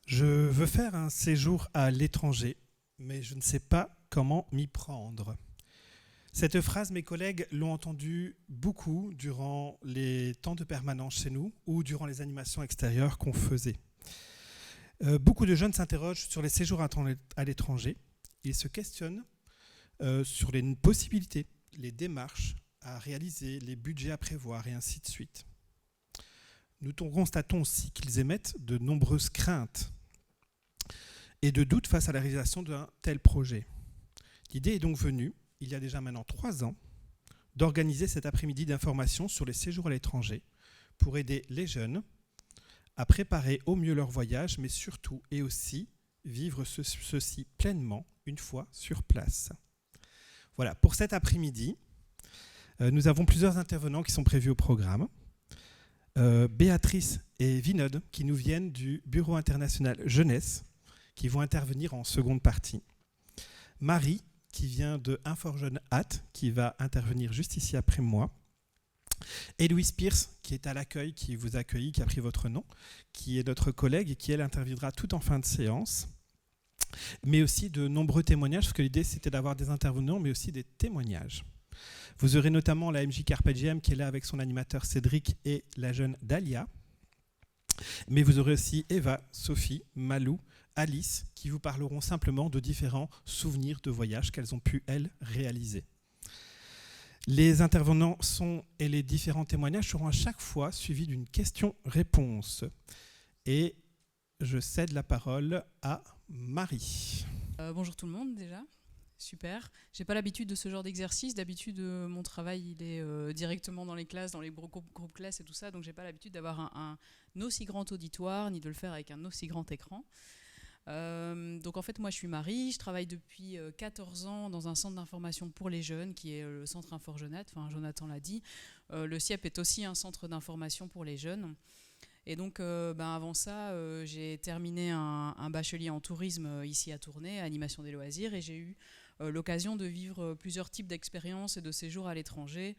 Je veux faire un séjour à l'étranger, mais je ne sais pas comment m'y prendre. Cette phrase, mes collègues l'ont entendue beaucoup durant les temps de permanence chez nous ou durant les animations extérieures qu'on faisait. Beaucoup de jeunes s'interrogent sur les séjours à l'étranger. Ils se questionnent sur les possibilités, les démarches à réaliser, les budgets à prévoir et ainsi de suite. Nous constatons aussi qu'ils émettent de nombreuses craintes et de doutes face à la réalisation d'un tel projet. L'idée est donc venue, il y a déjà maintenant 3 ans, d'organiser cet après-midi d'information sur les séjours à l'étranger pour aider les jeunes à préparer au mieux leur voyage, mais surtout et aussi vivre ceci pleinement une fois sur place. Voilà, pour cet après-midi, nous avons plusieurs intervenants qui sont prévus au programme. Béatrice et Vinod, qui nous viennent du Bureau international jeunesse, qui vont intervenir en seconde partie. Marie, qui vient de Infor-Jeune Hâte, qui va intervenir juste ici après moi. Et Louise Pierce, qui est à l'accueil, qui vous accueille, qui a pris votre nom, qui est notre collègue et qui, elle, interviendra tout en fin de séance. Mais aussi de nombreux témoignages, parce que l'idée, c'était d'avoir des intervenants, mais aussi des témoignages. Vous aurez notamment la MJ Carpe Diem, qui est là avec son animateur Cédric et la jeune Dalia. Mais vous aurez aussi Eva, Sophie, Malou, Alice, qui vous parleront simplement de différents souvenirs de voyage qu'elles ont pu, elles, réaliser. Les intervenants et les différents témoignages seront à chaque fois suivis d'une question-réponse. Et je cède la parole à Marie. Bonjour tout le monde déjà. Super. J'ai pas l'habitude de ce genre d'exercice. D'habitude, mon travail il est directement dans les classes, dans les groupes classes et tout ça. Donc j'ai pas l'habitude d'avoir un aussi grand auditoire, ni de le faire avec un aussi grand écran. Donc en fait, moi je suis Marie. Je travaille depuis 14 ans dans un centre d'information pour les jeunes, qui est le centre Infor-Jeune Hâte. Enfin, Jonathan l'a dit. Le CIEP est aussi un centre d'information pour les jeunes. Et donc, avant ça, j'ai terminé un bachelier en tourisme ici à Tournai, animation des loisirs, et j'ai eu l'occasion de vivre plusieurs types d'expériences et de séjours à l'étranger.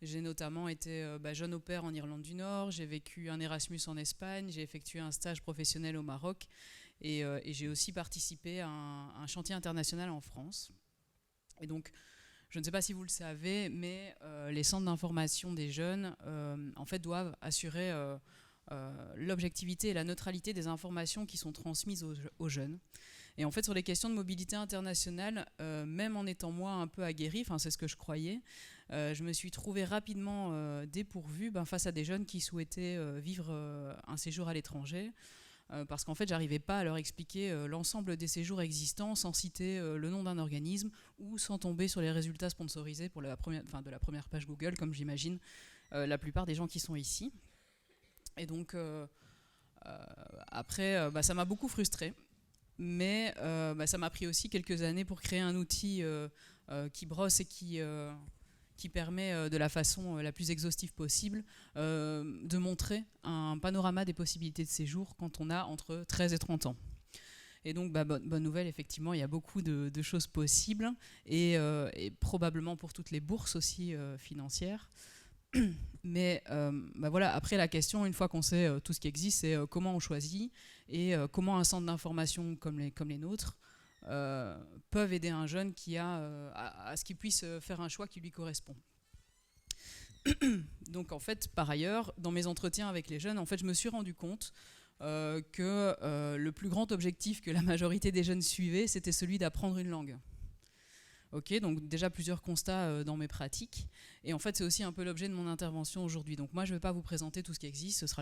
J'ai notamment été jeune au pair en Irlande du Nord, j'ai vécu un Erasmus en Espagne, j'ai effectué un stage professionnel au Maroc, et j'ai aussi participé à un chantier international en France. Et donc, je ne sais pas si vous le savez, mais les centres d'information des jeunes, en fait, doivent assurer l'objectivité et la neutralité des informations qui sont transmises aux jeunes. Et en fait, sur les questions de mobilité internationale, même en étant moi un peu aguerrie, c'est ce que je croyais, je me suis trouvée rapidement dépourvue face à des jeunes qui souhaitaient vivre un séjour à l'étranger, parce qu'en fait, j'arrivais pas à leur expliquer l'ensemble des séjours existants sans citer le nom d'un organisme ou sans tomber sur les résultats sponsorisés de la première page Google, comme j'imagine la plupart des gens qui sont ici. Et donc, après, ça m'a beaucoup frustrée. Mais ça m'a pris aussi quelques années pour créer un outil qui brosse et qui permet de la façon la plus exhaustive possible de montrer un panorama des possibilités de séjour quand on a entre 13 et 30 ans. Et donc, bonne nouvelle, effectivement, il y a beaucoup de choses possibles et probablement pour toutes les bourses aussi financières. Mais voilà, après la question, une fois qu'on sait tout ce qui existe, c'est comment on choisit et comment un centre d'information comme les nôtres peuvent aider un jeune qui à ce qu'il puisse faire un choix qui lui correspond. Donc en fait, par ailleurs, dans mes entretiens avec les jeunes, en fait, je me suis rendu compte que le plus grand objectif que la majorité des jeunes suivaient, c'était celui d'apprendre une langue. Ok, donc déjà plusieurs constats dans mes pratiques. Et en fait, c'est aussi un peu l'objet de mon intervention aujourd'hui. Donc moi, je ne vais pas vous présenter tout ce qui existe. Ce sera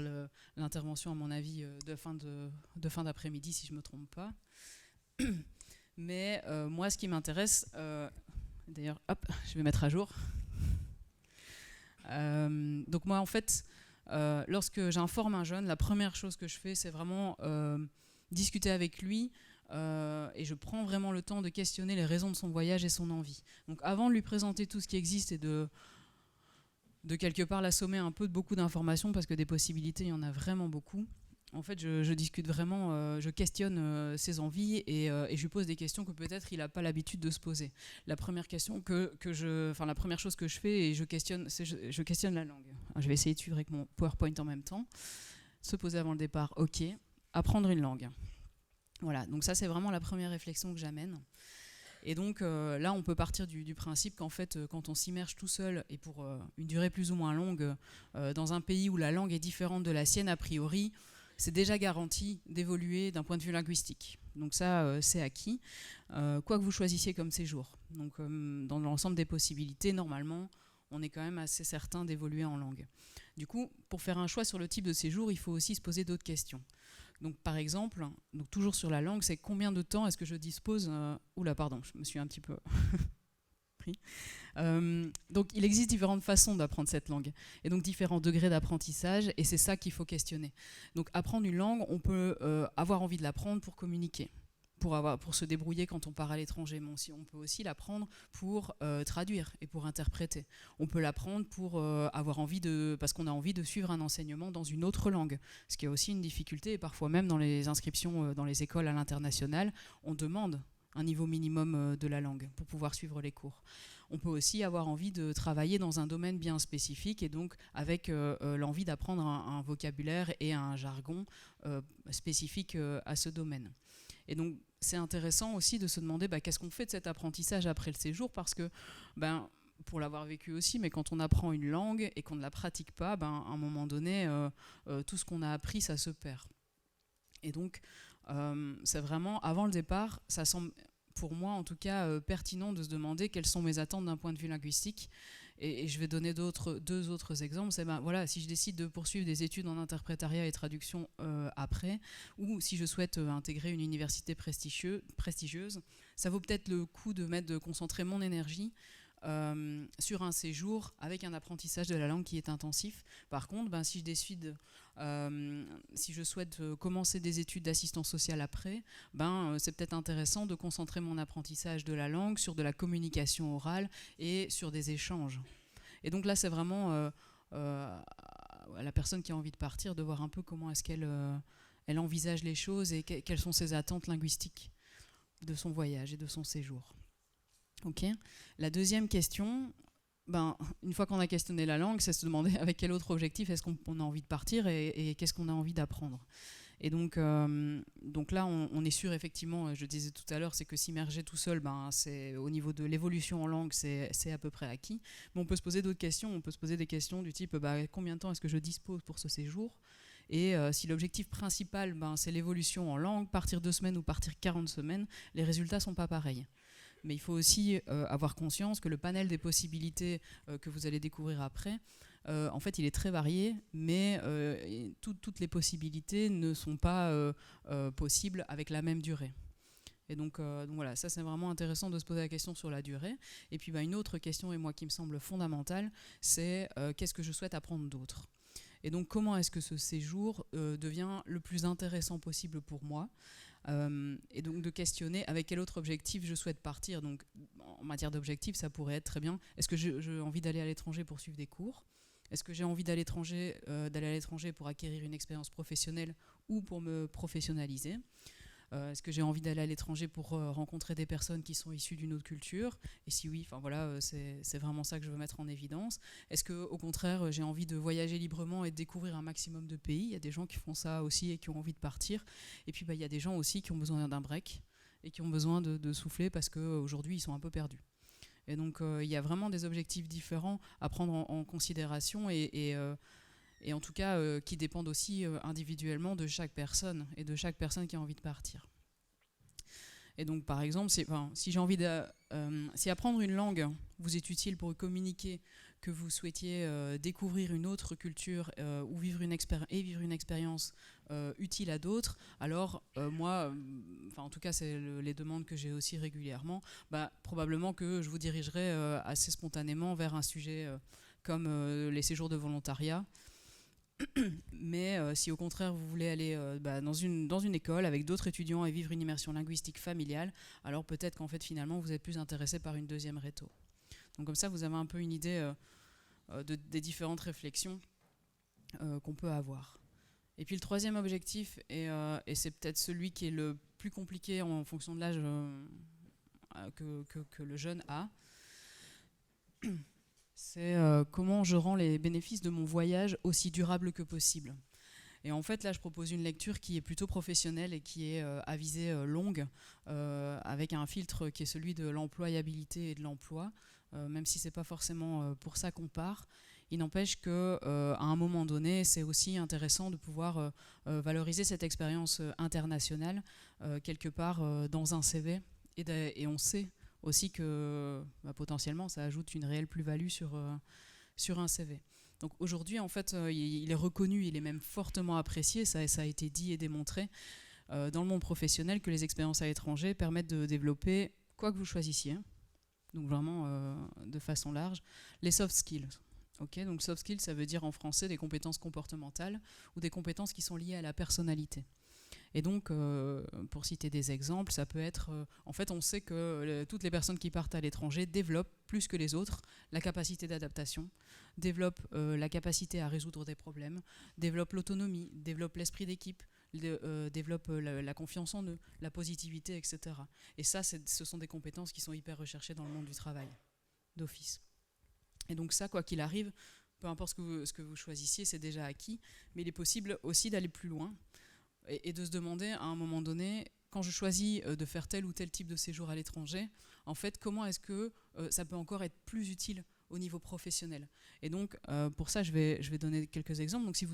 l'intervention, à mon avis, de fin d'après-midi, si je ne me trompe pas. Mais moi, ce qui m'intéresse... D'ailleurs, hop, je vais mettre à jour. Donc moi, en fait, lorsque j'informe un jeune, la première chose que je fais, c'est vraiment discuter avec lui. Et je prends vraiment le temps de questionner les raisons de son voyage et son envie. Donc avant de lui présenter tout ce qui existe et de quelque part l'assommer un peu de beaucoup d'informations, parce que des possibilités, il y en a vraiment beaucoup, en fait je discute vraiment, je questionne ses envies et je lui pose des questions que peut-être il n'a pas l'habitude de se poser. La première question la première chose que je fais, et je questionne la langue. Je vais essayer de suivre avec mon PowerPoint en même temps. Se poser avant le départ, ok. Apprendre une langue. Voilà, donc ça c'est vraiment la première réflexion que j'amène. Et donc là, on peut partir du principe qu'en fait, quand on s'immerge tout seul et pour une durée plus ou moins longue dans un pays où la langue est différente de la sienne a priori, c'est déjà garanti d'évoluer d'un point de vue linguistique. Donc ça, c'est acquis, quoi que vous choisissiez comme séjour. Donc dans l'ensemble des possibilités, normalement, on est quand même assez certain d'évoluer en langue. Du coup, pour faire un choix sur le type de séjour, il faut aussi se poser d'autres questions. Donc par exemple, donc toujours sur la langue, c'est combien de temps est-ce que je dispose Oula, pardon, je me suis un petit peu pris. Donc il existe différentes façons d'apprendre cette langue et donc différents degrés d'apprentissage et c'est ça qu'il faut questionner. Donc apprendre une langue, on peut avoir envie de l'apprendre pour communiquer, pour se débrouiller quand on part à l'étranger, mais on peut aussi l'apprendre pour traduire et pour interpréter. On peut l'apprendre pour parce qu'on a envie de suivre un enseignement dans une autre langue, ce qui est aussi une difficulté, et parfois même dans les inscriptions dans les écoles à l'international, on demande un niveau minimum de la langue pour pouvoir suivre les cours. On peut aussi avoir envie de travailler dans un domaine bien spécifique et donc avec l'envie d'apprendre un vocabulaire et un jargon spécifique à ce domaine. Et donc, c'est intéressant aussi de se demander qu'est-ce qu'on fait de cet apprentissage après le séjour, parce que, pour l'avoir vécu aussi, mais quand on apprend une langue et qu'on ne la pratique pas, à un moment donné, tout ce qu'on a appris, ça se perd. Et donc, c'est vraiment, avant le départ, ça semble, pour moi en tout cas, pertinent de se demander quelles sont mes attentes d'un point de vue linguistique. Et je vais donner deux autres exemples. C'est voilà, si je décide de poursuivre des études en interprétariat et traduction après, ou si je souhaite intégrer une université prestigieuse, ça vaut peut-être le coup de concentrer mon énergie sur un séjour avec un apprentissage de la langue qui est intensif. Par contre, si je décide, si je souhaite commencer des études d'assistance sociale après, c'est peut-être intéressant de concentrer mon apprentissage de la langue sur de la communication orale et sur des échanges. Et donc là, c'est vraiment la personne qui a envie de partir, de voir un peu comment est-ce qu'elle elle envisage les choses et quelles sont ses attentes linguistiques de son voyage et de son séjour. Okay. La deuxième question, une fois qu'on a questionné la langue, c'est se demander avec quel autre objectif est-ce qu'on a envie de partir et qu'est-ce qu'on a envie d'apprendre. Et donc là, on est sûr, effectivement, je disais tout à l'heure, c'est que s'immerger tout seul, c'est, au niveau de l'évolution en langue, c'est à peu près acquis. Mais on peut se poser d'autres questions. On peut se poser des questions du type combien de temps est-ce que je dispose pour ce séjour ? Et si l'objectif principal, c'est l'évolution en langue, partir 2 semaines ou partir 40 semaines, les résultats ne sont pas pareils. Mais il faut aussi avoir conscience que le panel des possibilités que vous allez découvrir après, en fait, il est très varié, mais toutes les possibilités ne sont pas possibles avec la même durée. Et donc voilà, ça c'est vraiment intéressant de se poser la question sur la durée. Et puis une autre question, et moi qui me semble fondamentale, c'est qu'est-ce que je souhaite apprendre d'autre ? Et donc comment est-ce que ce séjour devient le plus intéressant possible pour moi ? Et donc de questionner avec quel autre objectif je souhaite partir. Donc en matière d'objectif, ça pourrait être très bien, est-ce que j'ai envie d'aller à l'étranger pour suivre des cours ? Est-ce que j'ai envie d'aller à l'étranger pour acquérir une expérience professionnelle ou pour me professionnaliser ? Est-ce que j'ai envie d'aller à l'étranger pour rencontrer des personnes qui sont issues d'une autre culture ? Et si oui, c'est vraiment ça que je veux mettre en évidence. Est-ce qu'au contraire, j'ai envie de voyager librement et de découvrir un maximum de pays ? Il y a des gens qui font ça aussi et qui ont envie de partir. Et puis il y a des gens aussi qui ont besoin d'un break et qui ont besoin de souffler parce qu'aujourd'hui, ils sont un peu perdus. Et donc il y a vraiment des objectifs différents à prendre en considération et en tout cas qui dépendent aussi individuellement de chaque personne et de chaque personne qui a envie de partir. Et donc par exemple, si j'ai envie si apprendre une langue vous est utile pour communiquer, que vous souhaitiez découvrir une autre culture ou vivre une expérience utile à d'autres, alors moi, en tout cas c'est les demandes que j'ai aussi régulièrement, probablement que je vous dirigerai assez spontanément vers un sujet comme les séjours de volontariat. Mais si au contraire vous voulez aller dans une école avec d'autres étudiants et vivre une immersion linguistique familiale, alors peut-être qu'en fait finalement vous êtes plus intéressé par une deuxième réto. Donc comme ça vous avez un peu une idée des différentes réflexions qu'on peut avoir. Et puis le troisième objectif, et c'est peut-être celui qui est le plus compliqué en fonction de l'âge que le jeune a, c'est comment je rends les bénéfices de mon voyage aussi durables que possible. Et en fait, là, je propose une lecture qui est plutôt professionnelle et qui est à visée longue, avec un filtre qui est celui de l'employabilité et de l'emploi, même si ce n'est pas forcément pour ça qu'on part. Il n'empêche qu'à un moment donné, c'est aussi intéressant de pouvoir valoriser cette expérience internationale quelque part dans un CV. Et on sait aussi que potentiellement, ça ajoute une réelle plus-value sur un CV. Donc aujourd'hui, en fait, il est reconnu, il est même fortement apprécié, ça a été dit et démontré dans le monde professionnel que les expériences à l'étranger permettent de développer, quoi que vous choisissiez, donc vraiment de façon large, les soft skills. Okay, donc soft skills, ça veut dire en français des compétences comportementales ou des compétences qui sont liées à la personnalité. Et donc, pour citer des exemples, ça peut être... en fait, on sait que toutes les personnes qui partent à l'étranger développent, plus que les autres, la capacité d'adaptation, développent la capacité à résoudre des problèmes, développent l'autonomie, développent l'esprit d'équipe, développent la confiance en eux, la positivité, etc. Et ça, ce sont des compétences qui sont hyper recherchées dans le monde du travail, d'office. Et donc ça, quoi qu'il arrive, peu importe ce que vous choisissiez, c'est déjà acquis, mais il est possible aussi d'aller plus loin et de se demander à un moment donné, quand je choisis de faire tel ou tel type de séjour à l'étranger, en fait, comment est-ce que ça peut encore être plus utile au niveau professionnel. Et donc, pour ça, je vais donner quelques exemples. Donc, si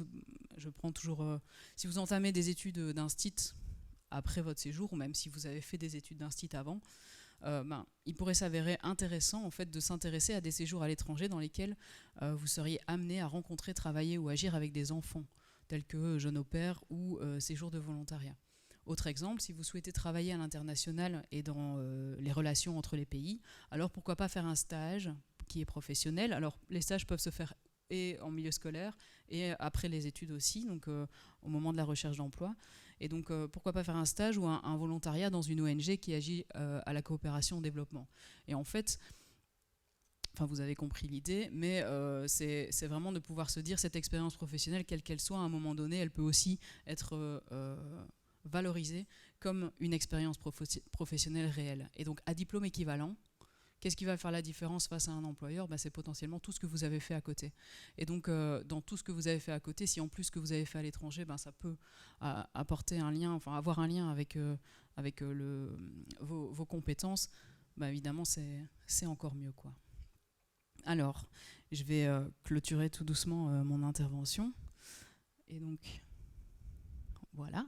vous entamez des études d'instit après votre séjour, ou même si vous avez fait des études d'instit avant, il pourrait s'avérer intéressant en fait, de s'intéresser à des séjours à l'étranger dans lesquels vous seriez amené à rencontrer, travailler ou agir avec des enfants, tels que jeunes au pair ou séjours de volontariat. Autre exemple, si vous souhaitez travailler à l'international et dans les relations entre les pays, alors pourquoi pas faire un stage qui est professionnel. Alors les stages peuvent se faire et en milieu scolaire et après les études aussi, donc au moment de la recherche d'emploi. Et donc, pourquoi pas faire un stage ou un volontariat dans une ONG qui agit à la coopération au développement. Et en fait, vous avez compris l'idée, mais c'est vraiment de pouvoir se dire cette expérience professionnelle, quelle qu'elle soit, à un moment donné, elle peut aussi être valorisée comme une expérience professionnelle réelle. Et donc, à diplôme équivalent, qu'est-ce qui va faire la différence face à un employeur ? C'est potentiellement tout ce que vous avez fait à côté. Et donc, dans tout ce que vous avez fait à côté, si en plus ce que vous avez fait à l'étranger, ça peut apporter un lien, avoir un lien avec vos compétences, évidemment, c'est encore mieux, quoi. Alors, je vais clôturer tout doucement mon intervention. Et donc, voilà.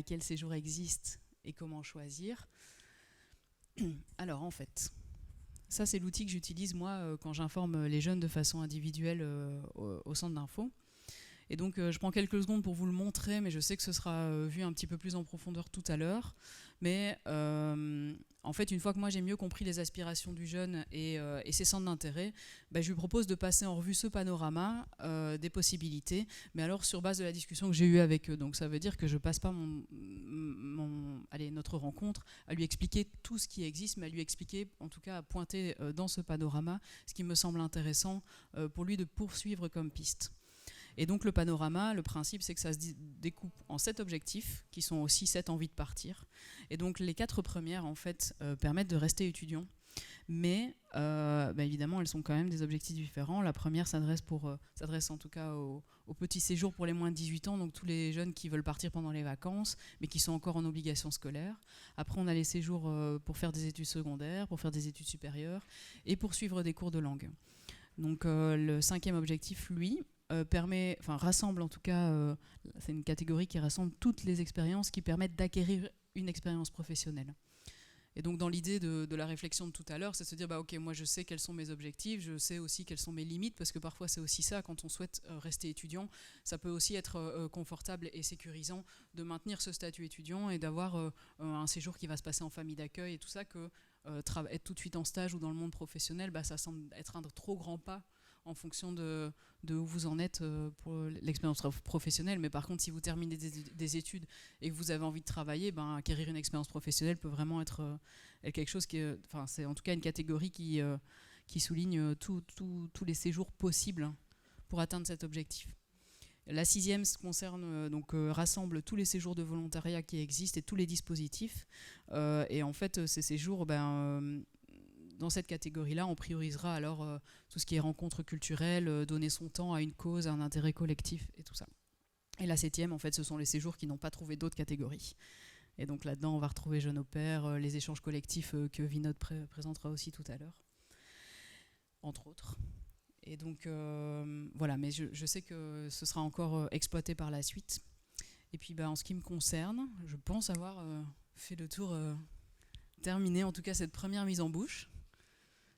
Quel séjour existe et comment choisir ? Alors en fait, ça c'est l'outil que j'utilise moi quand j'informe les jeunes de façon individuelle au centre d'info. Et donc je prends quelques secondes pour vous le montrer, mais je sais que ce sera vu un petit peu plus en profondeur tout à l'heure. Mais en fait, une fois que moi j'ai mieux compris les aspirations du jeune et ses centres d'intérêt, je lui propose de passer en revue ce panorama des possibilités, mais alors sur base de la discussion que j'ai eue avec eux. Donc ça veut dire que je ne passe pas notre rencontre à lui expliquer tout ce qui existe, mais à lui expliquer, en tout cas à pointer dans ce panorama ce qui me semble intéressant pour lui de poursuivre comme piste. Et donc le panorama, le principe, c'est que ça se découpe en 7 objectifs, qui sont aussi 7 envies de partir. Et donc les 4 premières, en fait, permettent de rester étudiant. Mais évidemment, elles sont quand même des objectifs différents. La première s'adresse en tout cas au petit séjour pour les moins de 18 ans, donc tous les jeunes qui veulent partir pendant les vacances, mais qui sont encore en obligation scolaire. Après, on a les séjours pour faire des études secondaires, pour faire des études supérieures, et pour suivre des cours de langue. Donc le 5e objectif, lui, rassemble en tout cas, c'est une catégorie qui rassemble toutes les expériences qui permettent d'acquérir une expérience professionnelle. Et donc dans l'idée de la réflexion de tout à l'heure, c'est de se dire ok, moi je sais quels sont mes objectifs, je sais aussi quelles sont mes limites, parce que parfois c'est aussi ça, quand on souhaite rester étudiant, ça peut aussi être confortable et sécurisant de maintenir ce statut étudiant et d'avoir un séjour qui va se passer en famille d'accueil et tout ça, que être tout de suite en stage ou dans le monde professionnel, ça semble être un trop grand pas en fonction de où vous en êtes pour l'expérience professionnelle. Mais par contre, si vous terminez des études et que vous avez envie de travailler, acquérir une expérience professionnelle peut vraiment être quelque chose c'est en tout cas une catégorie qui souligne tous les séjours possibles pour atteindre cet objectif. La 6e concerne, rassemble tous les séjours de volontariat qui existent et tous les dispositifs. Et en fait, ces séjours, dans cette catégorie-là, on priorisera alors tout ce qui est rencontres culturelles, donner son temps à une cause, à un intérêt collectif et tout ça. Et la 7e, en fait, ce sont les séjours qui n'ont pas trouvé d'autres catégories. Et donc là-dedans, on va retrouver Jeune au Pair, les échanges collectifs que Vinod présentera aussi tout à l'heure, entre autres. Et donc, voilà, mais je sais que ce sera encore exploité par la suite. Et puis, en ce qui me concerne, je pense avoir fait le tour, terminé, en tout cas, cette première mise en bouche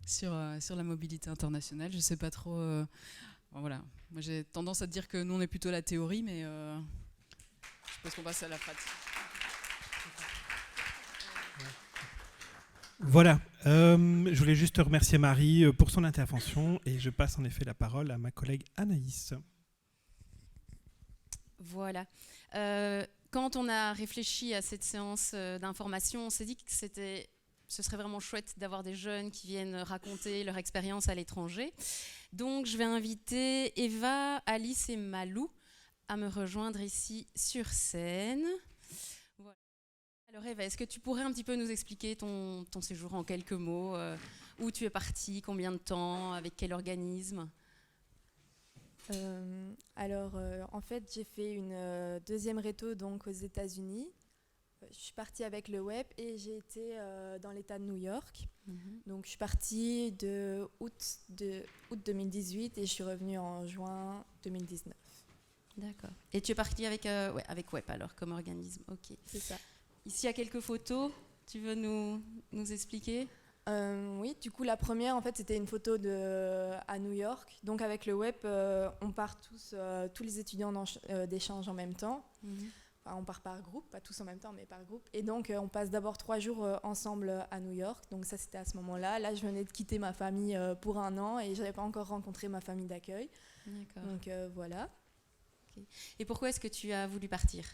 sur la mobilité internationale. Je ne sais pas trop... voilà, moi j'ai tendance à dire que nous, on est plutôt la théorie, mais je pense qu'on passe à la pratique. Voilà, je voulais juste remercier Marie pour son intervention et je passe en effet la parole à ma collègue Anaïs. Voilà. Quand on a réfléchi à cette séance d'information, on s'est dit que ce serait vraiment chouette d'avoir des jeunes qui viennent raconter leur expérience à l'étranger. Donc je vais inviter Eva, Alice et Malou à me rejoindre ici sur scène. Voilà. Alors Eva, est-ce que tu pourrais un petit peu nous expliquer ton séjour en quelques mots, où tu es partie, combien de temps, avec quel organisme ? En fait, j'ai fait une deuxième réto donc aux États-Unis. Je suis partie avec le web et j'ai été dans l'État de New York. Donc, je suis partie de août 2018 et je suis revenue en juin 2019. D'accord. Et tu es partie avec web alors, comme organisme. Ok. C'est ça. Ici, il y a quelques photos. Tu veux nous expliquer ? Oui, du coup, la première, en fait, c'était une photo à New York. Donc, avec le web, on part tous les étudiants d'échange en même temps. Enfin, on part par groupe, pas tous en même temps, mais par groupe. Et donc, on passe d'abord 3 jours ensemble à New York. Donc, ça, c'était à ce moment-là. Là, je venais de quitter ma famille pour 1 an et je n'avais pas encore rencontré ma famille d'accueil. D'accord. Donc, voilà. Okay. Et pourquoi est-ce que tu as voulu partir ?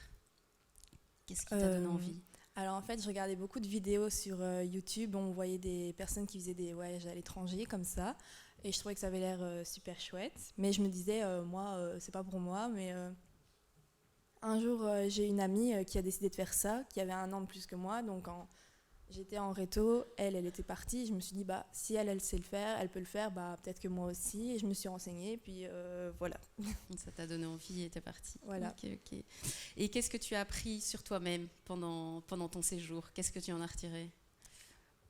Qu'est-ce qui t'a donné envie ? Alors en fait, je regardais beaucoup de vidéos sur YouTube. On voyait des personnes qui faisaient des voyages à l'étranger comme ça. Et je trouvais que ça avait l'air super chouette. Mais je me disais, moi, c'est pas pour moi. Mais un jour, j'ai une amie qui a décidé de faire ça, qui avait 1 an de plus que moi. Donc j'étais en réto, elle était partie. Je me suis dit, si elle sait le faire, elle peut le faire, peut-être que moi aussi. Et je me suis renseignée, puis voilà. Ça t'a donné envie et t'es partie. Voilà. Ok. Et qu'est-ce que tu as appris sur toi-même pendant ton séjour ? Qu'est-ce que tu en as retiré ?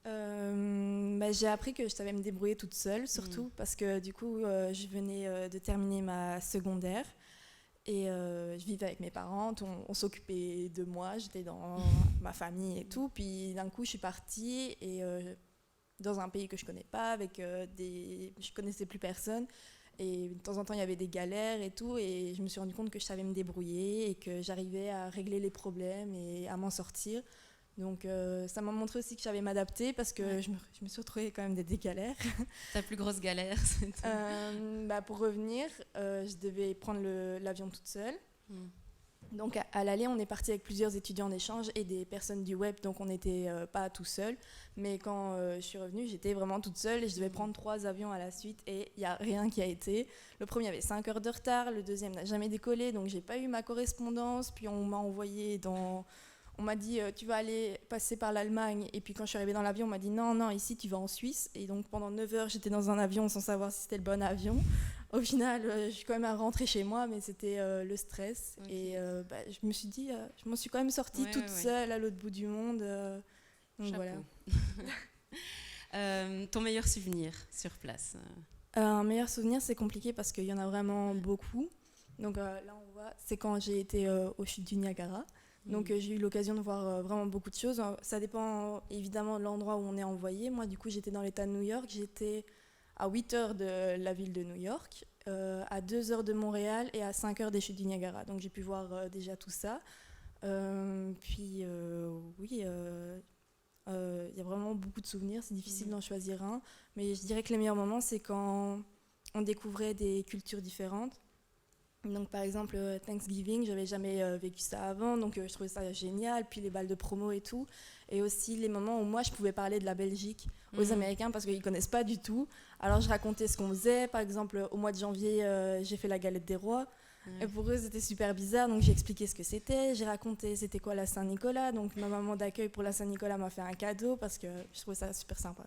J'ai appris que je savais me débrouiller toute seule, surtout parce que du coup, je venais de terminer ma secondaire. Et je vivais avec mes parents, on s'occupait de moi, j'étais dans ma famille et tout. Puis d'un coup, je suis partie et dans un pays que je connais pas, je connaissais plus personne. Et de temps en temps, il y avait des galères et tout. Et je me suis rendu compte que je savais me débrouiller et que j'arrivais à régler les problèmes et à m'en sortir. Donc ça m'a montré aussi que je savais m'adapter parce que je me suis retrouvée quand même des galères. Ta plus grosse galère, c'était pour revenir, je devais prendre l'avion toute seule. Donc à l'aller, on est parti avec plusieurs étudiants d'échange et des personnes du web, donc on n'était pas tout seul. Mais quand je suis revenue, j'étais vraiment toute seule et je devais prendre 3 avions à la suite et il n'y a rien qui a été. Le premier avait 5 heures de retard, le deuxième n'a jamais décollé, donc j'ai pas eu ma correspondance. Puis on m'a envoyé on m'a dit tu vas aller passer par l'Allemagne, et puis quand je suis arrivée dans l'avion on m'a dit non, ici tu vas en Suisse. Et donc pendant 9 heures j'étais dans un avion sans savoir si c'était le bon avion. Au final je suis quand même rentrée chez moi, mais c'était le stress. Okay. Et je me suis dit je m'en suis quand même sortie toute seule à l'autre bout du monde, donc Chapeau. Voilà. Ton meilleur souvenir sur place? Un meilleur souvenir, c'est compliqué parce qu'il y en a vraiment beaucoup. Donc là on voit, c'est quand j'ai été aux chutes du Niagara. Donc j'ai eu l'occasion de voir vraiment beaucoup de choses. Ça dépend évidemment de l'endroit où on est envoyé. Moi du coup j'étais dans l'État de New York, j'étais à 8 heures de la ville de New York, à 2 heures de Montréal et à 5 heures des chutes du Niagara. Donc j'ai pu voir déjà tout ça. Il y a vraiment beaucoup de souvenirs, c'est difficile d'en choisir un. Mais je dirais que les meilleurs moments, c'est quand on découvrait des cultures différentes. Donc par exemple Thanksgiving, j'avais jamais vécu ça avant, donc je trouvais ça génial, puis les balles de promo et tout, et aussi les moments où moi je pouvais parler de la Belgique aux Américains parce qu'ils connaissent pas du tout. Alors je racontais ce qu'on faisait, par exemple au mois de janvier j'ai fait la galette des rois, et pour eux c'était super bizarre, donc j'ai expliqué ce que c'était, j'ai raconté c'était quoi la Saint-Nicolas, donc ma maman d'accueil pour la Saint-Nicolas m'a fait un cadeau parce que je trouvais ça super sympa.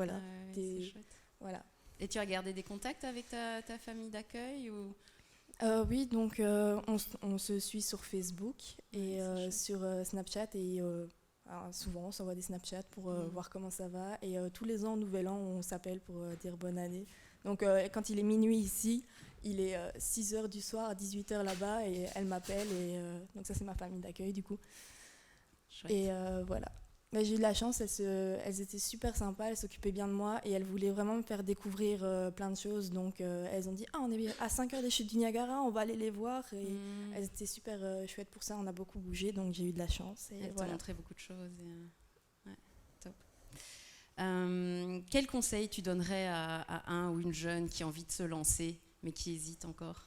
voilà. C'est chouette. Voilà. Et tu as gardé des contacts avec ta famille d'accueil ou... Oui, donc on se suit sur Facebook et sur Snapchat et souvent on s'envoie des Snapchats pour voir comment ça va et tous les ans, Nouvel An, on s'appelle pour dire bonne année. Donc quand il est minuit ici, il est 6h du soir à 18h là-bas et elle m'appelle et donc ça c'est ma famille d'accueil du coup. Chouette. Et voilà. Mais j'ai eu de la chance, elles étaient super sympas, elles s'occupaient bien de moi et elles voulaient vraiment me faire découvrir plein de choses. Donc elles ont dit « Ah, on est à 5 heures des chutes du Niagara, on va aller les voir ». Et elles étaient super chouettes pour ça, on a beaucoup bougé, donc j'ai eu de la chance. Elles voilà. t'ont montré beaucoup de choses. Ouais, top. Quel conseil tu donnerais à un ou une jeune qui a envie de se lancer, mais qui hésite encore ?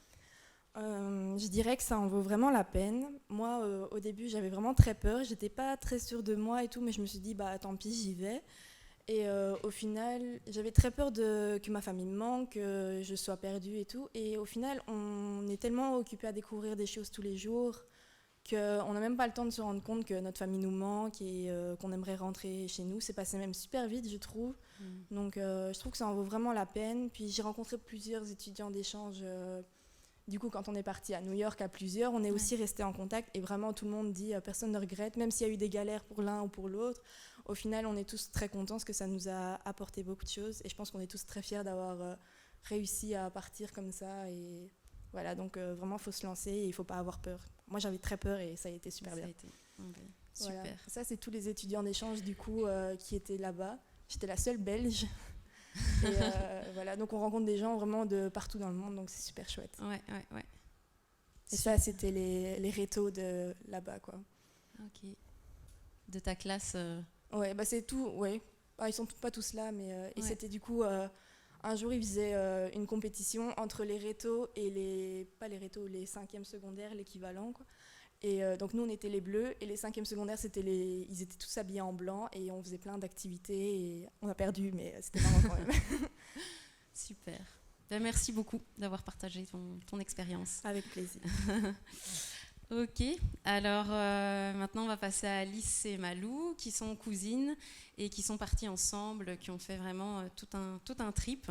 Je dirais que ça en vaut vraiment la peine. Moi, au début, j'avais vraiment très peur. J'étais pas très sûre de moi et tout, mais je me suis dit, bah tant pis, j'y vais. Et au final, j'avais très peur que ma famille me manque, que je sois perdue et tout. Et au final, on est tellement occupé à découvrir des choses tous les jours qu'on n'a même pas le temps de se rendre compte que notre famille nous manque et qu'on aimerait rentrer chez nous. C'est passé même super vite, je trouve. Donc, je trouve que ça en vaut vraiment la peine. Puis, j'ai rencontré plusieurs étudiants d'échange. Du coup, quand on est parti à New York à plusieurs, on est aussi resté en contact et vraiment tout le monde dit personne ne regrette, même s'il y a eu des galères pour l'un ou pour l'autre. Au final, on est tous très contents parce que ça nous a apporté beaucoup de choses et je pense qu'on est tous très fiers d'avoir réussi à partir comme ça. Et voilà, donc vraiment, il faut se lancer et il ne faut pas avoir peur. Moi, j'avais très peur et ça a été super bien. Super. Voilà. Ça, c'est tous les étudiants d'échange du coup qui étaient là-bas. J'étais la seule Belge. Et voilà, donc on rencontre des gens vraiment de partout dans le monde, donc c'est super chouette. Ouais. Et ça, c'était les rétos de là-bas, quoi. Ok. De ta classe Ouais, bah c'est tout, ouais. Ah, ils sont pas tous là, mais et c'était du coup, un jour, ils faisaient une compétition entre les rétos et pas les rétos, les 5e secondaires, l'équivalent, quoi. Et donc nous, on était les bleus, et les 5e secondaires, ils étaient tous habillés en blanc, et on faisait plein d'activités, et on a perdu, mais c'était marrant quand même. Super. Ben, merci beaucoup d'avoir partagé ton expérience. Avec plaisir. Ok, alors maintenant on va passer à Alice et Malou, qui sont cousines, et qui sont parties ensemble, qui ont fait vraiment tout un trip.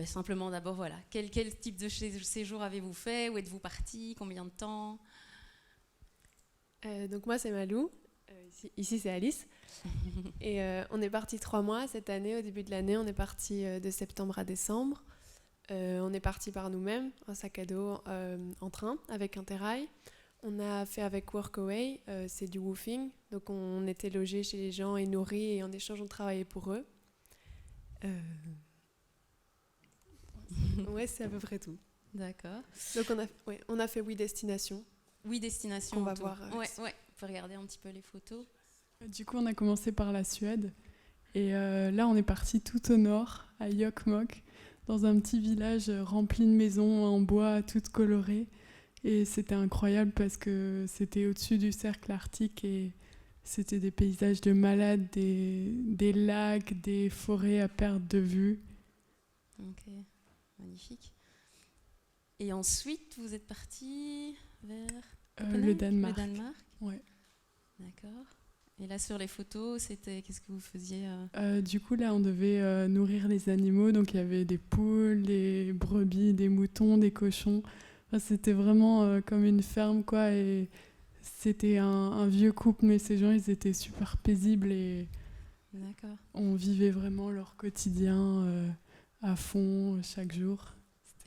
Simplement d'abord, voilà, quel type de séjour avez-vous fait? Où êtes-vous partis? Combien de temps? Donc moi c'est Malou, ici c'est Alice. Et on est partis 3 mois cette année, au début de l'année, on est partis de septembre à décembre. On est partis par nous-mêmes, un sac à dos en train, avec Interrail. On a fait avec Workaway, c'est du woofing, donc on était logés chez les gens et nourris, et en échange on travaillait pour eux. Ouais, c'est à peu près tout. D'accord. Donc on a fait 8 destinations. 8 destinations. On va voir. Ouais, on peut regarder un petit peu les photos. Du coup, on a commencé par la Suède. Et là, on est parti tout au nord, à Jokkmokk, dans un petit village rempli de maisons en bois, toutes colorées. Et c'était incroyable parce que c'était au-dessus du cercle arctique et c'était des paysages de malades, des lacs, des forêts à perte de vue. Ok, magnifique. Et ensuite, vous êtes partis vers le Danemark. Le Danemark. Ouais. D'accord. Et là, sur les photos, qu'est-ce que vous faisiez Du coup, là, on devait nourrir les animaux. Donc, il y avait des poules, des brebis, des moutons, des cochons. Enfin, c'était vraiment comme une ferme, quoi. Et c'était un vieux couple, mais ces gens, ils étaient super paisibles. Et d'accord. On vivait vraiment leur quotidien à fond, chaque jour.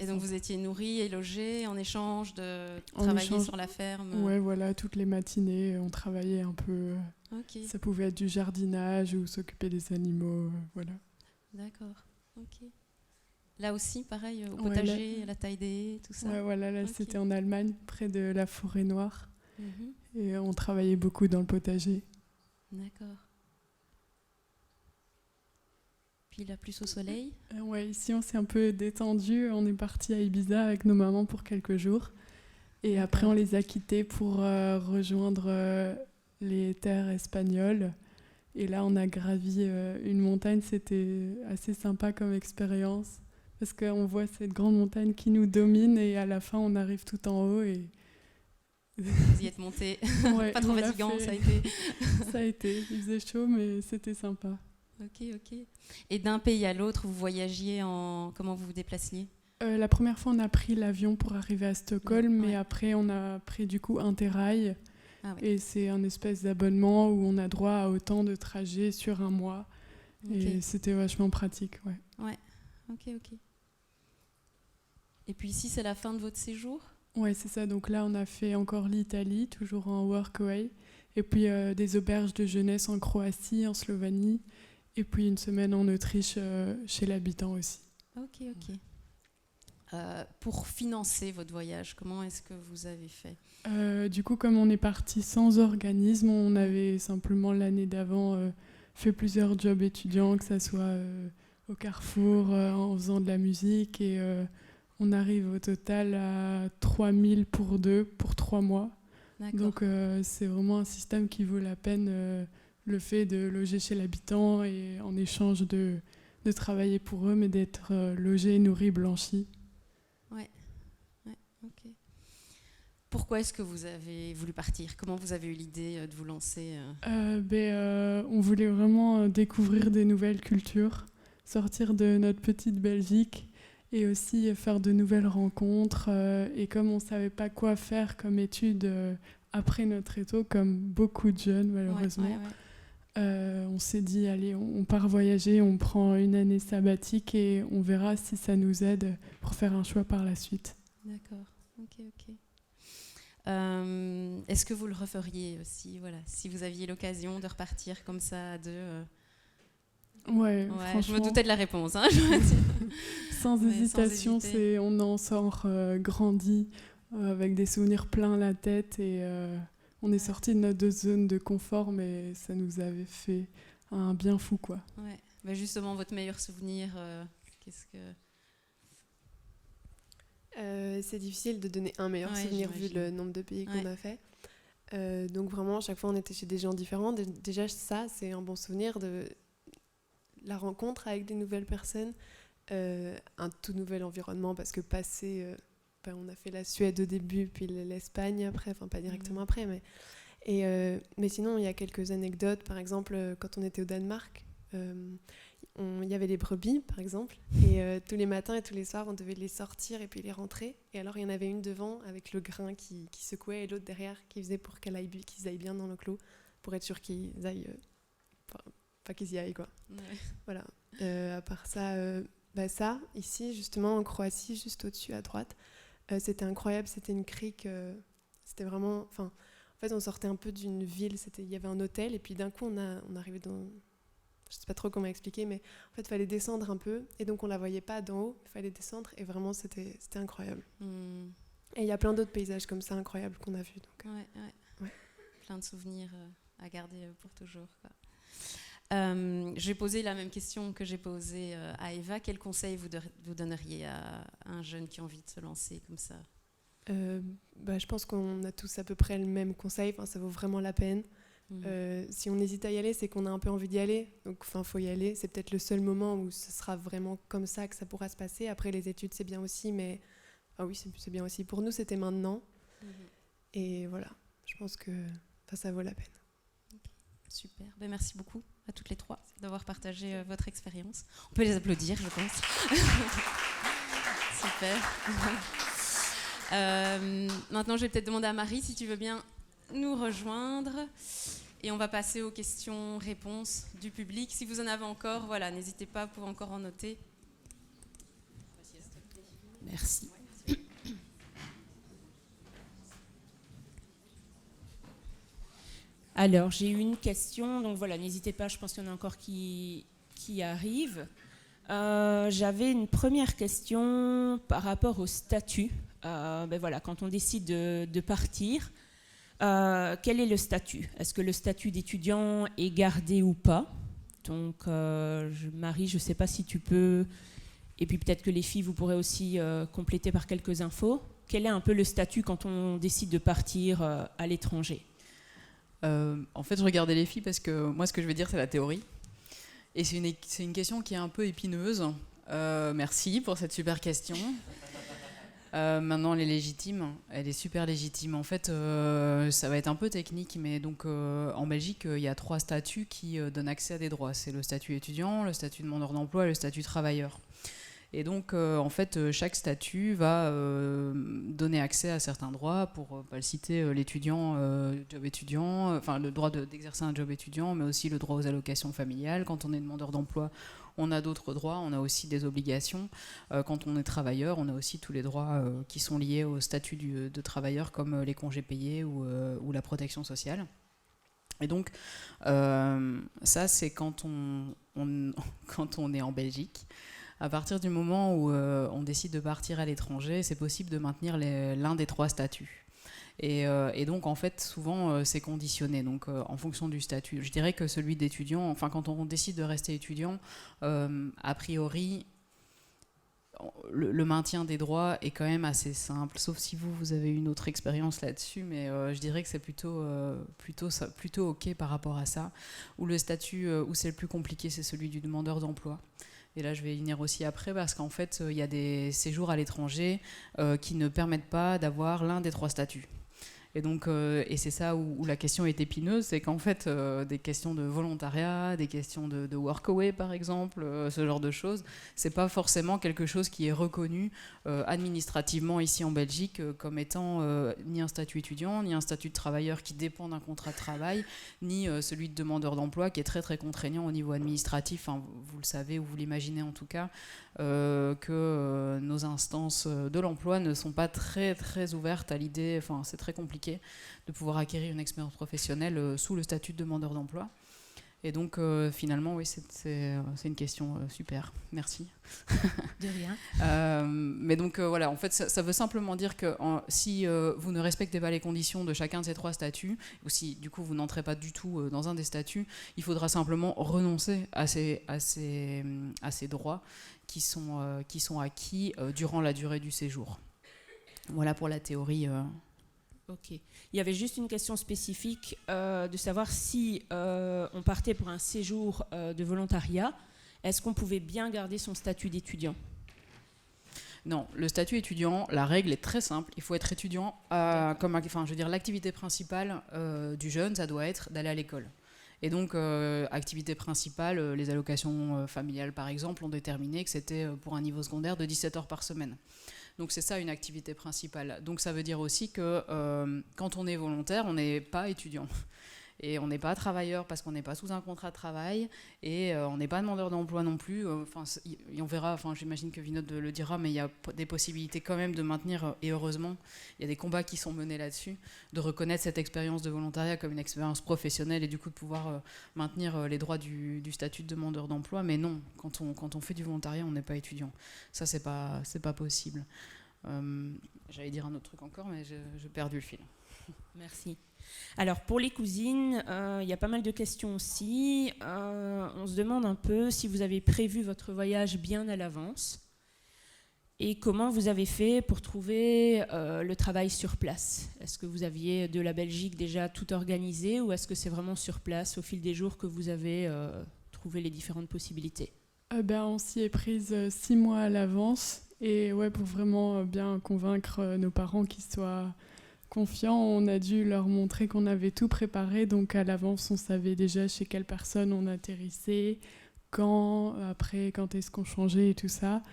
Et donc, vous étiez nourris et logés en échange de travailler sur la ferme? Ouais, voilà, toutes les matinées, on travaillait un peu. Okay. Ça pouvait être du jardinage ou s'occuper des animaux, voilà. D'accord, ok. Là aussi, pareil, au potager, là, la taille des haies, tout ça? Ouais, voilà, là, c'était en Allemagne, près de la forêt noire. Mm-hmm. Et on travaillait beaucoup dans le potager. D'accord. Puis là, plus au soleil? Ouais, ici, on s'est un peu détendu. On est parti à Ibiza avec nos mamans pour quelques jours. Et après, on les a quittés pour rejoindre les terres espagnoles. Et là, on a gravi une montagne. C'était assez sympa comme expérience. Parce qu'on voit cette grande montagne qui nous domine. Et à la fin, on arrive tout en haut. Et Vous y êtes monté. Ouais, Pas trop on l'a fatigant, fait. ça a été. Ça a été. Il faisait chaud, mais c'était sympa. Ok. Et d'un pays à l'autre, vous voyagiez en... Comment vous vous déplaciez? La première fois, on a pris l'avion pour arriver à Stockholm, Ouais. mais après, on a pris du coup Interrail. Ah ouais. Et c'est un espèce d'abonnement où on a droit à autant de trajets sur un mois. Et c'était vachement pratique, ouais. Ok. Et puis ici, c'est la fin de votre séjour? Ouais, c'est ça. Donc là, on a fait encore l'Italie, toujours en workaway. Et puis des auberges de jeunesse en Croatie, en Slovénie. Et puis une semaine en Autriche chez l'habitant aussi. Ok. Pour financer votre voyage, comment est-ce que vous avez fait? Du coup, comme on est parti sans organisme, on avait simplement l'année d'avant fait plusieurs jobs étudiants, que ce soit au Carrefour, en faisant de la musique. Et on arrive au total à 3 000 pour 2 pour 3 mois. D'accord. Donc c'est vraiment un système qui vaut la peine, le fait de loger chez l'habitant et en échange de travailler pour eux, mais d'être logé, nourri, blanchi. Ok. Pourquoi est-ce que vous avez voulu partir? Comment vous avez eu l'idée de vous lancer? On voulait vraiment découvrir des nouvelles cultures, sortir de notre petite Belgique et aussi faire de nouvelles rencontres. Et comme on ne savait pas quoi faire comme études après notre éto, comme beaucoup de jeunes malheureusement, on s'est dit, allez, on part voyager, on prend une année sabbatique et on verra si ça nous aide pour faire un choix par la suite. D'accord. Ok. Est-ce que vous le referiez aussi, si vous aviez l'occasion de repartir comme ça à deux? Ouais, Je franchement, me doutais de la réponse. sans Ouais, hésitation, sans hésiter. on en sort grandi avec des souvenirs plein la tête et on est sorti de notre zone de confort, mais ça nous avait fait un bien fou, quoi. Ouais. Justement, votre meilleur souvenir, qu'est-ce que... C'est difficile de donner un meilleur souvenir vu j'imagine. le nombre de pays qu'on a fait. Donc vraiment, à chaque fois, on était chez des gens différents. Déjà, ça, c'est un bon souvenir de la rencontre avec des nouvelles personnes, un tout nouvel environnement, parce que on a fait la Suède au début, puis l'Espagne après, enfin pas directement après, mais sinon, il y a quelques anecdotes. Par exemple, quand on était au Danemark, il y avait les brebis, par exemple, et tous les matins et tous les soirs, on devait les sortir et puis les rentrer. Et alors, il y en avait une devant avec le grain qui secouait et l'autre derrière qui faisait pour qu'ils aillent bien dans l'enclos, pour être sûr qu'ils aillent... pas qu'ils y aillent, quoi. Ouais. Voilà. À part ça, ça, ici, justement, en Croatie, juste au-dessus à droite, c'était incroyable. C'était une crique. C'était vraiment... En fait, on sortait un peu d'une ville. Il y avait un hôtel et puis d'un coup, on arrivait dans... Je sais pas trop comment expliquer, mais en fait, il fallait descendre un peu. Et donc, on la voyait pas d'en haut. Il fallait descendre. Et vraiment, c'était incroyable. Et il y a plein d'autres paysages comme ça incroyables qu'on a vus. Donc. Ouais. Plein de souvenirs à garder pour toujours, quoi. Je vais poser la même question que j'ai posée à Eva. Quel conseil vous donneriez à un jeune qui a envie de se lancer comme ça? Je pense qu'on a tous à peu près le même conseil. Ça vaut vraiment la peine. Si on hésite à y aller, c'est qu'on a un peu envie d'y aller. Donc, faut y aller. C'est peut-être le seul moment où ce sera vraiment comme ça que ça pourra se passer. Après, les études, c'est bien aussi, mais oui, c'est bien aussi. Pour nous, c'était maintenant. Et voilà, je pense que ça vaut la peine. Super. Merci beaucoup à toutes les trois d'avoir partagé votre expérience. On peut les applaudir, je pense. Super. Maintenant, je vais peut-être demander à Marie si tu veux bien nous rejoindre. Et on va passer aux questions-réponses du public. Si vous en avez encore, n'hésitez pas, vous pouvez encore en noter. Merci. Alors, j'ai eu une question, donc n'hésitez pas, je pense qu'il y en a encore qui arrivent. J'avais une première question par rapport au statut. Quand on décide de partir, quel est le statut? Est-ce que le statut d'étudiant est gardé ou pas? Donc, Marie, je ne sais pas si tu peux, et puis peut-être que les filles, vous pourrez aussi compléter par quelques infos. Quel est un peu le statut quand on décide de partir à l'étranger? En fait, je regardais les filles parce que moi, ce que je vais dire, c'est la théorie. Et c'est une question qui est un peu épineuse. Merci pour cette super question. Maintenant, elle est légitime, elle est super légitime. En fait, ça va être un peu technique, mais donc en Belgique, il y a 3 statuts qui donnent accès à des droits. C'est le statut étudiant, le statut demandeur d'emploi et le statut travailleur. Et donc, en fait, chaque statut va donner accès à certains droits, pour pas le citer, l'étudiant, job étudiant, enfin le droit d'exercer un job étudiant, mais aussi le droit aux allocations familiales. Quand on est demandeur d'emploi, on a d'autres droits, on a aussi des obligations. Quand on est travailleur, on a aussi tous les droits qui sont liés au statut de travailleur, comme les congés payés ou la protection sociale. Et donc, ça, c'est quand on est en Belgique. À partir du moment où on décide de partir à l'étranger, c'est possible de maintenir l'un des 3 statuts. Et donc, en fait, souvent, c'est conditionné. Donc, en fonction du statut. Je dirais que celui d'étudiant, enfin, quand on décide de rester étudiant, a priori, le maintien des droits est quand même assez simple. Sauf si vous avez une autre expérience là-dessus, mais je dirais que c'est plutôt OK par rapport à ça. Où le statut où c'est le plus compliqué, c'est celui du demandeur d'emploi. Et là, je vais y venir aussi après, parce qu'en fait, il y a des séjours à l'étranger qui ne permettent pas d'avoir l'un des 3 statuts. Et donc, et c'est ça où la question est épineuse, c'est qu'en fait, des questions de volontariat, des questions de workaway par exemple, ce genre de choses, c'est pas forcément quelque chose qui est reconnu administrativement ici en Belgique comme étant ni un statut étudiant, ni un statut de travailleur qui dépend d'un contrat de travail, ni celui de demandeur d'emploi qui est très très contraignant au niveau administratif. Enfin, vous le savez ou vous l'imaginez en tout cas, que nos instances de l'emploi ne sont pas très très ouvertes à l'idée, enfin c'est très compliqué de pouvoir acquérir une expérience professionnelle sous le statut de demandeur d'emploi. Et donc finalement, oui, c'est une question super. Merci. De rien. Mais donc voilà, en fait, ça veut simplement dire que si vous ne respectez pas les conditions de chacun de ces 3 statuts, ou si du coup vous n'entrez pas du tout dans un des statuts, il faudra simplement renoncer à ces droits qui sont acquis durant la durée du séjour. Voilà pour la théorie. Ok. Il y avait juste une question spécifique de savoir si on partait pour un séjour de volontariat, est-ce qu'on pouvait bien garder son statut d'étudiant ? Non, le statut étudiant, la règle est très simple. Il faut être étudiant. L'activité principale du jeune, ça doit être d'aller à l'école. Et donc, activité principale, les allocations familiales, par exemple, ont déterminé que c'était pour un niveau secondaire de 17 heures par semaine. Donc c'est ça une activité principale. Donc ça veut dire aussi que quand on est volontaire, on n'est pas étudiant. Et on n'est pas travailleur parce qu'on n'est pas sous un contrat de travail. Et on n'est pas demandeur d'emploi non plus. On verra, j'imagine que Vinod le dira, mais il y a des possibilités quand même de maintenir, et heureusement, il y a des combats qui sont menés là-dessus, de reconnaître cette expérience de volontariat comme une expérience professionnelle et du coup de pouvoir maintenir les droits du statut de demandeur d'emploi. Mais non, quand on fait du volontariat, on n'est pas étudiant. Ça, c'est pas possible. J'allais dire un autre truc encore, mais j'ai perdu le fil. Merci. Alors pour les cousines, il y a pas mal de questions aussi. On se demande un peu si vous avez prévu votre voyage bien à l'avance et comment vous avez fait pour trouver le travail sur place. Est-ce que vous aviez de la Belgique déjà tout organisé ou est-ce que c'est vraiment sur place au fil des jours que vous avez trouvé les différentes possibilités ? On s'y est prise 6 mois à l'avance et pour vraiment bien convaincre nos parents qu'ils soient confiants, on a dû leur montrer qu'on avait tout préparé. Donc à l'avance, on savait déjà chez quelle personne on atterrissait, quand est-ce qu'on changeait et tout ça.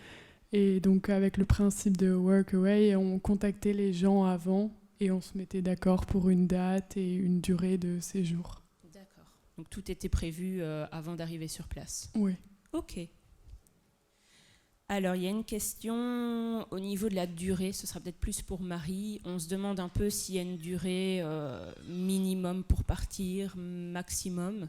Et donc avec le principe de Workaway, on contactait les gens avant et on se mettait d'accord pour une date et une durée de séjour. D'accord. Donc tout était prévu avant d'arriver sur place. Oui. Ok. Alors, il y a une question au niveau de la durée, ce sera peut-être plus pour Marie. On se demande un peu s'il y a une durée minimum pour partir, maximum.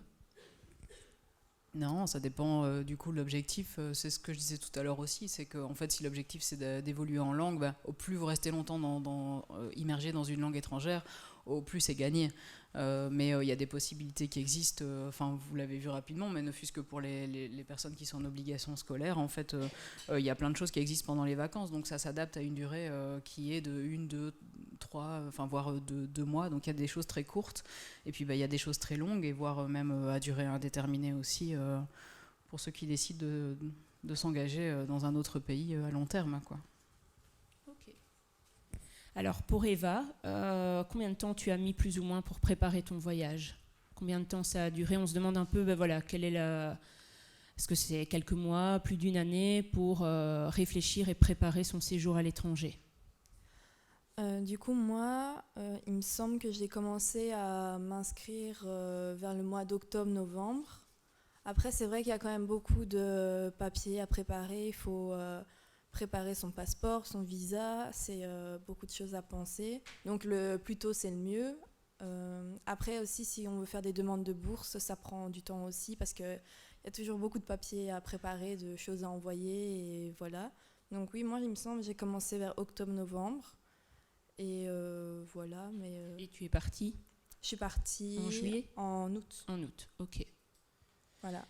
Non, ça dépend du coup de l'objectif. C'est ce que je disais tout à l'heure aussi, c'est qu'en fait, si l'objectif c'est d'évoluer en langue, au plus vous restez longtemps immergé dans une langue étrangère, au plus c'est gagné. Mais il y a des possibilités qui existent, vous l'avez vu rapidement, mais ne fût-ce que pour les personnes qui sont en obligation scolaire, en fait, il y a plein de choses qui existent pendant les vacances, donc ça s'adapte à une durée qui est de 1, 2, 3, voire 2 mois, donc il y a des choses très courtes, et puis il y a des choses très longues, et voire même à durée indéterminée aussi, pour ceux qui décident de s'engager dans un autre pays à long terme, quoi. Ok. Alors pour Eva, combien de temps tu as mis plus ou moins pour préparer ton voyage? Combien de temps ça a duré? On se demande un peu, quelle est est-ce que c'est quelques mois, plus d'une année pour réfléchir et préparer son séjour à l'étranger? Du coup, moi, il me semble que j'ai commencé à m'inscrire vers le mois d'octobre-novembre. Après, c'est vrai qu'il y a quand même beaucoup de papiers à préparer. Il faut préparer son passeport, son visa. C'est beaucoup de choses à penser. Donc, le plus tôt, c'est le mieux. Après aussi, si on veut faire des demandes de bourse, ça prend du temps aussi parce qu'il y a toujours beaucoup de papiers à préparer, de choses à envoyer. Et voilà. Donc oui, moi, il me semble que j'ai commencé vers octobre-novembre. Et voilà. Et tu es partie? Je suis partie en juillet? En août. En août, ok. Voilà.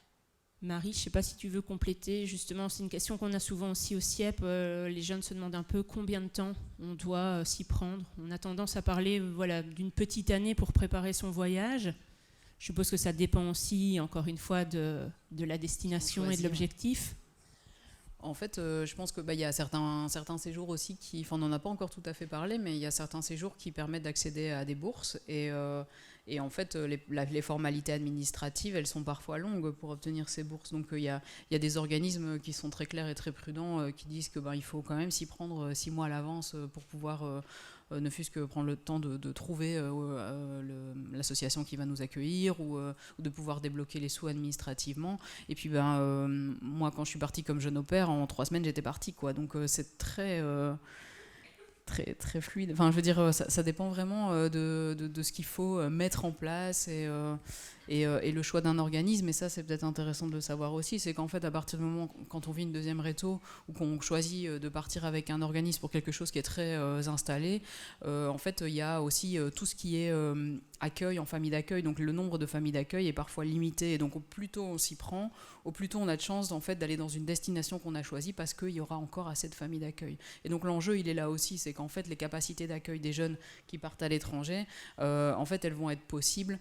Marie, je ne sais pas si tu veux compléter. Justement, c'est une question qu'on a souvent aussi au CIEP. Les jeunes se demandent un peu combien de temps on doit s'y prendre. On a tendance à parler d'une petite année pour préparer son voyage. Je suppose que ça dépend aussi, encore une fois, de la destination et de l'objectif. En fait, je pense qu'il y a certains séjours aussi on n'en a pas encore tout à fait parlé, mais il y a certains séjours qui permettent d'accéder à des bourses. Et en fait, les formalités administratives, elles sont parfois longues pour obtenir ces bourses. Donc il y a des organismes qui sont très clairs et très prudents, qui disent qu'il faut quand même s'y prendre 6 mois à l'avance pour pouvoir... ne fût-ce que prendre le temps de trouver l'association qui va nous accueillir ou de pouvoir débloquer les sous administrativement. Et puis moi, quand je suis partie comme jeune au pair, en 3 semaines j'étais partie, quoi. Donc c'est très fluide. Enfin, je veux dire, ça dépend vraiment de ce qu'il faut mettre en place et le choix d'un organisme. Et ça, c'est peut-être intéressant de le savoir aussi. C'est qu'en fait, à partir du moment quand on vit une deuxième réto ou qu'on choisit de partir avec un organisme pour quelque chose qui est très installé, en fait, il y a aussi tout ce qui est accueil en famille d'accueil. Donc le nombre de familles d'accueil est parfois limité. Et donc au plus tôt on s'y prend, au plus tôt on a de chance en fait, d'aller dans une destination qu'on a choisie parce qu'il y aura encore assez de familles d'accueil. Et donc l'enjeu, il est là aussi. C'est qu'en fait, les capacités d'accueil des jeunes qui partent à l'étranger, en fait, elles vont être possibles,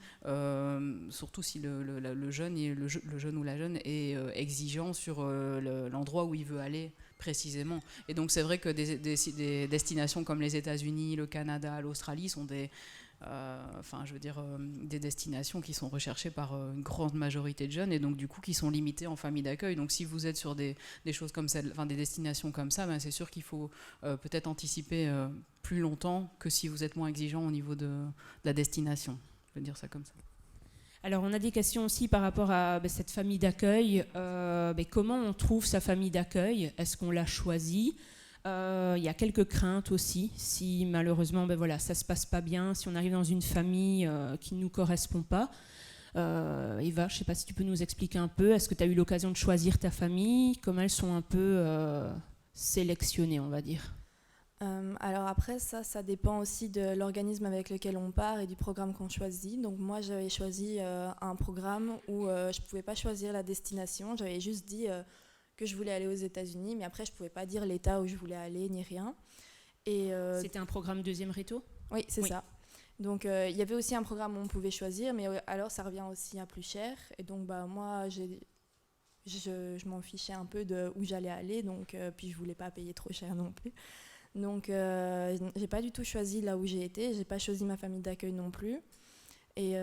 surtout si le jeune ou la jeune est exigeant sur l'endroit où il veut aller précisément. Et donc c'est vrai que des destinations comme les États-Unis, le Canada, l'Australie sont des destinations qui sont recherchées par une grande majorité de jeunes et donc du coup qui sont limitées en famille d'accueil. Donc si vous êtes sur des choses comme ça, des destinations comme ça, c'est sûr qu'il faut peut-être anticiper plus longtemps que si vous êtes moins exigeant au niveau de la destination. Je vais dire ça comme ça. Alors on a des questions aussi par rapport à cette famille d'accueil. Comment on trouve sa famille d'accueil? Est-ce qu'on l'a choisie? Il y a quelques craintes aussi, si malheureusement ça se passe pas bien, si on arrive dans une famille qui ne nous correspond pas. Eva, je ne sais pas si tu peux nous expliquer un peu, est-ce que tu as eu l'occasion de choisir ta famille? Comment elles sont un peu sélectionnées, on va dire? Alors après, ça dépend aussi de l'organisme avec lequel on part et du programme qu'on choisit. Donc moi, j'avais choisi un programme où je ne pouvais pas choisir la destination, j'avais juste dit... que je voulais aller aux États-Unis, mais après je pouvais pas dire l'état où je voulais aller ni rien. Et c'était un programme deuxième réto? Oui, c'est ça. Donc il y avait aussi un programme où on pouvait choisir, mais alors ça revient aussi à plus cher. Et donc moi je m'en fichais un peu de où j'allais aller, donc puis je voulais pas payer trop cher non plus. Donc j'ai pas du tout choisi là où j'ai été, j'ai pas choisi ma famille d'accueil non plus. Et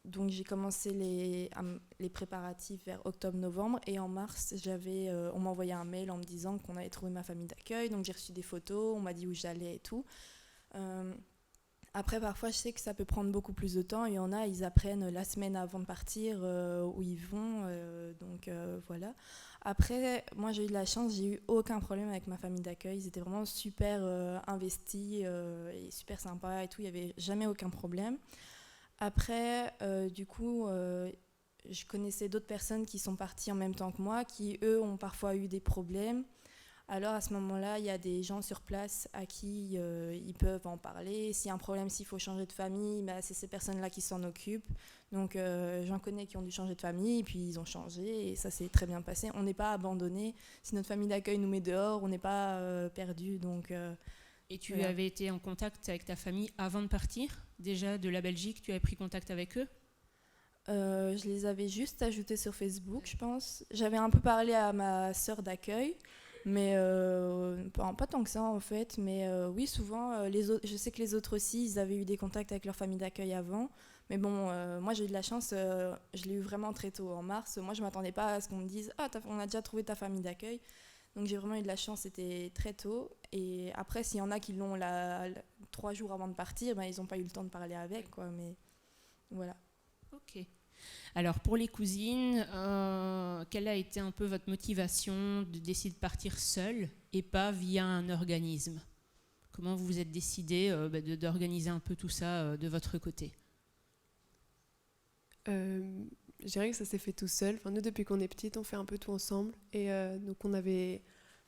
donc j'ai commencé les préparatifs vers octobre-novembre et en mars, on m'a envoyé un mail en me disant qu'on avait trouvé ma famille d'accueil, donc j'ai reçu des photos, on m'a dit où j'allais et tout. Après, parfois, je sais que ça peut prendre beaucoup plus de temps. Il y en a, ils apprennent la semaine avant de partir où ils vont, donc voilà. Après, moi j'ai eu de la chance, j'ai eu aucun problème avec ma famille d'accueil, ils étaient vraiment super investis et super sympas et tout, il n'y avait jamais aucun problème. Après, du coup, je connaissais d'autres personnes qui sont parties en même temps que moi, qui, eux, ont parfois eu des problèmes. Alors, à ce moment-là, il y a des gens sur place à qui ils peuvent en parler. S'il y a un problème, s'il faut changer de famille, c'est ces personnes-là qui s'en occupent. Donc, j'en connais qui ont dû changer de famille, et puis ils ont changé, et ça s'est très bien passé. On n'est pas abandonné. Si notre famille d'accueil nous met dehors, on n'est pas perdu. Donc... Et tu avais été en contact avec ta famille avant de partir? Déjà de la Belgique, tu avais pris contact avec eux? Je les avais juste ajoutés sur Facebook, je pense. J'avais un peu parlé à ma sœur d'accueil Mais pas tant que ça en fait. Mais oui, souvent, je sais que les autres aussi, ils avaient eu des contacts avec leur famille d'accueil avant. Mais bon, moi j'ai eu de la chance, je l'ai eu vraiment très tôt, en mars. Moi je ne m'attendais pas à ce qu'on me dise « Ah, on a déjà trouvé ta famille d'accueil ». Donc j'ai vraiment eu de la chance, c'était très tôt. Et après, s'il y en a qui l'ont 3 jours avant de partir, ben, ils n'ont pas eu le temps de parler avec, quoi. Mais voilà. Ok. Alors pour les cousines, quelle a été un peu votre motivation de décider de partir seule et pas via un organisme? Comment vous vous êtes décidé d'organiser un peu tout ça de votre côté? Je dirais que ça s'est fait tout seul. Enfin, nous, depuis qu'on est petite, on fait un peu tout ensemble. Et donc, on avait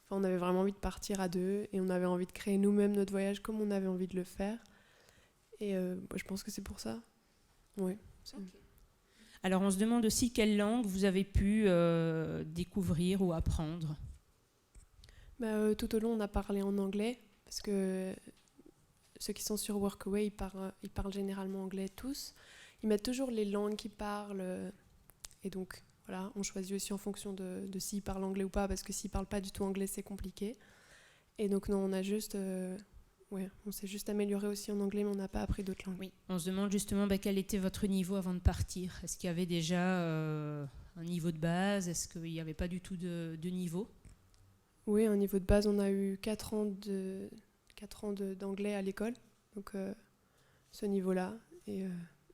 vraiment envie de partir à deux. Et on avait envie de créer nous-mêmes notre voyage comme on avait envie de le faire. Et je pense que c'est pour ça. Oui. Okay. Alors, on se demande aussi quelle langue vous avez pu découvrir ou apprendre. Tout au long, on a parlé en anglais. Parce que ceux qui sont sur Workaway, ils parlent généralement anglais tous. Ils mettent toujours les langues qu'ils parlent. Et donc, voilà, on choisit aussi en fonction de s'ils parlent anglais ou pas, parce que s'ils ne parlent pas du tout anglais, c'est compliqué. Et donc, non, on s'est juste amélioré aussi en anglais, mais on n'a pas appris d'autres langues. Oui, on se demande justement quel était votre niveau avant de partir. Est-ce qu'il y avait déjà un niveau de base? Est-ce qu'il n'y avait pas du tout de niveau? Oui, un niveau de base. On a eu 4 ans d'anglais à l'école, donc ce niveau-là. Et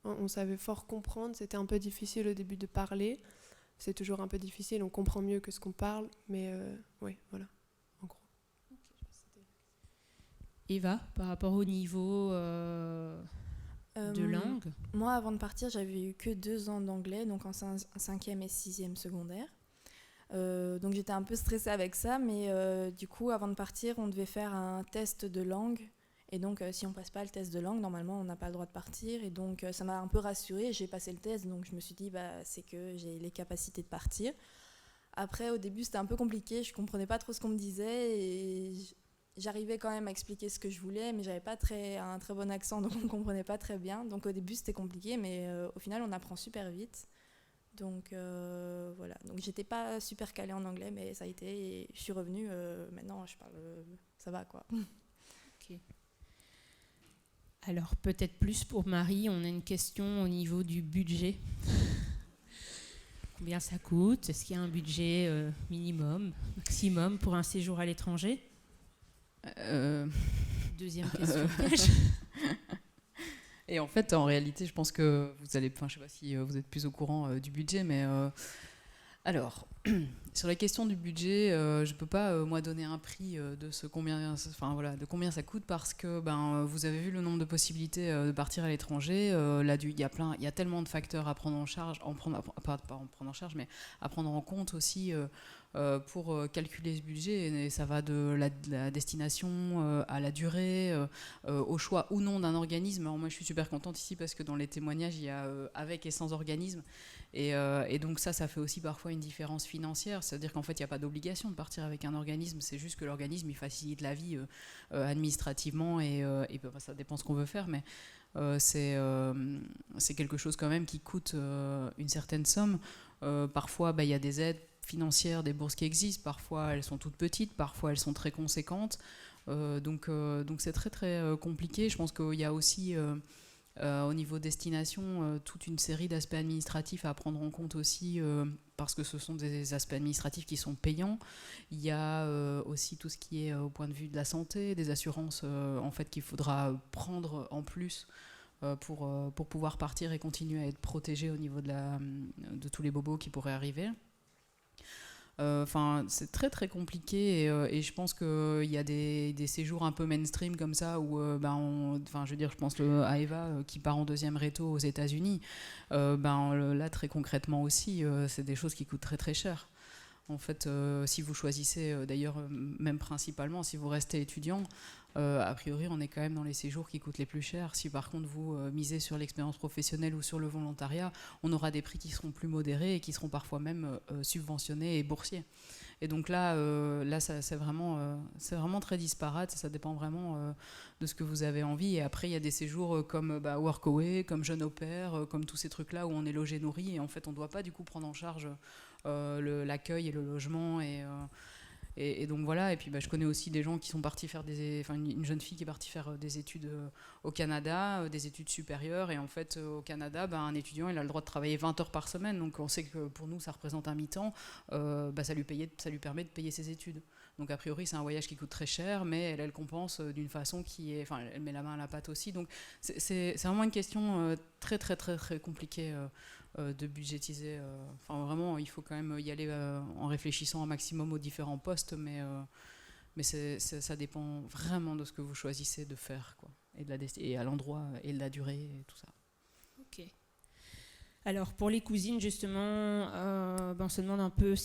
on savait fort comprendre. C'était un peu difficile au début de parler. C'est toujours un peu difficile, on comprend mieux que ce qu'on parle, mais oui, voilà, en gros. Eva, par rapport au niveau de langue? Moi, avant de partir, j'avais eu que 2 ans d'anglais, donc en 5e et 6e secondaire. Donc j'étais un peu stressée avec ça, mais du coup, avant de partir, on devait faire un test de langue. Et donc, si on passe pas le test de langue, normalement, on n'a pas le droit de partir. Et donc, ça m'a un peu rassurée. J'ai passé le test, donc je me suis dit, c'est que j'ai les capacités de partir. Après, au début, c'était un peu compliqué. Je comprenais pas trop ce qu'on me disait. Et j'arrivais quand même à expliquer ce que je voulais, mais j'avais pas un très bon accent, donc on comprenait pas très bien. Donc, au début, c'était compliqué, mais au final, on apprend super vite. Donc, voilà. Donc, j'étais pas super calée en anglais, mais ça a été. Et je suis revenue. Maintenant, je parle. Ça va, quoi. Ok. Alors, peut-être plus pour Marie, on a une question au niveau du budget. Combien ça coûte? Est-ce qu'il y a un budget minimum, maximum pour un séjour à l'étranger? Deuxième question. Et en fait, en réalité, je pense que vous allez... Enfin, je ne sais pas si vous êtes plus au courant du budget, mais... Alors, sur la question du budget, je ne peux pas, moi, donner un prix de combien ça coûte, parce que vous avez vu le nombre de possibilités de partir à l'étranger. Il y a tellement de facteurs à prendre en charge, pas en prendre en charge, mais à prendre en compte aussi pour calculer ce budget. Et ça va de la destination à la durée, au choix ou non d'un organisme. Alors moi, je suis super contente ici parce que dans les témoignages, il y a avec et sans organisme. Et donc ça fait aussi parfois une différence financière, c'est-à-dire qu'en fait il n'y a pas d'obligation de partir avec un organisme, c'est juste que l'organisme il facilite la vie administrativement et ça dépend ce qu'on veut faire, mais c'est quelque chose quand même qui coûte une certaine somme. Parfois il y a des aides financières, des bourses qui existent, parfois elles sont toutes petites, parfois elles sont très conséquentes, donc c'est très très compliqué. Je pense qu'il y a aussi au niveau destination, toute une série d'aspects administratifs à prendre en compte aussi, parce que ce sont des aspects administratifs qui sont payants. Il y a aussi tout ce qui est au point de vue de la santé, des assurances en fait, qu'il faudra prendre en plus pour pouvoir partir et continuer à être protégé au niveau de tous les bobos qui pourraient arriver. C'est très très compliqué et je pense qu'il y a des séjours un peu mainstream comme ça où je pense à Eva qui part en 2e réto aux États-Unis. Là très concrètement aussi, c'est des choses qui coûtent très très cher. En fait, si vous choisissez, d'ailleurs, même principalement, si vous restez étudiant, a priori, on est quand même dans les séjours qui coûtent les plus chers. Si par contre vous misez sur l'expérience professionnelle ou sur le volontariat, on aura des prix qui seront plus modérés et qui seront parfois même subventionnés et boursiers. Et donc là c'est vraiment très disparate, ça dépend vraiment de ce que vous avez envie. Et après, il y a des séjours comme Workaway, comme Jeune au Pair, comme tous ces trucs-là où on est logé, nourri, et en fait, on ne doit pas du coup prendre en charge l'accueil et le logement Et donc voilà, et puis je connais aussi des gens qui sont partis faire une jeune fille qui est partie faire des études au Canada, des études supérieures, et en fait au Canada, un étudiant il a le droit de travailler 20 heures par semaine, donc on sait que pour nous ça représente un mi-temps, ça lui permet de payer ses études. Donc a priori c'est un voyage qui coûte très cher, mais elle compense d'une façon elle met la main à la pâte aussi, donc c'est vraiment une question très très très très compliquée de budgétiser. Vraiment, il faut quand même y aller en réfléchissant un maximum aux différents postes, mais ça dépend vraiment de ce que vous choisissez de faire, quoi, et à l'endroit et de la durée et tout ça. Ok. Alors pour les cousines justement, on se demande un peu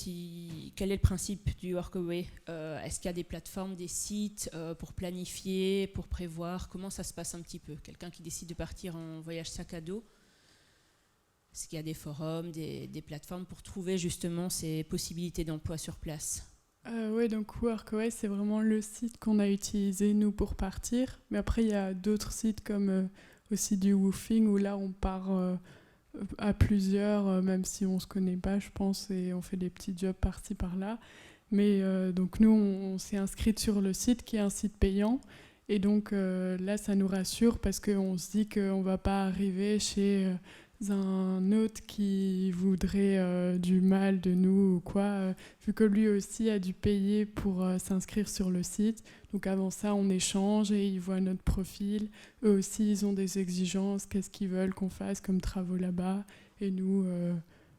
quel est le principe du Workaway. Est-ce qu'il y a des plateformes, des sites pour planifier, pour prévoir? Comment ça se passe un petit peu? Quelqu'un qui décide de partir en voyage sac à dos, est-ce qu'il y a des forums, des plateformes pour trouver justement ces possibilités d'emploi sur place? Oui, donc Workaway, c'est vraiment le site qu'on a utilisé, nous, pour partir. Mais après, il y a d'autres sites comme aussi du Woofing, où là, on part à plusieurs, même si on ne se connaît pas, je pense, et on fait des petits jobs par-ci, par-là. Mais donc, nous, on s'est inscrite sur le site, qui est un site payant. Et donc, là, ça nous rassure, parce qu'on se dit qu'on ne va pas arriver chez un autre qui voudrait du mal de nous ou quoi, vu que lui aussi a dû payer pour s'inscrire sur le site. Donc avant ça, on échange et ils voient notre profil. Eux aussi, ils ont des exigences, qu'est-ce qu'ils veulent qu'on fasse comme travaux là-bas. Et nous,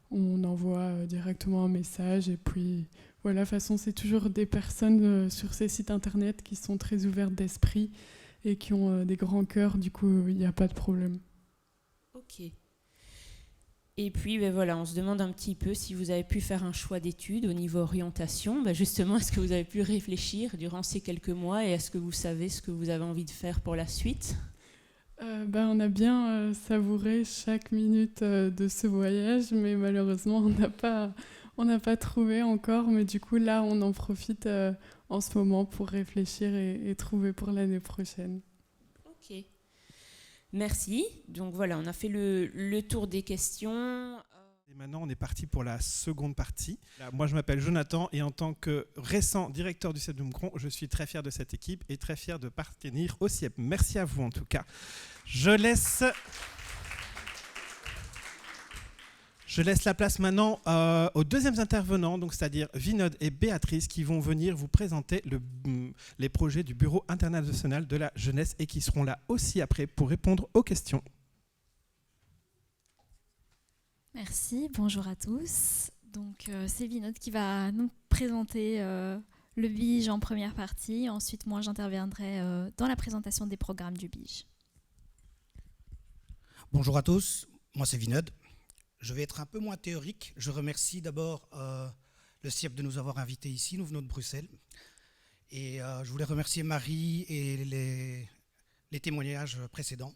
on envoie directement un message. Et puis voilà, de toute façon, c'est toujours des personnes sur ces sites internet qui sont très ouvertes d'esprit et qui ont des grands cœurs. Du coup, il n'y a pas de problème. Ok. Et puis, voilà, on se demande un petit peu si vous avez pu faire un choix d'études au niveau orientation. Justement, est-ce que vous avez pu réfléchir durant ces quelques mois et est-ce que vous savez ce que vous avez envie de faire pour la suite? On a bien savouré chaque minute de ce voyage, mais malheureusement, on n'a pas trouvé encore. Mais du coup, là, on en profite en ce moment pour réfléchir et trouver pour l'année prochaine. Ok. Merci. Donc voilà, on a fait le tour des questions. Et maintenant, on est parti pour la seconde partie. Là, moi, je m'appelle Jonathan et en tant que récent directeur du CIEP de Moucron, je suis très fier de cette équipe et très fier de partenir au CIEP. Merci à vous en tout cas. Je laisse la place maintenant aux deuxièmes intervenants, donc c'est-à-dire Vinod et Béatrice, qui vont venir vous présenter les projets du Bureau international de la jeunesse et qui seront là aussi après pour répondre aux questions. Merci, bonjour à tous. Donc c'est Vinod qui va nous présenter le BIJ en première partie. Ensuite, moi, j'interviendrai dans la présentation des programmes du BIJ. Bonjour à tous, moi c'est Vinod. Je vais être un peu moins théorique. Je remercie d'abord le CIEP de nous avoir invités ici. Nous venons de Bruxelles. Et je voulais remercier Marie et les témoignages précédents.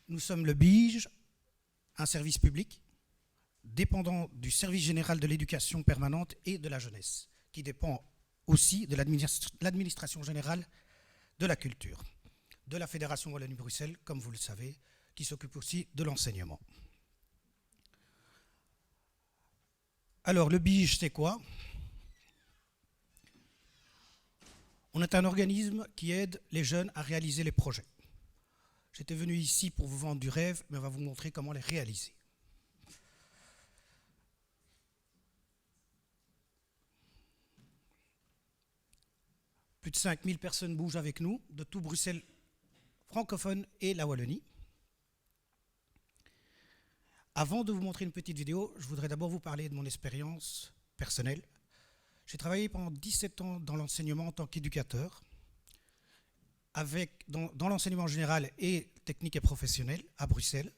Nous sommes le BIJ, un service public dépendant du service général de l'éducation permanente et de la jeunesse, qui dépend aussi de l'administration générale de la culture, de la Fédération Wallonie-Bruxelles, comme vous le savez, qui s'occupe aussi de l'enseignement. Alors, le BIJ, c'est quoi? On est un organisme qui aide les jeunes à réaliser les projets. J'étais venu ici pour vous vendre du rêve, mais on va vous montrer comment les réaliser. Plus de 5000 personnes bougent avec nous, de tout Bruxelles francophone et la Wallonie. Avant de vous montrer une petite vidéo, je voudrais d'abord vous parler de mon expérience personnelle. J'ai travaillé pendant 17 ans dans l'enseignement en tant qu'éducateur, dans l'enseignement général et technique et professionnel à Bruxelles.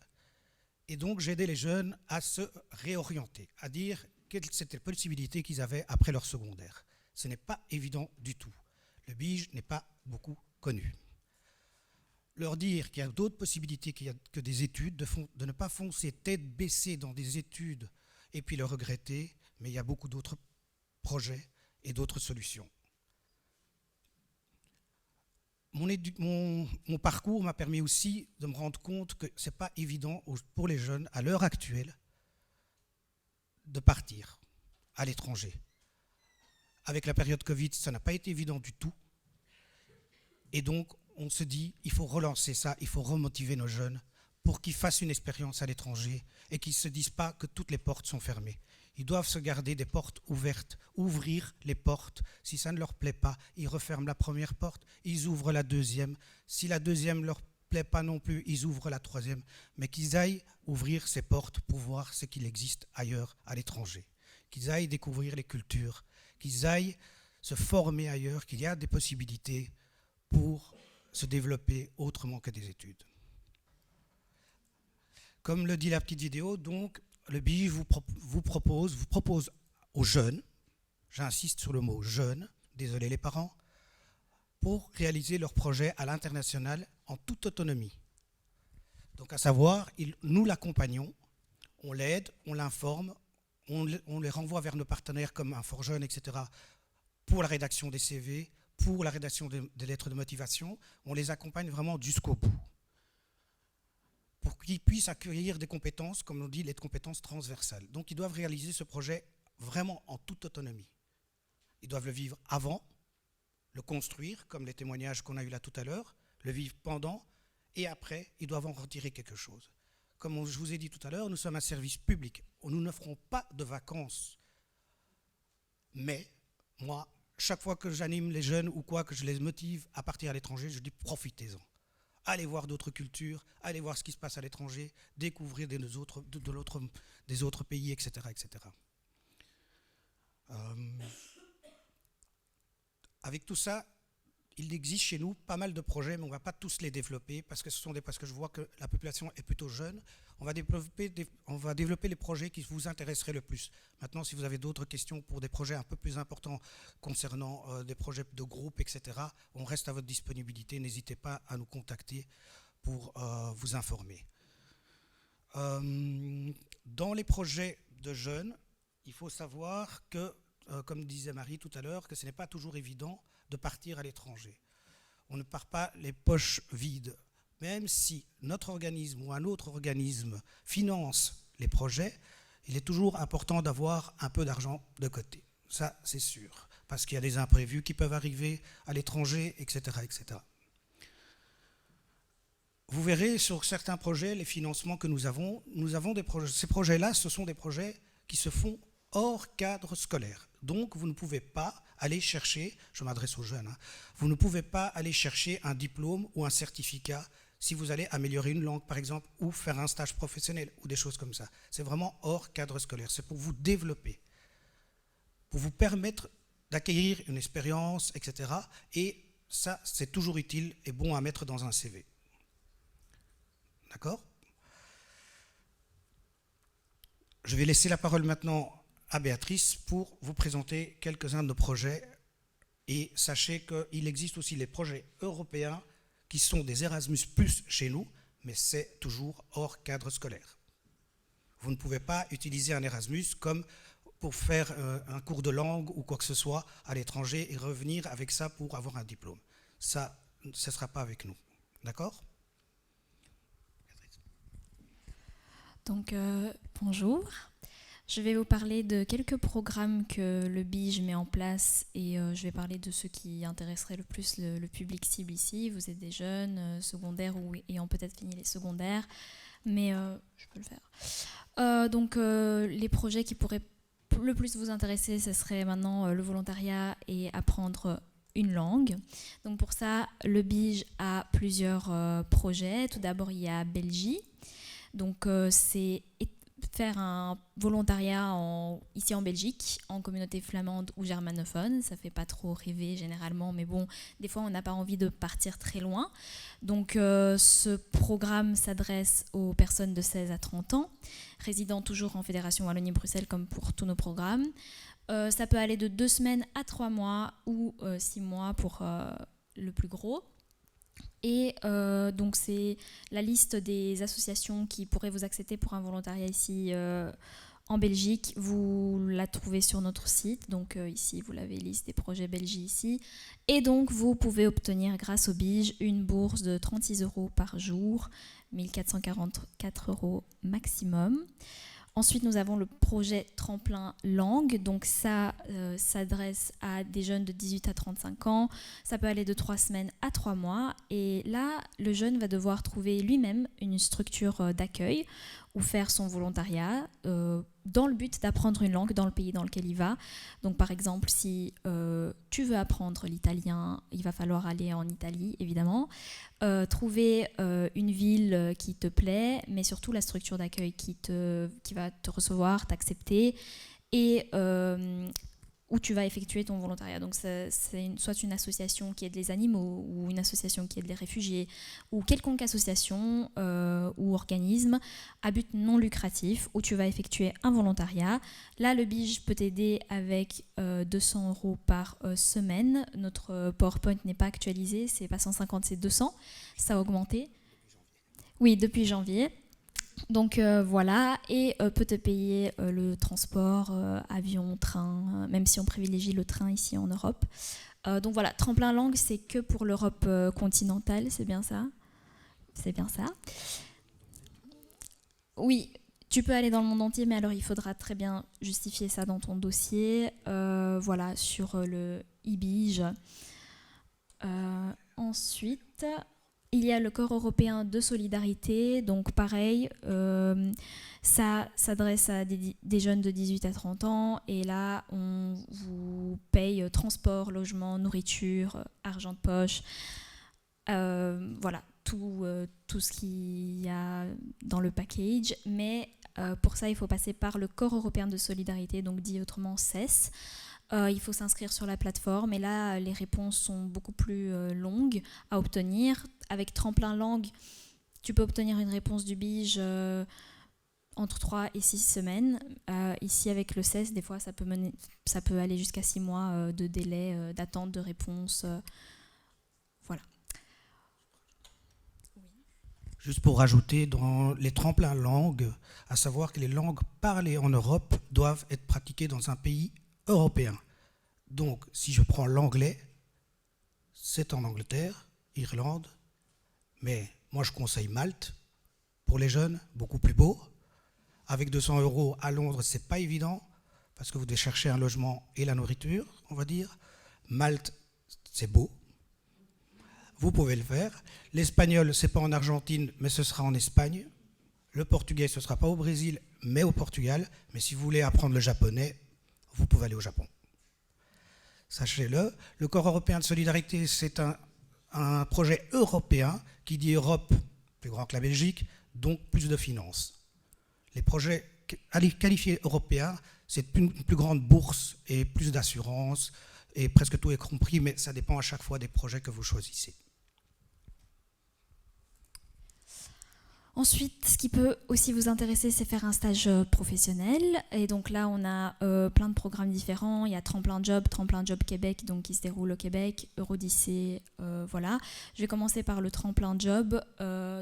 Et donc j'ai aidé les jeunes à se réorienter, à dire quelles étaient les possibilités qu'ils avaient après leur secondaire. Ce n'est pas évident du tout. Le BIJ n'est pas beaucoup connu. Leur dire qu'il y a d'autres possibilités que des études, de ne pas foncer tête baissée dans des études et puis le regretter, mais il y a beaucoup d'autres projets et d'autres solutions. Mon parcours m'a permis aussi de me rendre compte que ce n'est pas évident pour les jeunes, à l'heure actuelle, de partir à l'étranger. Avec la période Covid, ça n'a pas été évident du tout. Et donc, on se dit, il faut relancer ça, il faut remotiver nos jeunes pour qu'ils fassent une expérience à l'étranger et qu'ils ne se disent pas que toutes les portes sont fermées. Ils doivent se garder des portes ouvertes, ouvrir les portes. Si ça ne leur plaît pas, ils referment la première porte, ils ouvrent la deuxième. Si la deuxième ne leur plaît pas non plus, ils ouvrent la troisième. Mais qu'ils aillent ouvrir ces portes pour voir ce qu'il existe ailleurs, à l'étranger. Qu'ils aillent découvrir les cultures, qu'ils aillent se former ailleurs, qu'il y a des possibilités pour se développer autrement que des études. Comme le dit la petite vidéo, donc, le BIJ vous propose aux jeunes, j'insiste sur le mot jeunes, désolé les parents, pour réaliser leur projet à l'international en toute autonomie. Donc à savoir, nous l'accompagnons, on l'aide, on l'informe, on les renvoie vers nos partenaires comme InfoJeunes, etc., pour la rédaction des CV, pour la rédaction des lettres de motivation, on les accompagne vraiment jusqu'au bout, pour qu'ils puissent accueillir des compétences, comme on dit, les compétences transversales. Donc ils doivent réaliser ce projet vraiment en toute autonomie. Ils doivent le vivre avant, le construire, comme les témoignages qu'on a eu là tout à l'heure, le vivre pendant, et après, ils doivent en retirer quelque chose. Comme je vous ai dit tout à l'heure, nous sommes un service public. Nous n'offrons pas de vacances. Mais, moi, chaque fois que j'anime les jeunes ou quoi, que je les motive à partir à l'étranger, je dis profitez-en. Allez voir d'autres cultures, allez voir ce qui se passe à l'étranger, découvrir des autres pays, etc. etc. Avec tout ça, il existe chez nous pas mal de projets, mais on ne va pas tous les développer parce que je vois que la population est plutôt jeune. On va développer les projets qui vous intéresseraient le plus. Maintenant, si vous avez d'autres questions pour des projets un peu plus importants concernant des projets de groupe, etc., on reste à votre disponibilité. N'hésitez pas à nous contacter pour vous informer. Dans les projets de jeunes, il faut savoir que, comme disait Marie tout à l'heure, que ce n'est pas toujours évident de partir à l'étranger. On ne part pas les poches vides. Même si notre organisme ou un autre organisme finance les projets, il est toujours important d'avoir un peu d'argent de côté. Ça, c'est sûr. Parce qu'il y a des imprévus qui peuvent arriver à l'étranger, etc., etc. Vous verrez sur certains projets, les financements que nous avons des projets. Ces projets-là, ce sont des projets qui se font hors cadre scolaire. Donc, vous ne pouvez pas aller chercher, je m'adresse aux jeunes, vous ne pouvez pas aller chercher un diplôme ou un certificat si vous allez améliorer une langue, par exemple, ou faire un stage professionnel, ou des choses comme ça. C'est vraiment hors cadre scolaire. C'est pour vous développer, pour vous permettre d'acquérir une expérience, etc. Et ça, c'est toujours utile et bon à mettre dans un CV. D'accord ? Je vais laisser la parole maintenant à Béatrice pour vous présenter quelques-uns de nos projets. Et sachez qu'il existe aussi les projets européens qui sont des Erasmus+ chez nous, mais c'est toujours hors cadre scolaire. Vous ne pouvez pas utiliser un Erasmus comme pour faire un cours de langue ou quoi que ce soit à l'étranger et revenir avec ça pour avoir un diplôme. Ça, ce ne sera pas avec nous. D'accord ? Donc, bonjour. Je vais vous parler de quelques programmes que le BIJ met en place et je vais parler de ceux qui intéresseraient le plus le public cible ici. Vous êtes des jeunes, secondaires ou ayant peut-être fini les secondaires, mais je peux le faire. Donc, les projets qui pourraient le plus vous intéresser, ce serait maintenant le volontariat et apprendre une langue. Donc pour ça, le BIJ a plusieurs projets. Tout d'abord, il y a Belgie. Donc c'est faire un volontariat ici en Belgique, en communauté flamande ou germanophone. Ça fait pas trop rêver généralement, mais bon, des fois on n'a pas envie de partir très loin. Donc ce programme s'adresse aux personnes de 16 à 30 ans, résidant toujours en Fédération Wallonie-Bruxelles comme pour tous nos programmes. Ça peut aller de 2 semaines à 3 mois ou 6 mois pour le plus gros. Et donc c'est la liste des associations qui pourraient vous accepter pour un volontariat ici en Belgique. Vous la trouvez sur notre site. Donc ici, vous l'avez, liste des projets Belgique ici. Et donc, vous pouvez obtenir grâce au BIJ une bourse de 36 € par jour, 1 444 € maximum. Ensuite, nous avons le projet Tremplin Langue. Donc ça s'adresse à des jeunes de 18 à 35 ans. Ça peut aller de 3 semaines à 3 mois. Et là, le jeune va devoir trouver lui-même une structure d'accueil ou faire son volontariat dans le but d'apprendre une langue dans le pays dans lequel il va. Donc par exemple, si tu veux apprendre l'italien, il va falloir aller en Italie, évidemment. Trouver une ville qui te plaît, mais surtout la structure d'accueil qui va te recevoir, t'accepter, et où tu vas effectuer ton volontariat. Donc c'est soit une association qui aide les animaux, ou une association qui aide les réfugiés, ou quelconque association ou organisme à but non lucratif où tu vas effectuer un volontariat. Là, le BIJ peut t'aider avec 200 € par semaine. Notre PowerPoint n'est pas actualisé, c'est pas 150, c'est 200. Ça a augmenté. Oui, depuis janvier. Donc voilà, et peut te payer le transport, avion, train, même si on privilégie le train ici en Europe. Donc voilà, Tremplin Langue, c'est que pour l'Europe continentale, c'est bien ça? C'est bien ça. Oui, tu peux aller dans le monde entier, mais alors il faudra très bien justifier ça dans ton dossier. Voilà, sur le e-BIJ. Ensuite... il y a le Corps européen de solidarité, donc pareil, ça s'adresse à des jeunes de 18 à 30 ans, et là, on vous paye transport, logement, nourriture, argent de poche, voilà, tout ce qu'il y a dans le package, mais pour ça, il faut passer par le Corps européen de solidarité, donc dit autrement CES. Il faut s'inscrire sur la plateforme, et là, les réponses sont beaucoup plus longues à obtenir. Avec Tremplin Langue, tu peux obtenir une réponse du BIJ entre 3 et 6 semaines. Ici, avec le CES, des fois, ça peut aller jusqu'à 6 mois de délai d'attente de réponse. Voilà. Juste pour rajouter, dans les tremplins langues, à savoir que les langues parlées en Europe doivent être pratiquées dans un pays européen. Donc, si je prends l'anglais, c'est en Angleterre, Irlande, mais moi je conseille Malte pour les jeunes, beaucoup plus beau. Avec 200 € à Londres, c'est pas évident parce que vous devez chercher un logement et la nourriture, on va dire. Malte, c'est beau. Vous pouvez le faire. L'espagnol, c'est pas en Argentine, mais ce sera en Espagne. Le portugais, ce sera pas au Brésil, mais au Portugal. Mais si vous voulez apprendre le japonais, vous pouvez aller au Japon. Sachez-le, le Corps européen de solidarité, c'est un projet européen qui dit Europe, plus grand que la Belgique, donc plus de finances. Les projets qualifiés européens, c'est une plus grande bourse et plus d'assurance, et presque tout est compris, mais ça dépend à chaque fois des projets que vous choisissez. Ensuite, ce qui peut aussi vous intéresser, c'est faire un stage professionnel. Et donc là, on a plein de programmes différents. Il y a Tremplin Job Québec, donc qui se déroule au Québec, Eurodyssée, voilà. Je vais commencer par le Tremplin Job.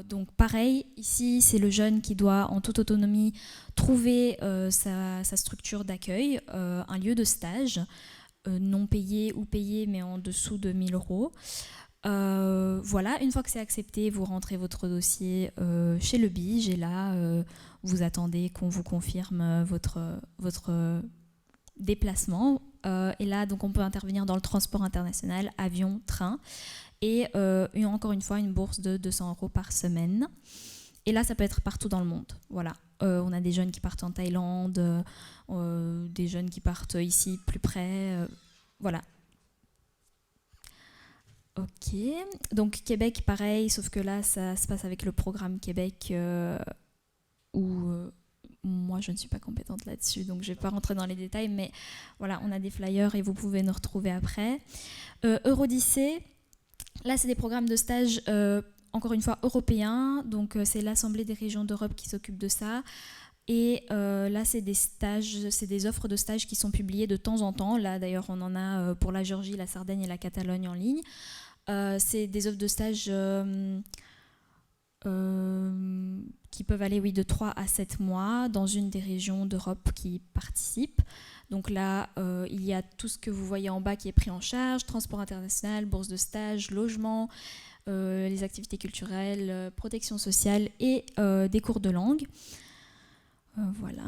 Donc pareil, ici, c'est le jeune qui doit, en toute autonomie, trouver sa structure d'accueil, un lieu de stage, non payé ou payé, mais en dessous de 1 000 €. Voilà, une fois que c'est accepté, vous rentrez votre dossier chez le BIJ, et là, vous attendez qu'on vous confirme votre déplacement. Et là, donc, on peut intervenir dans le transport international, avion, train, et encore une fois, une bourse de 200 € par semaine. Et là, ça peut être partout dans le monde. Voilà. On a des jeunes qui partent en Thaïlande, des jeunes qui partent ici plus près. Voilà. Ok, donc Québec, pareil, sauf que là, ça se passe avec le programme Québec où moi, je ne suis pas compétente là-dessus, donc je ne vais pas rentrer dans les détails, mais voilà, on a des flyers et vous pouvez nous retrouver après. Eurodyssée, là, c'est des programmes de stage, encore une fois, européens, donc c'est l'Assemblée des régions d'Europe qui s'occupe de ça. Et là, c'est des stages, c'est des offres de stages qui sont publiées de temps en temps. Là, d'ailleurs, on en a pour la Géorgie, la Sardaigne et la Catalogne en ligne. C'est des offres de stage qui peuvent aller, oui, de 3 à 7 mois dans une des régions d'Europe qui participent. Donc là, il y a tout ce que vous voyez en bas qui est pris en charge, transport international, bourse de stage, logement, les activités culturelles, protection sociale et des cours de langue. Voilà.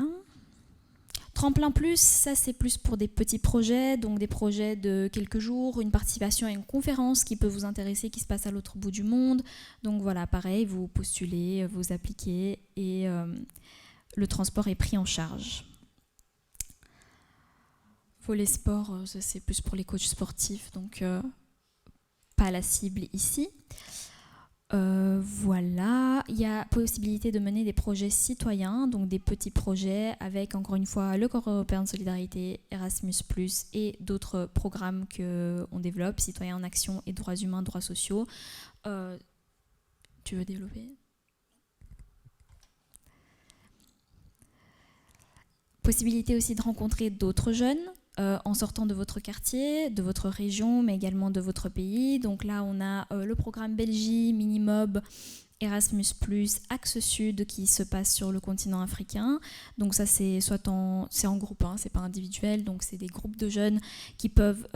Tremplin Plus, ça c'est plus pour des petits projets, donc des projets de quelques jours, une participation à une conférence qui peut vous intéresser, qui se passe à l'autre bout du monde. Donc voilà, pareil, vous postulez, vous appliquez et le transport est pris en charge. Volet sport, ça c'est plus pour les coachs sportifs, donc pas la cible ici. Voilà, il y a possibilité de mener des projets citoyens, donc des petits projets avec encore une fois le Corps européen de solidarité, Erasmus+, et d'autres programmes qu'on développe, Citoyens en action et droits humains, droits sociaux. Tu veux développer ? Possibilité aussi de rencontrer d'autres jeunes en sortant de votre quartier, de votre région, mais également de votre pays. Donc là, on a le programme Belgie, Minimob, Erasmus+, Axe Sud qui se passe sur le continent africain. Donc ça, c'est en groupe, hein, c'est pas individuel. Donc c'est des groupes de jeunes qui peuvent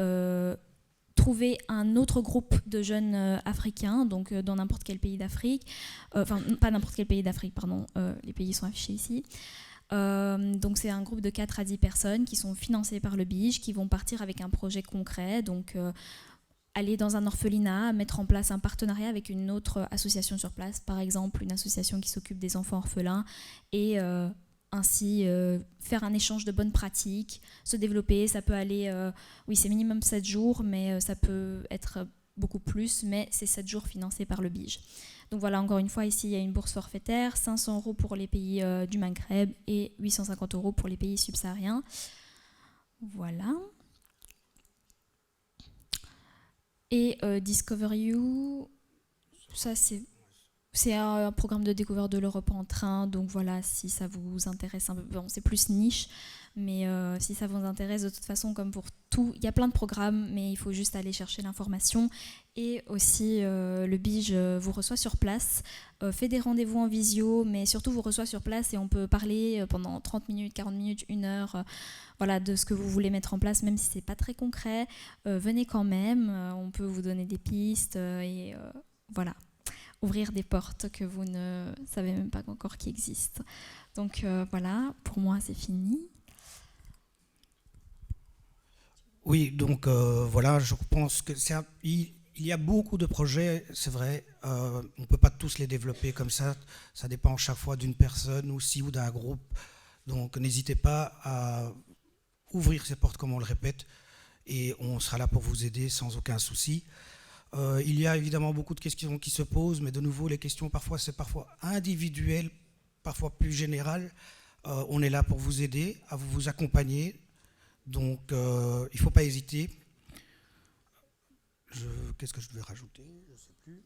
trouver un autre groupe de jeunes africains, donc dans n'importe quel pays d'Afrique. Enfin, pas n'importe quel pays d'Afrique, pardon, les pays sont affichés ici. Donc c'est un groupe de 4 à 10 personnes qui sont financées par le BIJ, qui vont partir avec un projet concret, donc aller dans un orphelinat, mettre en place un partenariat avec une autre association sur place, par exemple une association qui s'occupe des enfants orphelins, et ainsi faire un échange de bonnes pratiques, se développer. Ça peut aller, oui c'est minimum 7 jours, mais ça peut être beaucoup plus, mais c'est 7 jours financés par le BIJ. Donc voilà, encore une fois, ici, il y a une bourse forfaitaire, 500 € pour les pays du Maghreb et 850 € pour les pays subsahariens. Voilà. Et Discover You, ça c'est un programme de découverte de l'Europe en train, donc voilà, si ça vous intéresse un peu, bon, c'est plus niche, mais si ça vous intéresse, de toute façon, comme pour tout, il y a plein de programmes, mais il faut juste aller chercher l'information. Et aussi, le BIJ vous reçoit sur place, fait des rendez-vous en visio, mais surtout vous reçoit sur place et on peut parler pendant 30 minutes, 40 minutes, 1 heure, voilà, de ce que vous voulez mettre en place, même si c'est pas très concret. Venez quand même, on peut vous donner des pistes et voilà, ouvrir des portes que vous ne savez même pas encore qui existent. Donc voilà, pour moi c'est fini. Oui, donc voilà, je pense que il y a beaucoup de projets, c'est vrai, on ne peut pas tous les développer comme ça dépend chaque fois d'une personne aussi ou d'un groupe, donc n'hésitez pas à ouvrir ces portes comme on le répète, et on sera là pour vous aider sans aucun souci. Il y a évidemment beaucoup de questions qui se posent, mais de nouveau, les questions, c'est parfois individuel, parfois plus général. On est là pour vous aider, à vous accompagner. Donc, il ne faut pas hésiter. Qu'est-ce que je devais rajouter? Je ne sais plus.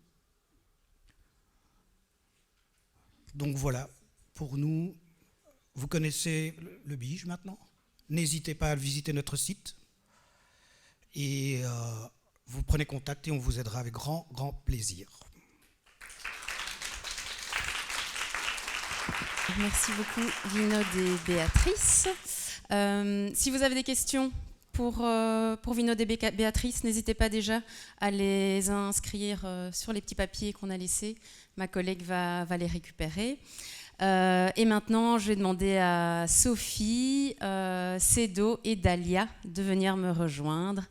Donc voilà, pour nous, vous connaissez le BIJ maintenant. N'hésitez pas à visiter notre site. Et vous prenez contact et on vous aidera avec grand, grand plaisir. Merci beaucoup, Vinod et Béatrice. Si vous avez des questions pour Vinod et Béatrice, n'hésitez pas déjà à les inscrire sur les petits papiers qu'on a laissés. Ma collègue va les récupérer. Et maintenant, je vais demander à Sophie, Cédo et Dalia de venir me rejoindre.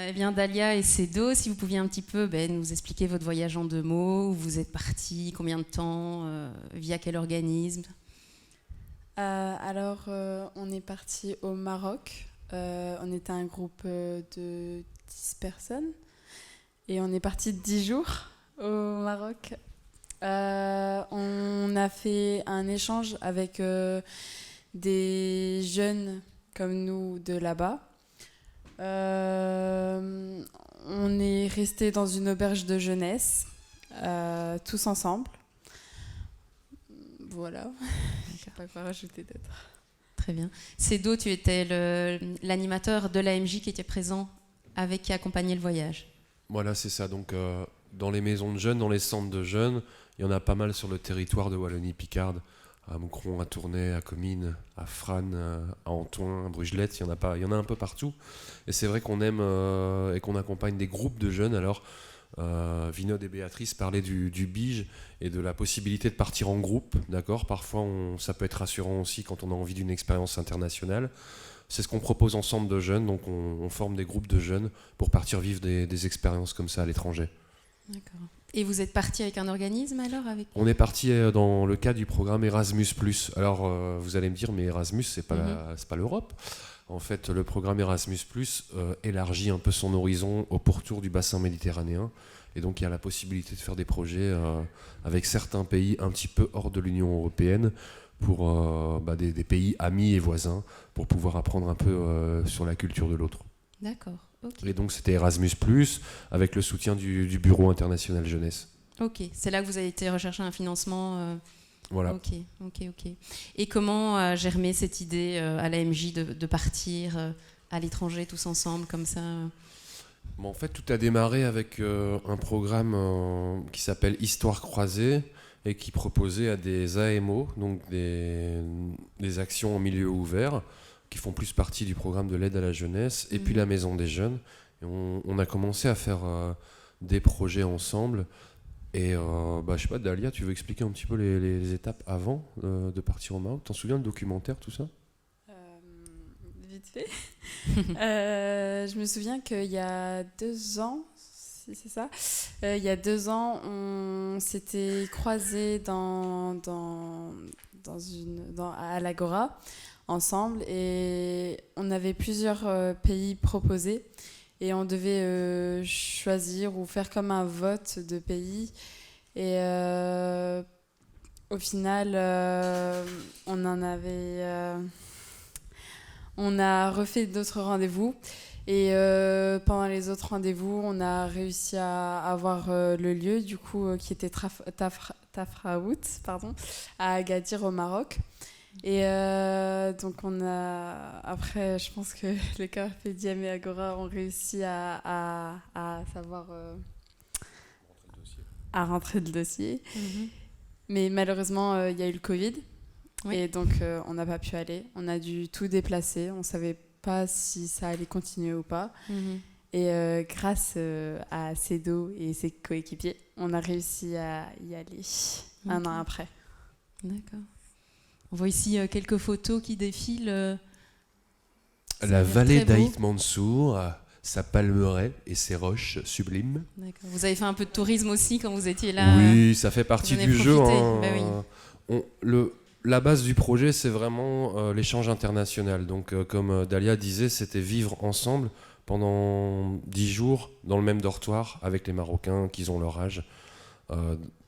Eh bien, Dalia et Cédo, si vous pouviez un petit peu nous expliquer votre voyage en 2 mots, où vous êtes partis, combien de temps, via quel organisme? Alors, on est parti au Maroc. On était un groupe de 10 personnes. Et on est parti 10 jours au Maroc. On a fait un échange avec des jeunes comme nous de là-bas. On est restés dans une auberge de jeunesse, tous ensemble. Voilà, je ne sais pas quoi rajouter d'autre. Très bien. Cédo, tu étais l'animateur de l'AMJ qui était présent qui accompagnait le voyage. Voilà, c'est ça. Donc, dans les maisons de jeunes, dans les centres de jeunes, il y en a pas mal sur le territoire de Wallonie-Picarde, à Moucron, à Tournai, à Comines, à Frasnes, à Antoing, à Brugelette, il y en a un peu partout. Et c'est vrai qu'on aime et qu'on accompagne des groupes de jeunes. Alors, Vinod et Béatrice parlaient du BIGE et de la possibilité de partir en groupe, d'accord ? Parfois, ça peut être rassurant aussi quand on a envie d'une expérience internationale. C'est ce qu'on propose ensemble de jeunes, donc on forme des groupes de jeunes pour partir vivre des expériences comme ça à l'étranger. D'accord. Et vous êtes parti avec un organisme alors On est parti dans le cadre du programme Erasmus+. Alors, vous allez me dire, mais Erasmus, c'est pas l'Europe. En fait, le programme Erasmus+, élargit un peu son horizon au pourtour du bassin méditerranéen. Et donc, il y a la possibilité de faire des projets avec certains pays un petit peu hors de l'Union européenne pour des pays amis et voisins pour pouvoir apprendre un peu sur la culture de l'autre. D'accord. Okay. Et donc, c'était Erasmus+, avec le soutien du Bureau international jeunesse. Ok, c'est là que vous avez été rechercher un financement Voilà. Ok. Et comment a germé cette idée à l'AMJ de partir à l'étranger tous ensemble comme ça En fait, tout a démarré avec un programme qui s'appelle Histoire croisée et qui proposait à des AMO, donc des actions en milieu ouvert, qui font plus partie du programme de l'aide à la jeunesse, et puis la Maison des Jeunes. Et on a commencé à faire des projets ensemble. Et je sais pas, Dalia, tu veux expliquer un petit peu les étapes avant de partir au Maroc ? T'en souviens, le documentaire, tout ça ? Vite fait. Je me souviens qu'il y a 2 ans, si c'est ça, il y a 2 ans, on s'était croisés à l'Agora ensemble et on avait plusieurs pays proposés. Et on devait choisir ou faire comme un vote de pays. Et au final, on a refait d'autres rendez-vous. Et pendant les autres rendez-vous, on a réussi à avoir le lieu, du coup, qui était Tafraout, à Agadir au Maroc. Et donc après, je pense que les Carpe Diem et Agora ont réussi à savoir à rentrer le dossier. Mais malheureusement, il y a eu le Covid. Oui. Et donc on n'a pas pu aller. On a dû tout déplacer. On ne savait pas si ça allait continuer ou pas. Et grâce à Cédo et ses coéquipiers, on a réussi à y aller un an après. D'accord. On voit ici quelques photos qui défilent. La vallée d'Aït Mansour, sa palmeraie et ses roches sublimes. D'accord. Vous avez fait un peu de tourisme aussi quand vous étiez là. Oui, ça fait partie du jeu. Oui. La base du projet, c'est vraiment l'échange international. Donc, comme Dalia disait, c'était vivre ensemble pendant 10 jours dans le même dortoir avec les Marocains qui ont leur âge.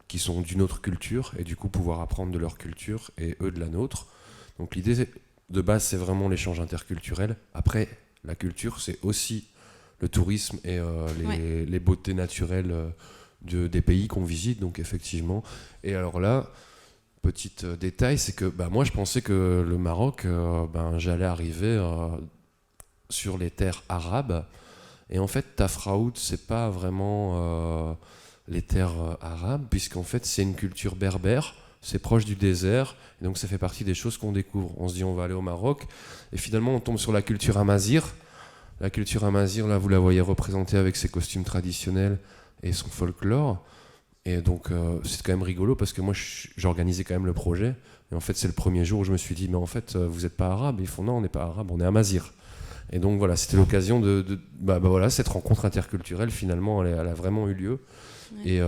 Qui sont d'une autre culture, et du coup pouvoir apprendre de leur culture et eux de la nôtre. Donc l'idée de base, c'est vraiment l'échange interculturel. Après, la culture, c'est aussi le tourisme et les beautés naturelles des pays qu'on visite, donc effectivement. Et alors là, petit détail, c'est que moi je pensais que le Maroc, j'allais arriver sur les terres arabes, et en fait Tafraout, c'est pas vraiment... les terres arabes, puisqu'en fait c'est une culture berbère, c'est proche du désert, et donc ça fait partie des choses qu'on découvre. On se dit on va aller au Maroc, et finalement on tombe sur la culture amazigh. La culture amazigh, là vous la voyez représentée avec ses costumes traditionnels et son folklore, et donc c'est quand même rigolo, parce que moi j'organisais quand même le projet, et en fait c'est le premier jour où je me suis dit mais en fait vous n'êtes pas arabe, ils font non on n'est pas arabe, on est amazigh. Et donc voilà, c'était l'occasion de cette rencontre interculturelle, finalement elle a vraiment eu lieu. Ouais.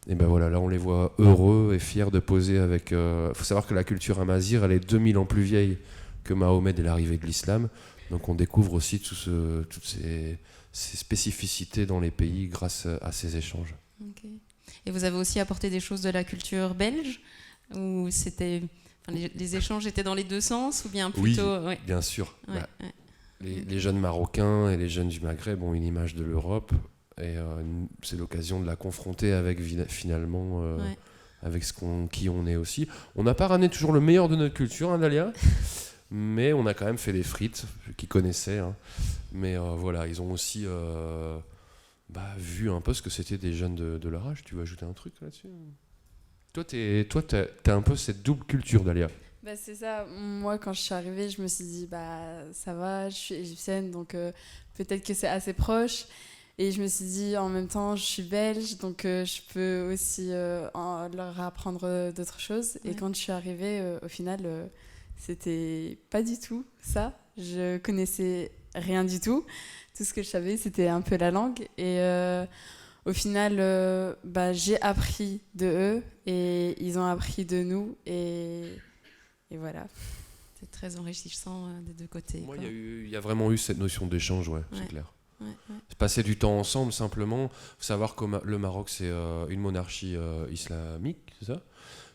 Et voilà, là on les voit heureux et fiers de poser avec... faut savoir que la culture amazigh, elle est 2000 ans plus vieille que Mahomet et l'arrivée de l'islam. Donc on découvre aussi toutes ces spécificités dans les pays grâce à ces échanges. Okay. Et vous avez aussi apporté des choses de la culture belge, ou c'était... les échanges étaient dans les deux sens, ou bien plutôt... Oui, bien sûr. Ouais, les jeunes Marocains et les jeunes du Maghreb ont une image de l'Europe. Et c'est l'occasion de la confronter avec finalement avec qui on est aussi. On n'a pas ramené toujours le meilleur de notre culture, hein, Dalia, mais on a quand même fait des frites qu'ils connaissaient. Hein. Mais voilà, ils ont aussi vu un peu ce que c'était des jeunes de leur âge. Tu veux ajouter un truc là-dessus ? Toi, t'as un peu cette double culture, Dalia. C'est ça. Moi, quand je suis arrivée, je me suis dit, ça va, je suis égyptienne, donc peut-être que c'est assez proche. Et je me suis dit, en même temps, je suis belge, donc je peux aussi leur apprendre d'autres choses. Et quand je suis arrivée, au final, c'était pas du tout ça. Je connaissais rien du tout. Tout ce que je savais, c'était un peu la langue. Et au final, j'ai appris de eux et ils ont appris de nous. Et voilà. C'est très enrichissant des deux côtés. Moi, il y a vraiment eu cette notion d'échange, c'est clair. Ouais. Passer du temps ensemble, simplement. Il faut savoir que le Maroc, c'est une monarchie islamique, c'est ça ?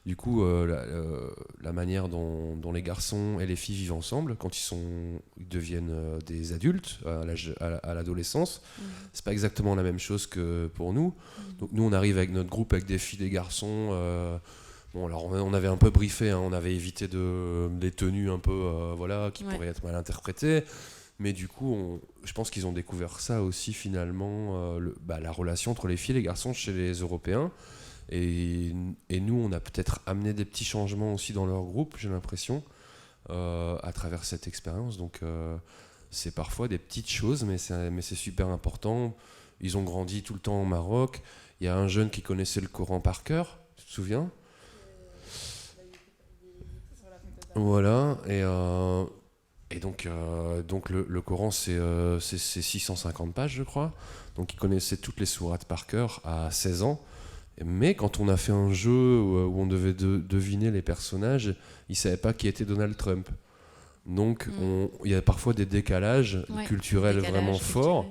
Du coup, la manière dont les garçons et les filles vivent ensemble, quand ils deviennent des adultes à l'adolescence, c'est pas exactement la même chose que pour nous. Donc nous, on arrive avec notre groupe, avec des filles, des garçons. Alors on avait un peu briefé, on avait évité des tenues un peu, qui pourraient être mal interprétées. Mais du coup, je pense qu'ils ont découvert ça aussi finalement, la relation entre les filles et les garçons chez les Européens. Et nous, on a peut-être amené des petits changements aussi dans leur groupe, j'ai l'impression, à travers cette expérience. Donc c'est parfois des petites choses, mais c'est super important. Ils ont grandi tout le temps au Maroc. Il y a un jeune qui connaissait le Coran par cœur, tu te souviens ? Voilà, et donc le Coran, c'est 650 pages, je crois. Donc il connaissait toutes les sourates par cœur à 16 ans. Mais quand on a fait un jeu où on devait deviner les personnages, il ne savait pas qui était Donald Trump. Donc il y a parfois des décalages culturels vraiment forts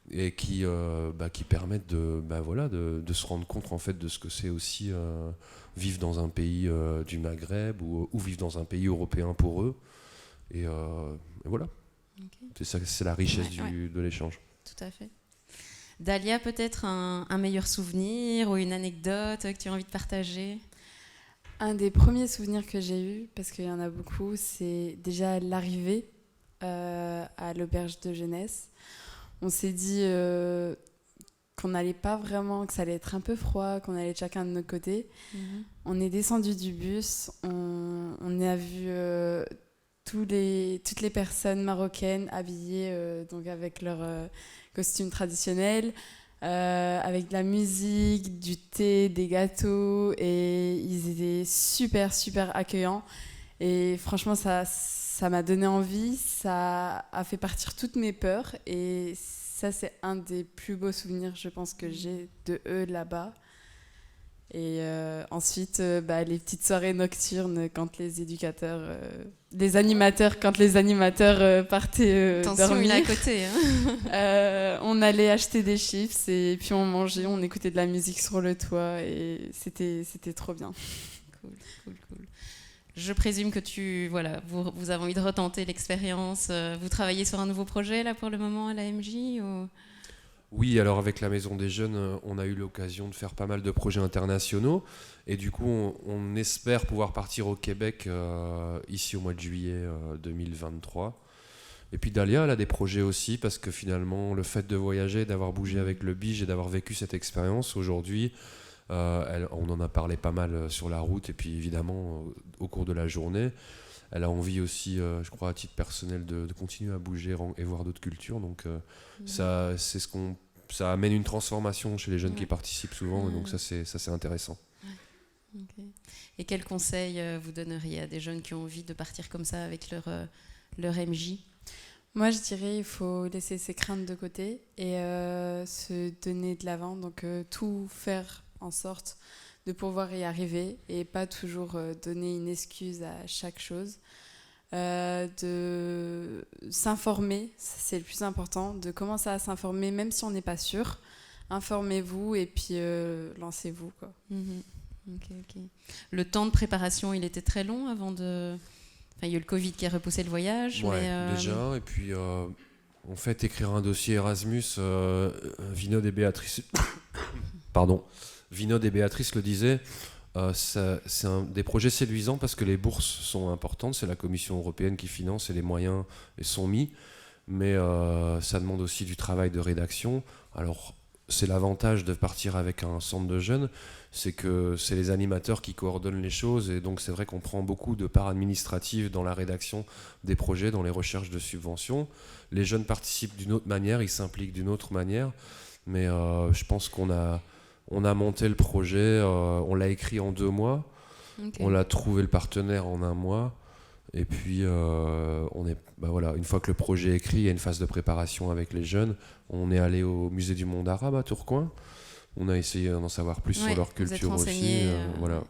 et qui permettent de se rendre compte en fait, de ce que c'est aussi vivre dans un pays du Maghreb ou vivre dans un pays européen pour eux. Et voilà. Okay. C'est la richesse de l'échange. Tout à fait. Dalia, peut-être un meilleur souvenir ou une anecdote que tu as envie de partager ? Un des premiers souvenirs que j'ai eu, parce qu'il y en a beaucoup, c'est déjà l'arrivée à l'auberge de jeunesse. On s'est dit qu'on n'allait pas vraiment, que ça allait être un peu froid, qu'on allait être chacun de notre côté. On est descendu du bus, on a vu toutes les personnes marocaines habillées donc avec leur costumes traditionnels, avec de la musique, du thé, des gâteaux, et ils étaient super, super accueillants. Et franchement, ça m'a donné envie, ça a fait partir toutes mes peurs, et ça, c'est un des plus beaux souvenirs, je pense, que j'ai de eux là-bas. Et ensuite, les petites soirées nocturnes quand les animateurs partaient Attention, dormir. il est à côté. On allait acheter des chips et puis on mangeait, on écoutait de la musique sur le toit et c'était trop bien. Cool. Je présume que vous avez envie de retenter l'expérience. Vous travaillez sur un nouveau projet là pour le moment à la MJ ou... Oui, alors avec la Maison des Jeunes, on a eu l'occasion de faire pas mal de projets internationaux. Et du coup, on espère pouvoir partir au Québec ici au mois de juillet 2023. Et puis Dalia, elle a des projets aussi, parce que finalement, le fait de voyager, d'avoir bougé avec le Bige et d'avoir vécu cette expérience, aujourd'hui, on en a parlé pas mal sur la route et puis évidemment au cours de la journée. Elle a envie aussi, je crois, à titre personnel, de continuer à bouger et voir d'autres cultures. Donc ça amène une transformation chez les jeunes qui participent souvent. Et donc ça, c'est intéressant. Okay. Et quels conseils vous donneriez à des jeunes qui ont envie de partir comme ça avec leur MJ ? Moi, je dirais il faut laisser ses craintes de côté et se donner de l'avant. Donc tout faire en sorte de pouvoir y arriver et pas toujours donner une excuse à chaque chose. De s'informer, c'est le plus important, de commencer à s'informer même si on n'est pas sûr. Informez-vous et puis lancez-vous, quoi. Ok. Le temps de préparation, il était très long avant de... Enfin, il y a eu le Covid qui a repoussé le voyage. Ouais, mais déjà. Et puis, en fait, écrire un dossier Erasmus, Vinod et Béatrice... Pardon. Vinod et Béatrice le disaient, c'est un des projets séduisants parce que les bourses sont importantes, c'est la Commission européenne qui finance et les moyens sont mis, mais ça demande aussi du travail de rédaction. Alors c'est l'avantage de partir avec un centre de jeunes, c'est que c'est les animateurs qui coordonnent les choses et donc c'est vrai qu'on prend beaucoup de parts administratives dans la rédaction des projets, dans les recherches de subventions. Les jeunes participent d'une autre manière, ils s'impliquent d'une autre manière. Mais je pense qu'on a monté le projet, on l'a écrit en 2 mois, on l'a trouvé le partenaire en 1 mois, et puis une fois que le projet est écrit, il y a une phase de préparation avec les jeunes. On est allé au musée du monde arabe à Tourcoing, on a essayé d'en savoir plus sur leur culture aussi. Voilà.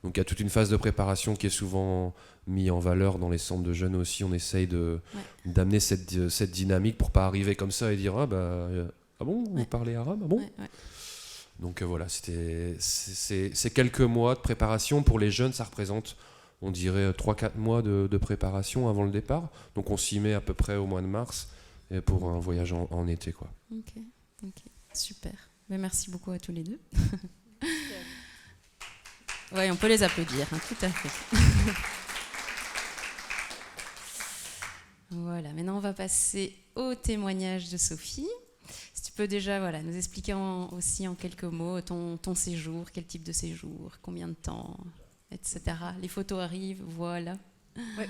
Donc il y a toute une phase de préparation qui est souvent mise en valeur dans les centres de jeunes aussi. On essaye d'amener cette dynamique pour pas arriver comme ça et dire ah bon, vous parlez arabe, ah bon. Donc voilà, c'est quelques mois de préparation. Pour les jeunes, ça représente, on dirait, 3-4 mois de préparation avant le départ. Donc on s'y met à peu près au mois de mars et pour un voyage en été, quoi. Ok, super. Mais merci beaucoup à tous les deux. Oui, on peut les applaudir, hein, tout à fait. Voilà, maintenant on va passer au témoignage de Sophie. Si tu peux déjà nous expliquer aussi en quelques mots ton séjour, quel type de séjour, combien de temps, etc. Les photos arrivent, voilà. Ouais.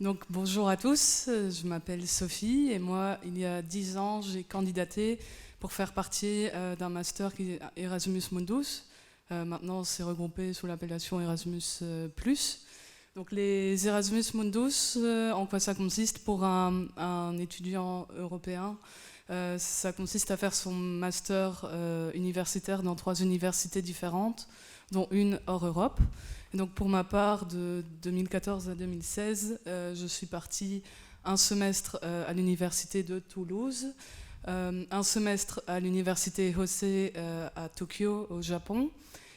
Donc bonjour à tous, je m'appelle Sophie et moi il y a 10 ans j'ai candidaté pour faire partie d'un master qui est Erasmus Mundus. Maintenant, c'est regroupé sous l'appellation Erasmus+. Donc, les Erasmus Mundus, en quoi ça consiste pour un étudiant européen? Ça consiste à faire son master universitaire dans 3 universités différentes, dont une hors Europe. Et donc, pour ma part, de 2014 à 2016, je suis partie un semestre à l'université de Toulouse, un semestre à l'université Hosei à Tokyo, au Japon,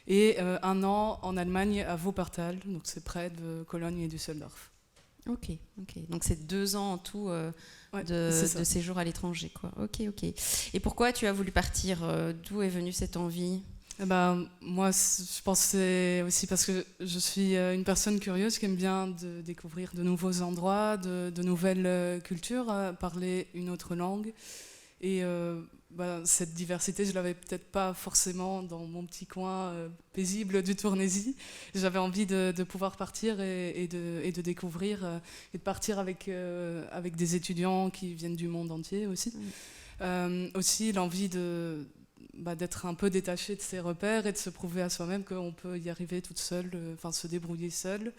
et 1 an en Allemagne à Wuppertal, donc c'est près de Cologne et Düsseldorf. Ok. Donc c'est 2 ans en tout de séjour à l'étranger, quoi. Ok. Et pourquoi tu as voulu partir? D'où est venue cette envie? Moi, je pense que c'est aussi parce que je suis une personne curieuse qui aime bien de découvrir de nouveaux endroits, de nouvelles cultures, parler une autre langue. Et cette diversité, je ne l'avais peut-être pas forcément dans mon petit coin paisible du Tournésie. J'avais envie de pouvoir partir et de découvrir et de partir avec des étudiants qui viennent du monde entier aussi. Aussi l'envie d'être un peu détaché de ses repères et de se prouver à soi-même qu'on peut y arriver toute seule, se débrouiller seule.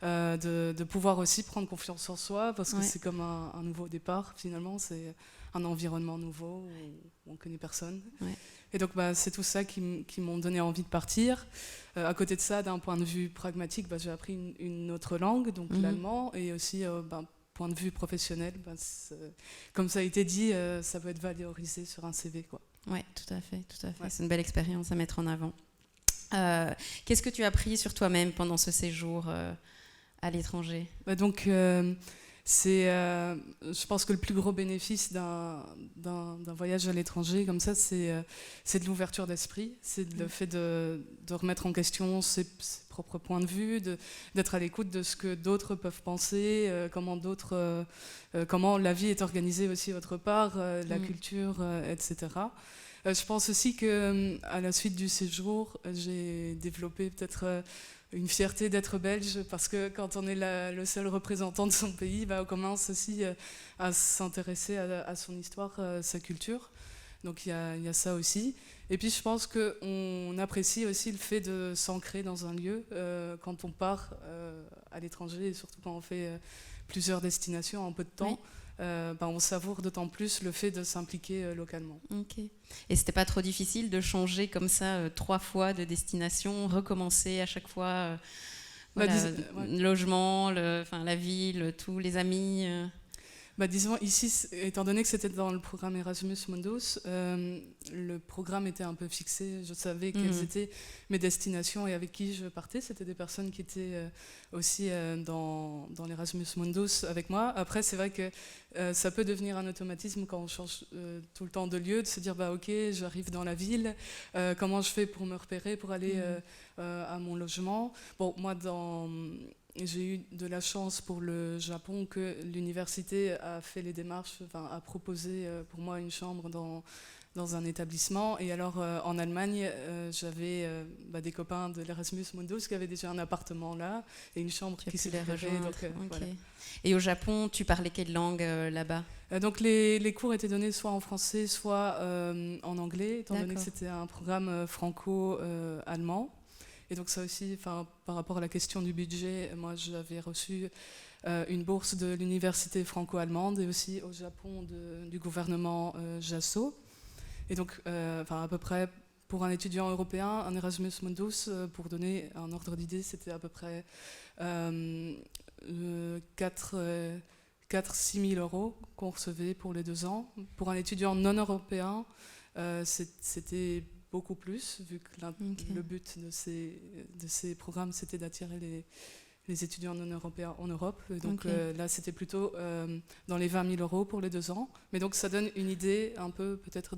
De pouvoir aussi prendre confiance en soi parce que c'est comme un nouveau départ finalement, c'est un environnement nouveau où on ne connaît personne. Et donc c'est tout ça qui m'ont donné envie de partir. À côté de ça, d'un point de vue pragmatique, j'ai appris une autre langue, donc l'allemand, et aussi point de vue professionnel, comme ça a été dit, ça peut être valorisé sur un CV, quoi. Oui, tout à fait. C'est une belle expérience à mettre en avant. Qu'est-ce que tu as appris sur toi-même pendant ce séjour à l'étranger? Je pense que le plus gros bénéfice d'un voyage à l'étranger comme ça, c'est de l'ouverture d'esprit, c'est le fait de remettre en question ses propres points de vue, d'être à l'écoute de ce que d'autres peuvent penser, comment la vie est organisée aussi autre part, la culture, etc. Je pense aussi qu'à la suite du séjour, j'ai développé peut-être une fierté d'être belge, parce que quand on est le seul représentant de son pays, on commence aussi à s'intéresser à son histoire, sa culture. Donc il y a ça aussi. Et puis je pense qu'on apprécie aussi le fait de s'ancrer dans un lieu quand on part à l'étranger, et surtout quand on fait plusieurs destinations en peu de temps. On savoure d'autant plus le fait de s'impliquer localement. Ok. Et c'était pas trop difficile de changer comme ça 3 fois de destination, recommencer à chaque fois le logement, la ville, tous les amis Disons, ici, étant donné que c'était dans le programme Erasmus Mundus, le programme était un peu fixé. Je savais quelles étaient mes destinations et avec qui je partais. C'était des personnes qui étaient aussi dans l'Erasmus Mundus avec moi. Après, c'est vrai que ça peut devenir un automatisme quand on change tout le temps de lieu, de se dire, ok, j'arrive dans la ville, comment je fais pour me repérer, pour aller à mon logement. Bon, moi, j'ai eu de la chance pour le Japon que l'université a fait les démarches, a proposé pour moi une chambre dans un établissement. Et alors en Allemagne, j'avais des copains de l'Erasmus Mundus qui avaient déjà un appartement là et une chambre qui s'est libérée. Voilà. Et au Japon, tu parlais quelle langue là-bas? Donc les cours étaient donnés soit en français, soit en anglais, étant donné que c'était un programme franco-allemand. Et donc ça aussi, par rapport à la question du budget, moi j'avais reçu une bourse de l'université franco-allemande et aussi au Japon du gouvernement JASO. Et donc à peu près pour un étudiant européen, un Erasmus Mundus, pour donner un ordre d'idée, c'était à peu près 4-6 000 euros qu'on recevait pour les 2 ans. Pour un étudiant non européen, c'était beaucoup plus, vu que le but de ces programmes, c'était d'attirer les étudiants non européens en Europe. Et donc là, c'était plutôt dans les 20 000 euros pour les 2 ans. Mais donc ça donne une idée un peu peut-être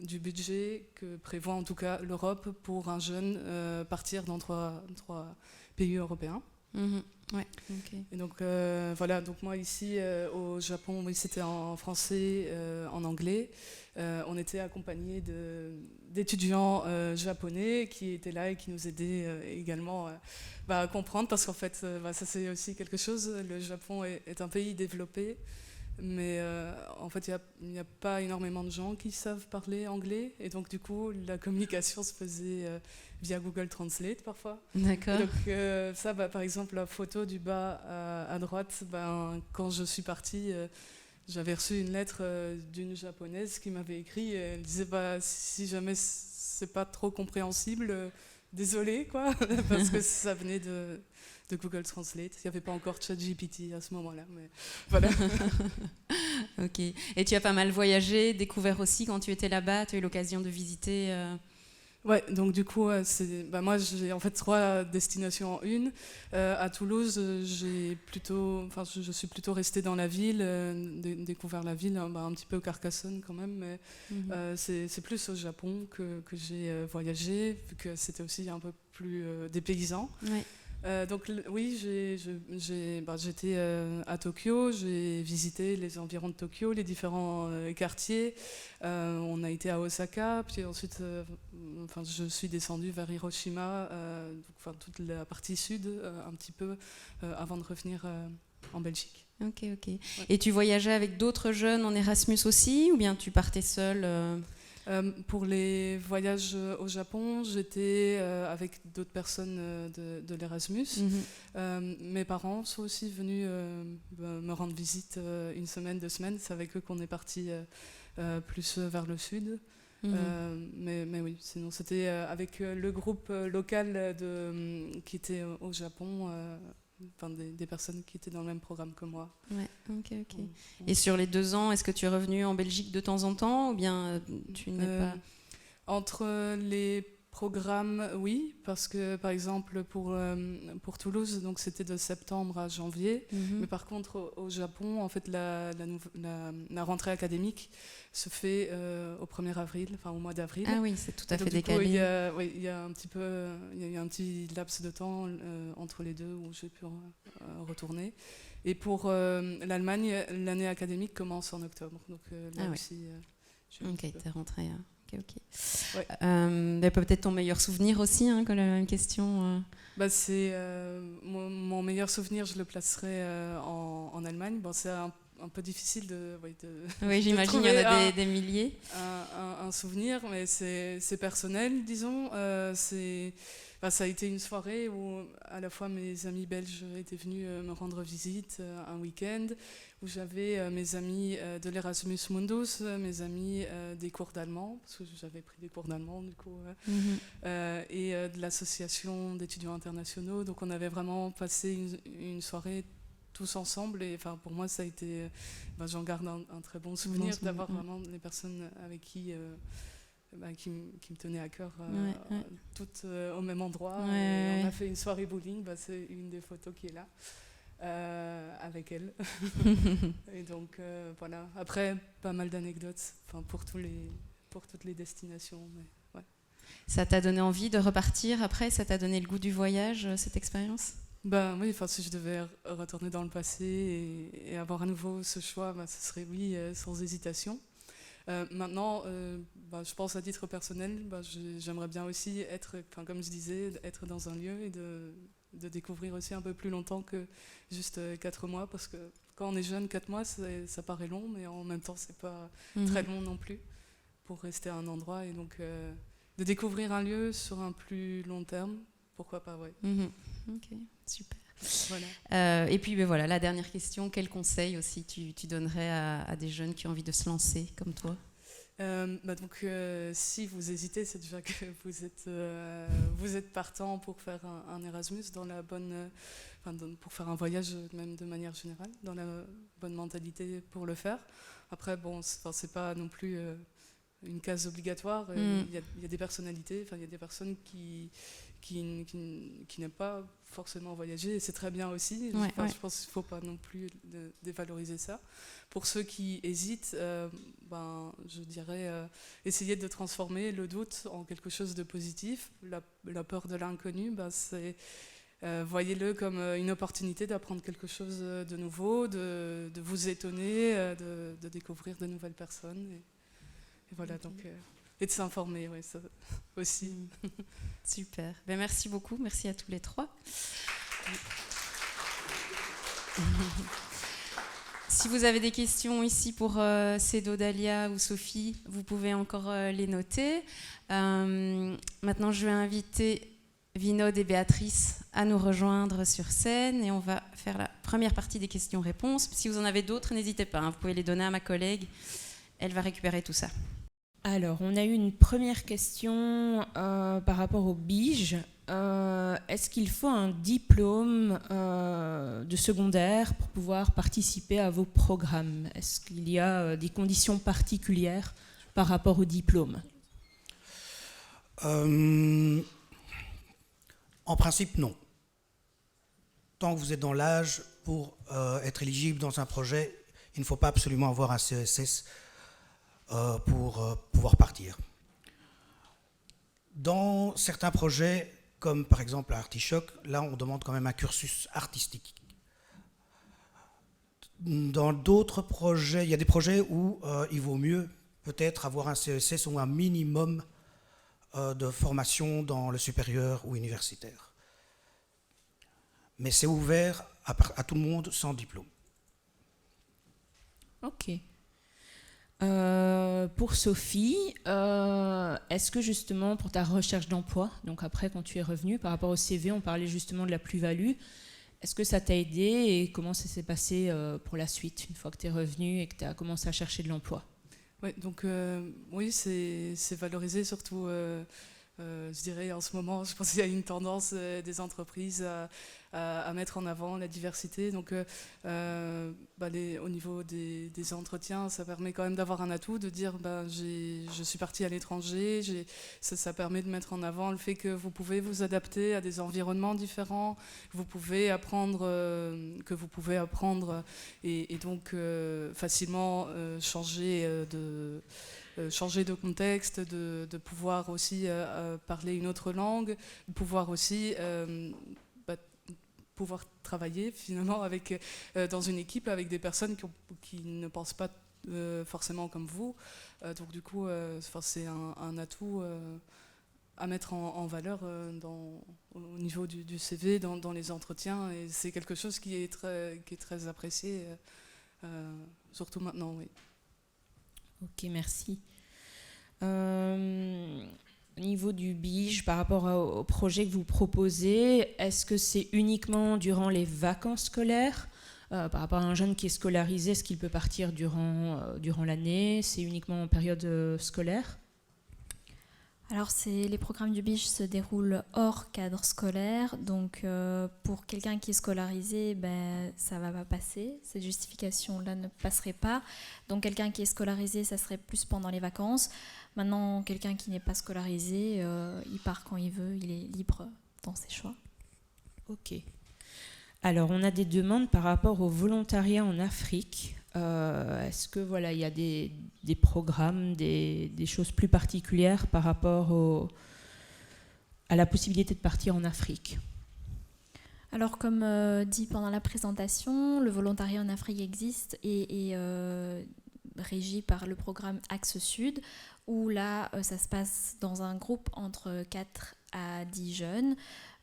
du budget que prévoit en tout cas l'Europe pour un jeune partir dans trois pays européens. Ouais, Et donc voilà, donc moi ici au Japon, oui, c'était en français, en anglais. On était accompagnés d'étudiants japonais qui étaient là et qui nous aidaient également à comprendre, parce qu'en fait, ça c'est aussi quelque chose. Le Japon est un pays développé, mais en fait, il n'y a pas énormément de gens qui savent parler anglais, et donc du coup, la communication se faisait via Google Translate parfois. D'accord. Donc ça, par exemple, la photo du bas à droite, quand je suis partie, j'avais reçu une lettre d'une japonaise qui m'avait écrit. Elle disait si jamais c'est pas trop compréhensible, désolé quoi, parce que ça venait de Google Translate. Il n'y avait pas encore ChatGPT à ce moment-là, mais voilà. Ok. Et tu as pas mal voyagé, découvert aussi quand tu étais là-bas. Tu as eu l'occasion de visiter. Ouais, donc du coup, moi j'ai en fait 3 destinations en une. À Toulouse, je suis plutôt restée dans la ville, découvert la ville, un petit peu Carcassonne quand même, mais c'est plus au Japon que j'ai voyagé, vu que c'était aussi un peu plus dépaysant. Ouais. Donc oui, j'étais à Tokyo, j'ai visité les environs de Tokyo, les différents quartiers. On a été à Osaka, puis ensuite je suis descendue vers Hiroshima, toute la partie sud un petit peu, avant de revenir en Belgique. Ok. Ouais. Et tu voyageais avec d'autres jeunes en Erasmus aussi, ou bien tu partais seule Pour les voyages au Japon, j'étais avec d'autres personnes de l'Erasmus. Mes parents sont aussi venus me rendre visite 1 semaine, 2 semaines. C'est avec eux qu'on est parti plus vers le sud. Mais oui, sinon c'était avec le groupe local qui était au Japon. Des personnes qui étaient dans le même programme que moi. Ouais, ok. Et sur les 2 ans, est-ce que tu es revenu en Belgique de temps en temps, ou bien tu n'es pas... Entre les programmes, oui, parce que par exemple pour Toulouse, donc c'était de septembre à janvier, mais par contre au Japon, en fait la rentrée académique se fait au 1er avril, au mois d'avril. Ah oui, c'est tout à fait décalé. Il y a un petit peu, il y a eu un petit laps de temps entre les deux où j'ai pu retourner. Et pour l'Allemagne, l'année académique commence en octobre, donc là aussi. Ok, t'es rentrée. Ok. Ouais. Peut-être ton meilleur souvenir aussi, quand la même question. C'est mon meilleur souvenir, je le placerai en Allemagne. C'est un peu difficile de oui, j'imagine, il y en a des milliers. Un souvenir, mais c'est personnel, disons. Ça a été une soirée où à la fois mes amis belges étaient venus me rendre visite un week-end, où j'avais mes amis de l'Erasmus Mundus, mes amis des cours d'allemand, parce que j'avais pris des cours d'allemand du coup, et de l'association d'étudiants internationaux. Donc on avait vraiment passé une soirée tous ensemble, et pour moi ça a été, j'en garde un très bon souvenir d'avoir vraiment les personnes avec qui me tenaient à cœur, toutes au même endroit. On a fait une soirée bowling, c'est une des photos qui est là. Avec elle. Et donc voilà. Après, pas mal d'anecdotes pour toutes les destinations. Mais, ouais. Ça t'a donné envie de repartir après? Ça t'a donné le goût du voyage, cette expérience? Oui, si je devais retourner dans le passé et avoir à nouveau ce choix, ce serait oui, sans hésitation. Maintenant, je pense à titre personnel, j'aimerais bien aussi être, comme je disais, être dans un lieu et de découvrir aussi un peu plus longtemps que juste 4 mois, parce que quand on est jeune, 4 mois, ça paraît long, mais en même temps, c'est pas très long non plus pour rester à un endroit. Et donc, de découvrir un lieu sur un plus long terme, pourquoi pas, ouais. Ok, super. Voilà. Et puis, voilà, la dernière question, quel conseil aussi tu donnerais à des jeunes qui ont envie de se lancer comme toi? Si vous hésitez, c'est déjà que vous êtes partant pour faire un Erasmus dans la bonne, pour faire un voyage même de manière générale, dans la bonne mentalité pour le faire. Après, c'est pas non plus une case obligatoire. Il y a des personnalités, il y a des personnes qui n'aiment pas forcément voyager, et c'est très bien aussi. Je pense qu'il ne faut pas non plus dévaloriser ça. Pour ceux qui hésitent, je dirais essayer de transformer le doute en quelque chose de positif. La peur de l'inconnu, voyez-le comme une opportunité d'apprendre quelque chose de nouveau, de vous étonner, de découvrir de nouvelles personnes. Et voilà, donc, et de s'informer, ça aussi. Super. Merci beaucoup. Merci à tous les 3. Si vous avez des questions ici pour Cédo, Dalia ou Sophie, vous pouvez encore les noter. Maintenant, je vais inviter Vinod et Béatrice à nous rejoindre sur scène et on va faire la première partie des questions-réponses. Si vous en avez d'autres, n'hésitez pas, vous pouvez les donner à ma collègue. Elle va récupérer tout ça. Alors, on a eu une première question par rapport au BIJ. Est-ce qu'il faut un diplôme de secondaire pour pouvoir participer à vos programmes? Est-ce qu'il y a des conditions particulières par rapport au diplôme? En principe, non. Tant que vous êtes dans l'âge pour être éligible dans un projet, il ne faut pas absolument avoir un CESS pour pouvoir partir. Dans certains projets, comme par exemple à Artichoc, là on demande quand même un cursus artistique. Dans d'autres projets, il y a des projets où il vaut mieux peut-être avoir un CESS ou un minimum de formation dans le supérieur ou universitaire. Mais c'est ouvert à tout le monde sans diplôme. Ok. Pour Sophie, est-ce que justement pour ta recherche d'emploi, donc après quand tu es revenue, par rapport au CV, on parlait justement de la plus-value, est-ce que ça t'a aidé et comment ça s'est passé pour la suite, une fois que tu es revenue et que tu as commencé à chercher de l'emploi? Ouais, donc oui, c'est valorisé surtout, je dirais en ce moment, je pense qu'il y a une tendance des entreprises à mettre en avant la diversité. Donc au niveau des entretiens, ça permet quand même d'avoir un atout, de dire je suis partie à l'étranger, ça permet de mettre en avant le fait que vous pouvez vous adapter à des environnements différents, que vous pouvez apprendre et donc facilement changer de contexte, de pouvoir aussi parler une autre langue, de pouvoir aussi pouvoir travailler finalement dans une équipe avec des personnes qui ne pensent pas forcément comme vous. Donc du coup, c'est un atout à mettre en valeur au niveau du CV, dans les entretiens. Et c'est quelque chose qui est très apprécié, surtout maintenant, oui. Ok, merci. Au niveau du BIJ, par rapport au projet que vous proposez, est-ce que c'est uniquement durant les vacances scolaires? Par rapport à un jeune qui est scolarisé, est-ce qu'il peut partir durant l'année? C'est uniquement en période scolaire? Alors, les programmes du BIJ se déroulent hors cadre scolaire, donc pour quelqu'un qui est scolarisé, ça ne va pas passer, cette justification-là ne passerait pas. Donc quelqu'un qui est scolarisé, ça serait plus pendant les vacances. Maintenant, quelqu'un qui n'est pas scolarisé, il part quand il veut, il est libre dans ses choix. Ok. Alors, on a des demandes par rapport au volontariat en Afrique. Est-ce que il y a des programmes, des choses plus particulières par rapport à la possibilité de partir en Afrique? Alors, comme dit pendant la présentation, le volontariat en Afrique existe et régie par le programme Axe Sud, où là, ça se passe dans un groupe entre 4 à 10 jeunes.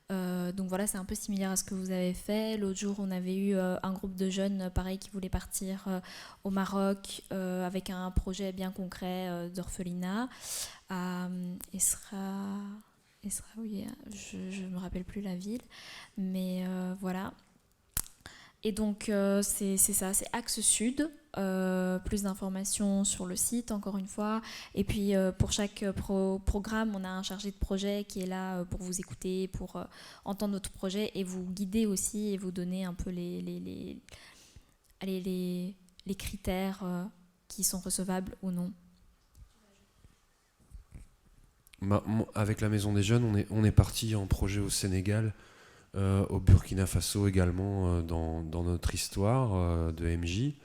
Donc voilà, c'est un peu similaire à ce que vous avez fait. L'autre jour, on avait eu un groupe de jeunes, pareil, qui voulaient partir au Maroc avec un projet bien concret d'orphelinat. Oui, je ne me rappelle plus la ville, mais voilà. Et donc c'est ça, c'est Axe Sud. Plus d'informations sur le site, encore une fois. Et puis pour chaque programme, on a un chargé de projet qui est là pour vous écouter, pour entendre notre projet et vous guider aussi et vous donner un peu les critères qui sont recevables ou non. Avec la Maison des Jeunes, on est parti en projet au Sénégal, au Burkina Faso également, dans notre histoire de MJ.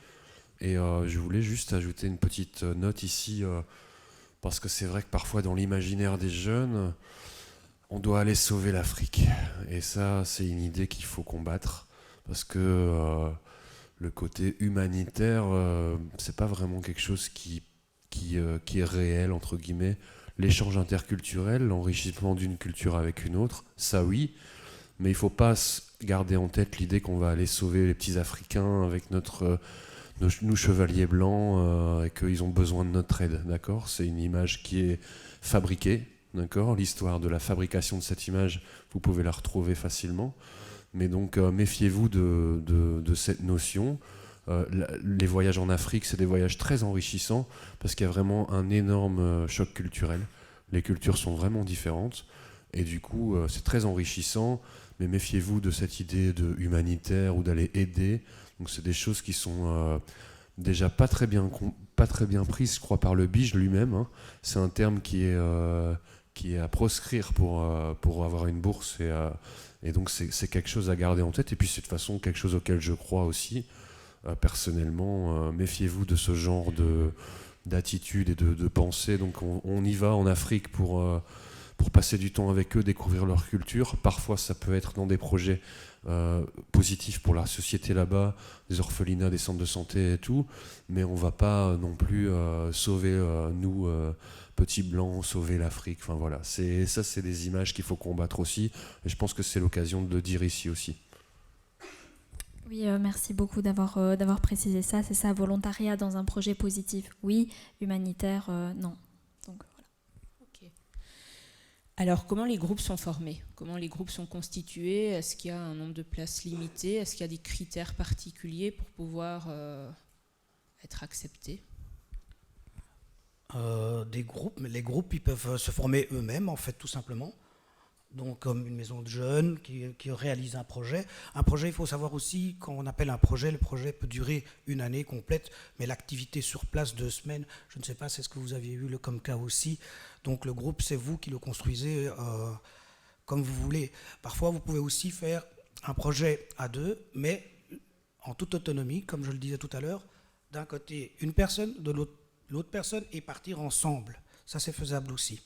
Et je voulais juste ajouter une petite note ici, parce que c'est vrai que parfois dans l'imaginaire des jeunes, on doit aller sauver l'Afrique. Et ça, c'est une idée qu'il faut combattre, parce que le côté humanitaire, c'est pas vraiment quelque chose qui est réel, entre guillemets. L'échange interculturel, l'enrichissement d'une culture avec une autre, ça oui, mais il ne faut pas garder en tête l'idée qu'on va aller sauver les petits Africains avec nous chevaliers blancs et qu'ils ont besoin de notre aide, d'accord ? C'est une image qui est fabriquée, d'accord ? L'histoire de la fabrication de cette image, vous pouvez la retrouver facilement, mais donc méfiez-vous de cette notion. Les voyages en Afrique, c'est des voyages très enrichissants parce qu'il y a vraiment un énorme choc culturel. Les cultures sont vraiment différentes et du coup, c'est très enrichissant, mais méfiez-vous de cette idée de humanitaire ou d'aller aider. Donc c'est des choses qui sont déjà pas très bien prises, je crois, par le BIJ lui-même. Hein. C'est un terme qui est à proscrire pour avoir une bourse et donc c'est quelque chose à garder en tête. Et puis c'est de toute façon quelque chose auquel je crois aussi. Personnellement, méfiez-vous de ce genre d'attitude et de pensée. Donc on y va en Afrique pour passer du temps avec eux, découvrir leur culture. Parfois ça peut être dans des projets positifs pour la société là-bas, des orphelinats, des centres de santé et tout, mais on ne va pas non plus sauver nous, petits blancs, sauver l'Afrique. Enfin voilà, c'est des images qu'il faut combattre aussi, et je pense que c'est l'occasion de le dire ici aussi. Oui, merci beaucoup d'avoir précisé ça. C'est ça, volontariat dans un projet positif, oui, humanitaire, non. Donc, voilà. Okay. Alors, comment les groupes sont formés ? Comment les groupes sont constitués ? Est-ce qu'il y a un nombre de places limité ? Est-ce qu'il y a des critères particuliers pour pouvoir être acceptés ? Les groupes, ils peuvent se former eux-mêmes, en fait, tout simplement. Donc, comme une maison de jeunes qui réalise un projet. Un projet, il faut savoir aussi, quand on appelle un projet, le projet peut durer une année complète, mais l'activité sur place, 2 semaines, je ne sais pas, c'est ce que vous aviez eu comme cas aussi. Donc, le groupe, c'est vous qui le construisez comme vous voulez. Parfois, vous pouvez aussi faire un projet à 2, mais en toute autonomie, comme je le disais tout à l'heure, d'un côté une personne, de l'autre personne, et partir ensemble. Ça, c'est faisable aussi.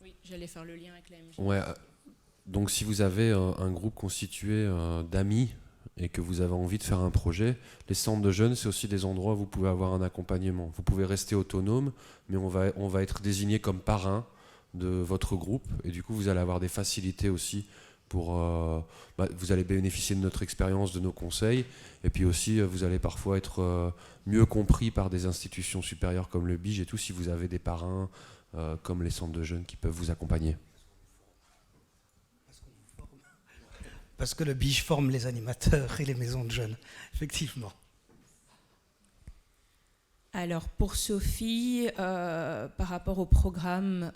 Oui, j'allais faire le lien avec la MJ. Ouais, donc si vous avez un groupe constitué d'amis et que vous avez envie de faire un projet, les centres de jeunes, c'est aussi des endroits où vous pouvez avoir un accompagnement. Vous pouvez rester autonome, mais on va être désigné comme parrain de votre groupe, et du coup vous allez avoir des facilités aussi pour... vous allez bénéficier de notre expérience, de nos conseils, et puis aussi vous allez parfois être mieux compris par des institutions supérieures comme le BIJ et tout, si vous avez des parrains comme les centres de jeunes qui peuvent vous accompagner. Parce que le BIJ forme les animateurs et les maisons de jeunes, effectivement. Alors pour Sophie, par rapport au programme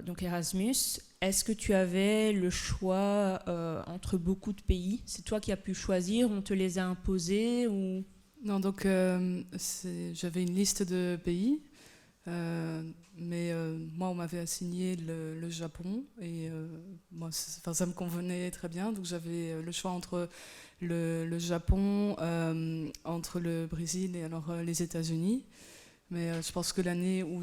donc Erasmus, est-ce que tu avais le choix entre beaucoup de pays ? C'est toi qui as pu choisir, on te les a imposés ou... Non, donc j'avais une liste de pays. Mais moi, on m'avait assigné le Japon et moi, ça me convenait très bien. Donc j'avais le choix entre le Japon, entre le Brésil et alors les États-Unis. Mais je pense que l'année où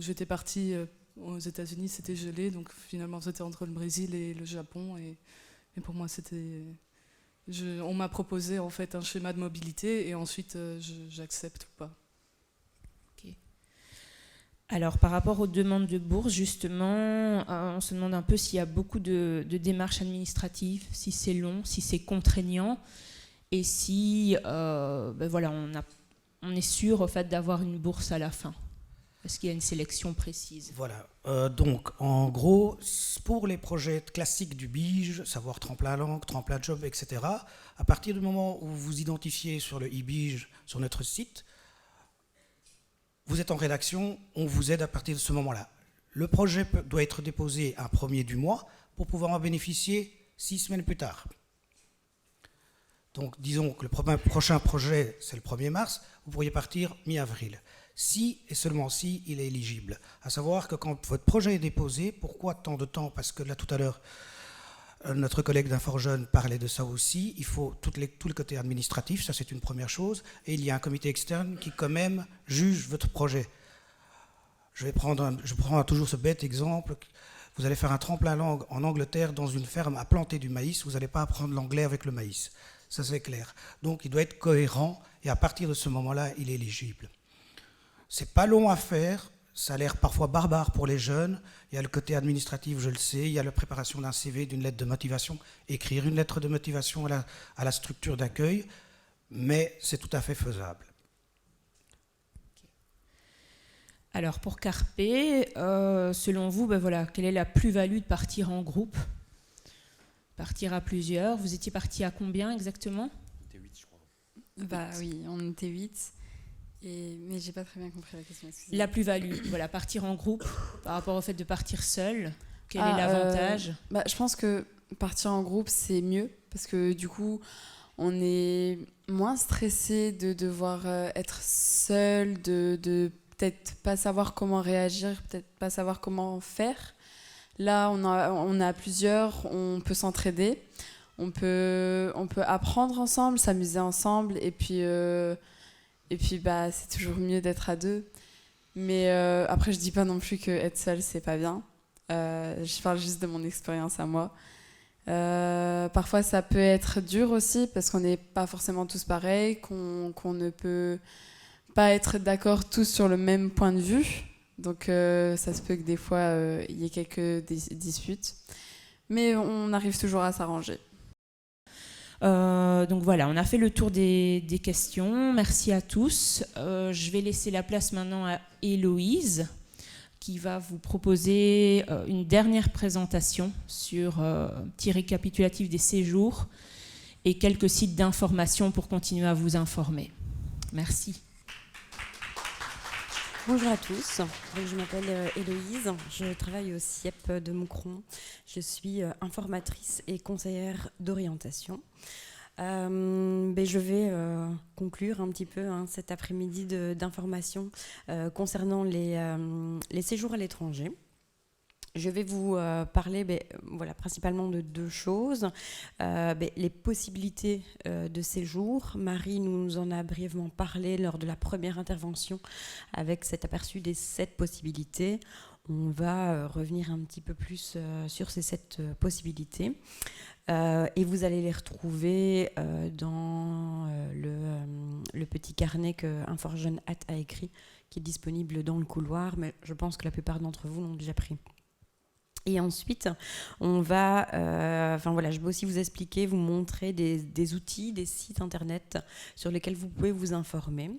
j'étais partie aux États-Unis, c'était gelé. Donc finalement, c'était entre le Brésil et le Japon. Et pour moi, c'était On m'a proposé en fait un schéma de mobilité et ensuite j'accepte ou pas. Alors, par rapport aux demandes de bourse, justement, on se demande un peu s'il y a beaucoup de démarches administratives, si c'est long, si c'est contraignant, et si voilà, on est sûr au fait, d'avoir une bourse à la fin. Est-ce qu'il y a une sélection précise? Voilà. Donc, en gros, pour les projets classiques du BIGE, savoir tremplin langue, tremplin job, etc., à partir du moment où vous vous identifiez sur le e-BIGE, sur notre site, vous êtes en rédaction, on vous aide à partir de ce moment-là. Le projet doit être déposé un premier du mois pour pouvoir en bénéficier 6 semaines plus tard. Donc, disons que le prochain projet, c'est le 1er mars, vous pourriez partir mi-avril. Si, et seulement si, il est éligible. À savoir que quand votre projet est déposé, pourquoi tant de temps? Parce que là, tout à l'heure, notre collègue d'Inforjeune parlait de ça aussi. Il faut tout le côté administratif, ça c'est une première chose. Et il y a un comité externe qui quand même juge votre projet. Je prends toujours ce bête exemple. Vous allez faire un tremplin langue en Angleterre dans une ferme à planter du maïs. Vous n'allez pas apprendre l'anglais avec le maïs. Ça c'est clair. Donc il doit être cohérent et à partir de ce moment-là, il est éligible. C'est pas long à faire. Ça a l'air parfois barbare pour les jeunes. Il y a le côté administratif, je le sais. Il y a la préparation d'un CV, d'une lettre de motivation. Écrire une lettre de motivation à la structure d'accueil. Mais c'est tout à fait faisable. Alors, pour Carpe, selon vous, voilà, quelle est la plus-value de partir en groupe? Partir à plusieurs. Vous étiez partis à combien exactement? On était 8, je crois. Bah oui, on était 8. Mais j'ai pas très bien compris la question. La plus-value, voilà, partir en groupe par rapport au fait de partir seul, quel est l'avantage? Je pense que partir en groupe, c'est mieux parce que du coup, on est moins stressé de devoir être seul, de peut-être pas savoir comment réagir, peut-être pas savoir comment faire. Là, on a plusieurs, on peut s'entraider, on peut apprendre ensemble, s'amuser ensemble et puis c'est toujours mieux d'être à deux. Mais après, je dis pas non plus que être seul, c'est pas bien. Je parle juste de mon expérience à moi. Parfois, ça peut être dur aussi parce qu'on n'est pas forcément tous pareils, qu'on ne peut pas être d'accord tous sur le même point de vue. Donc, ça se peut que des fois, il y ait quelques disputes. Mais on arrive toujours à s'arranger. Donc voilà, on a fait le tour des questions. Merci à tous. Je vais laisser la place maintenant à Héloïse qui va vous proposer une dernière présentation sur un petit récapitulatif des séjours et quelques sites d'information pour continuer à vous informer. Merci. Bonjour à tous, donc, je m'appelle Héloïse, je travaille au CIEP de Moucron, je suis informatrice et conseillère d'orientation. Je vais conclure un petit peu cet après-midi d'information concernant les séjours à l'étranger. Je vais vous parler principalement de 2 choses. Les possibilités de séjour. Marie nous en a brièvement parlé lors de la première intervention avec cet aperçu des 7 possibilités. On va revenir un petit peu plus sur ces 7 possibilités. Et vous allez les retrouver dans le petit carnet que Infojeune a écrit, qui est disponible dans le couloir, mais je pense que la plupart d'entre vous l'ont déjà pris. Et ensuite, on va, je vais aussi vous expliquer, vous montrer des outils, des sites internet sur lesquels vous pouvez vous informer.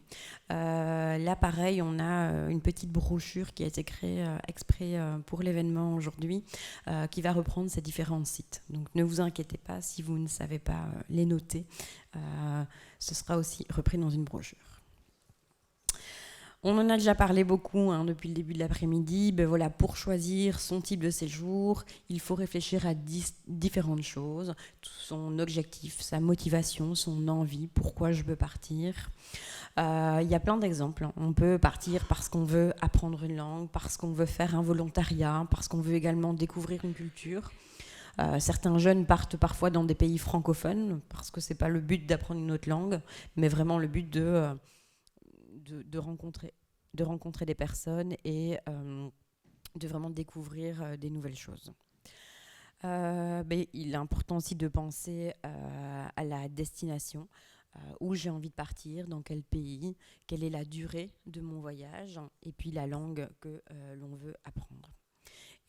Là, pareil, on a une petite brochure qui a été créée exprès pour l'événement aujourd'hui, qui va reprendre ces différents sites. Donc, ne vous inquiétez pas si vous ne savez pas les noter. Ce sera aussi repris dans une brochure. On en a déjà parlé beaucoup depuis le début de l'après-midi. Pour choisir son type de séjour, il faut réfléchir à différentes choses. Son objectif, sa motivation, son envie, pourquoi je veux partir. Il y a plein d'exemples. On peut partir parce qu'on veut apprendre une langue, parce qu'on veut faire un volontariat, parce qu'on veut également découvrir une culture. Certains jeunes partent parfois dans des pays francophones, parce que ce n'est pas le but d'apprendre une autre langue, mais vraiment le but de rencontrer des personnes et de vraiment découvrir des nouvelles choses. Il est important aussi de penser à la destination, où j'ai envie de partir, dans quel pays, quelle est la durée de mon voyage, et puis la langue que l'on veut apprendre.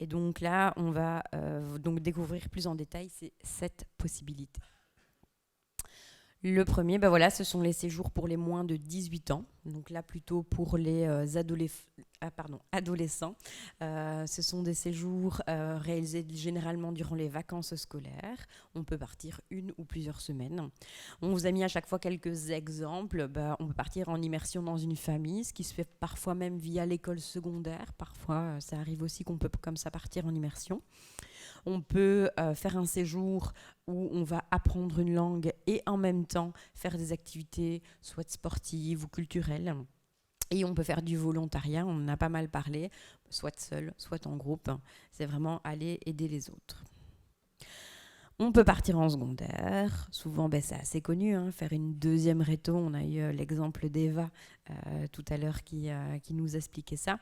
Et donc là, on va donc découvrir plus en détail ces 7 possibilités. Le premier, ce sont les séjours pour les moins de 18 ans. Donc là, plutôt pour les adolescents. Ce sont des séjours réalisés généralement durant les vacances scolaires. On peut partir 1 ou plusieurs semaines. On vous a mis à chaque fois quelques exemples. On peut partir en immersion dans une famille, ce qui se fait parfois même via l'école secondaire. Parfois, ça arrive aussi qu'on peut comme ça partir en immersion. On peut faire un séjour où on va apprendre une langue et en même temps faire des activités soit sportives ou culturelles. Et on peut faire du volontariat, on en a pas mal parlé, soit seul, soit en groupe. C'est vraiment aller aider les autres. On peut partir en secondaire, souvent c'est assez connu, faire une deuxième réto. On a eu l'exemple d'Eva tout à l'heure qui nous expliquait ça.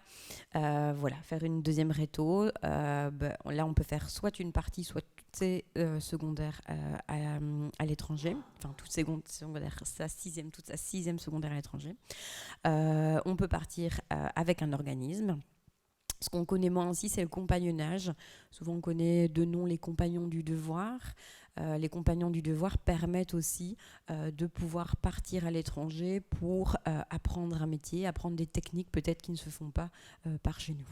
Faire une deuxième réto, là on peut faire soit une partie, soit toutes ces secondaires à l'étranger, enfin toute sa sixième secondaire à l'étranger. On peut partir avec un organisme. Ce qu'on connaît moins aussi, c'est le compagnonnage. Souvent, on connaît de nom les compagnons du devoir. Les compagnons du devoir permettent aussi de pouvoir partir à l'étranger pour apprendre un métier, apprendre des techniques peut-être qui ne se font pas par chez nous.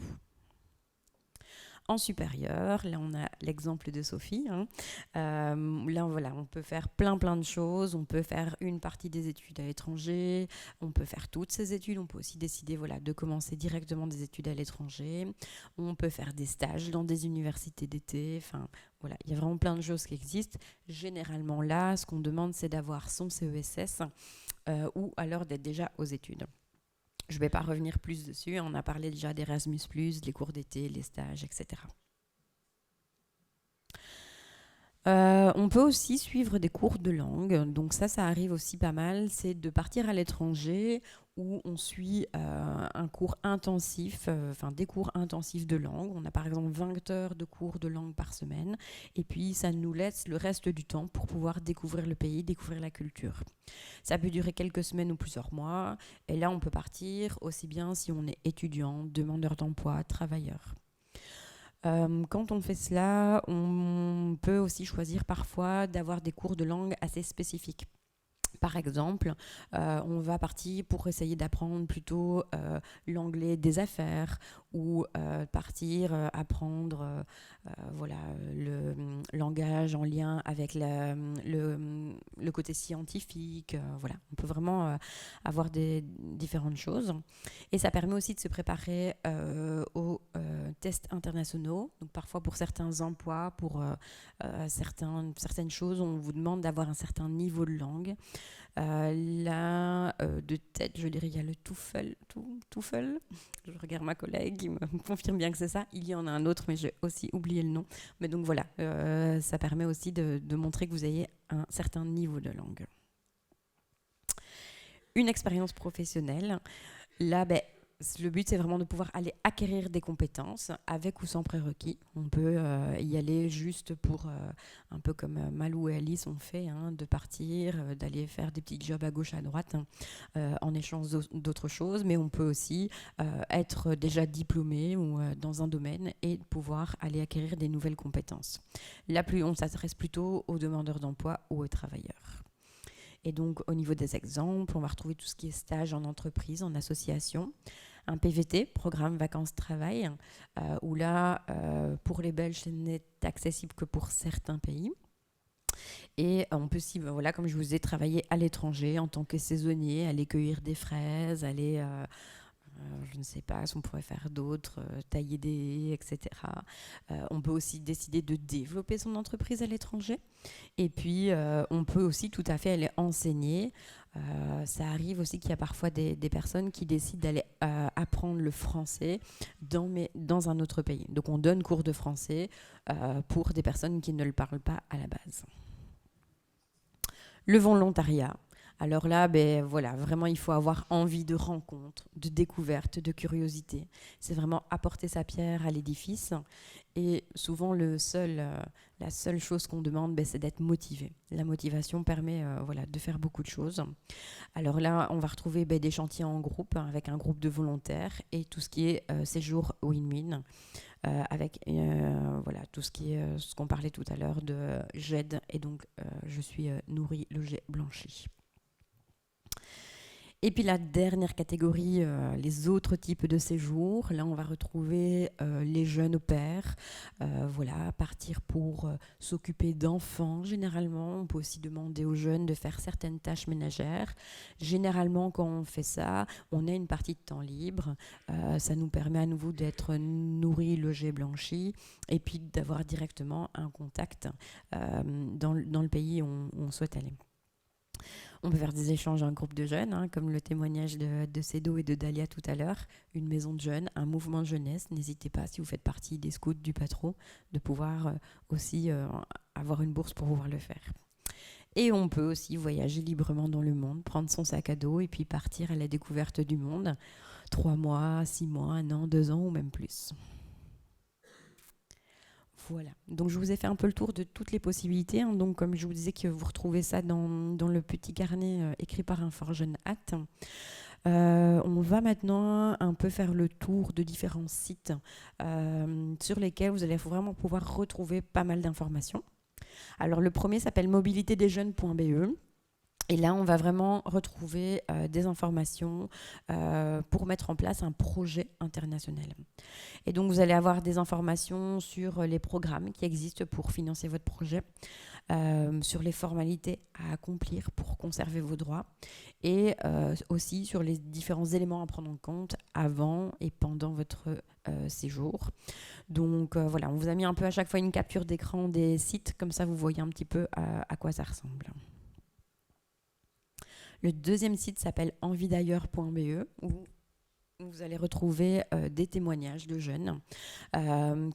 En supérieur, là on a l'exemple de Sophie. Là on peut faire plein de choses. On peut faire une partie des études à l'étranger. On peut faire toutes ces études. On peut aussi décider de commencer directement des études à l'étranger. On peut faire des stages dans des universités d'été. Il y a vraiment plein de choses qui existent. Généralement là, ce qu'on demande, c'est d'avoir son CESS ou alors d'être déjà aux études. Je ne vais pas revenir plus dessus, on a parlé déjà d'Erasmus+, les cours d'été, les stages, etc. On peut aussi suivre des cours de langue, donc ça arrive aussi pas mal, c'est de partir à l'étranger où on suit un cours intensif, des cours intensifs de langue. On a par exemple 20 heures de cours de langue par semaine, et puis ça nous laisse le reste du temps pour pouvoir découvrir le pays, découvrir la culture. Ça peut durer quelques semaines ou plusieurs mois, et là on peut partir aussi bien si on est étudiant, demandeur d'emploi, travailleur. Quand on fait cela, on peut aussi choisir parfois d'avoir des cours de langue assez spécifiques. Par exemple, on va partir pour essayer d'apprendre plutôt l'anglais des affaires ou apprendre le langage en lien avec le côté scientifique. On peut vraiment avoir des différentes choses. Et ça permet aussi de se préparer aux tests internationaux. Donc parfois pour certains emplois, pour certaines choses, on vous demande d'avoir un certain niveau de langue. De tête, je dirais, il y a le TOEFL. Je regarde ma collègue, qui me confirme bien que c'est ça. Il y en a un autre, mais j'ai aussi oublié le nom. Mais donc voilà, ça permet aussi de montrer que vous ayez un certain niveau de langue. Une expérience professionnelle. Là, le but, c'est vraiment de pouvoir aller acquérir des compétences avec ou sans prérequis. On peut y aller juste pour, un peu comme Malou et Alice ont fait, de partir, d'aller faire des petits jobs à gauche, à droite, en échange d'autres choses. Mais on peut aussi être déjà diplômé ou dans un domaine et pouvoir aller acquérir des nouvelles compétences. Là, on s'adresse plutôt aux demandeurs d'emploi ou aux travailleurs. Et donc, au niveau des exemples, on va retrouver tout ce qui est stage en entreprise, en association. Un PVT, programme vacances-travail, où là, pour les Belges, ce n'est accessible que pour certains pays. Et on peut aussi, comme je vous ai travaillé à l'étranger en tant que saisonnier, aller cueillir des fraises, aller... je ne sais pas si on pourrait faire d'autres, tailler des haies, etc. On peut aussi décider de développer son entreprise à l'étranger. Et puis, on peut aussi tout à fait aller enseigner. Ça arrive aussi qu'il y a parfois des personnes qui décident d'aller apprendre le français dans un autre pays. Donc, on donne cours de français pour des personnes qui ne le parlent pas à la base. Le volontariat. Alors là, voilà, vraiment, il faut avoir envie de rencontre, de découverte, de curiosité. C'est vraiment apporter sa pierre à l'édifice. Et souvent, la seule chose qu'on demande, c'est d'être motivé. La motivation permet de faire beaucoup de choses. Alors là, on va retrouver des chantiers en groupe, avec un groupe de volontaires, et tout ce qui est séjour win-win, avec tout ce qui est ce qu'on parlait tout à l'heure de j'aide, et donc je suis nourrie, logée, blanchie. Et puis la dernière catégorie, les autres types de séjours. Là, on va retrouver les jeunes au pair. Partir pour s'occuper d'enfants. Généralement, on peut aussi demander aux jeunes de faire certaines tâches ménagères. Généralement, quand on fait ça, on a une partie de temps libre. Ça nous permet à nouveau d'être nourris, logés, blanchis, et puis d'avoir directement un contact dans le pays où on souhaite aller. On peut faire des échanges en groupe de jeunes, comme le témoignage de Cédo et de Dalia tout à l'heure. Une maison de jeunes, un mouvement de jeunesse. N'hésitez pas, si vous faites partie des scouts du Patro, de pouvoir aussi avoir une bourse pour pouvoir le faire. Et on peut aussi voyager librement dans le monde, prendre son sac à dos et puis partir à la découverte du monde. 3 mois, 6 mois, 1 an, 2 ans ou même plus. Voilà, donc je vous ai fait un peu le tour de toutes les possibilités. Donc comme je vous disais que vous retrouvez ça dans le petit carnet écrit par un fort jeune hâte. On va maintenant un peu faire le tour de différents sites sur lesquels vous allez vraiment pouvoir retrouver pas mal d'informations. Alors le premier s'appelle mobilitédesjeunes.be. Et là, on va vraiment retrouver des informations pour mettre en place un projet international. Et donc, vous allez avoir des informations sur les programmes qui existent pour financer votre projet, sur les formalités à accomplir pour conserver vos droits, et aussi sur les différents éléments à prendre en compte avant et pendant votre séjour. Donc, on vous a mis un peu à chaque fois une capture d'écran des sites, comme ça vous voyez un petit peu à quoi ça ressemble. Le deuxième site s'appelle enviedailleurs.be, où vous allez retrouver des témoignages de jeunes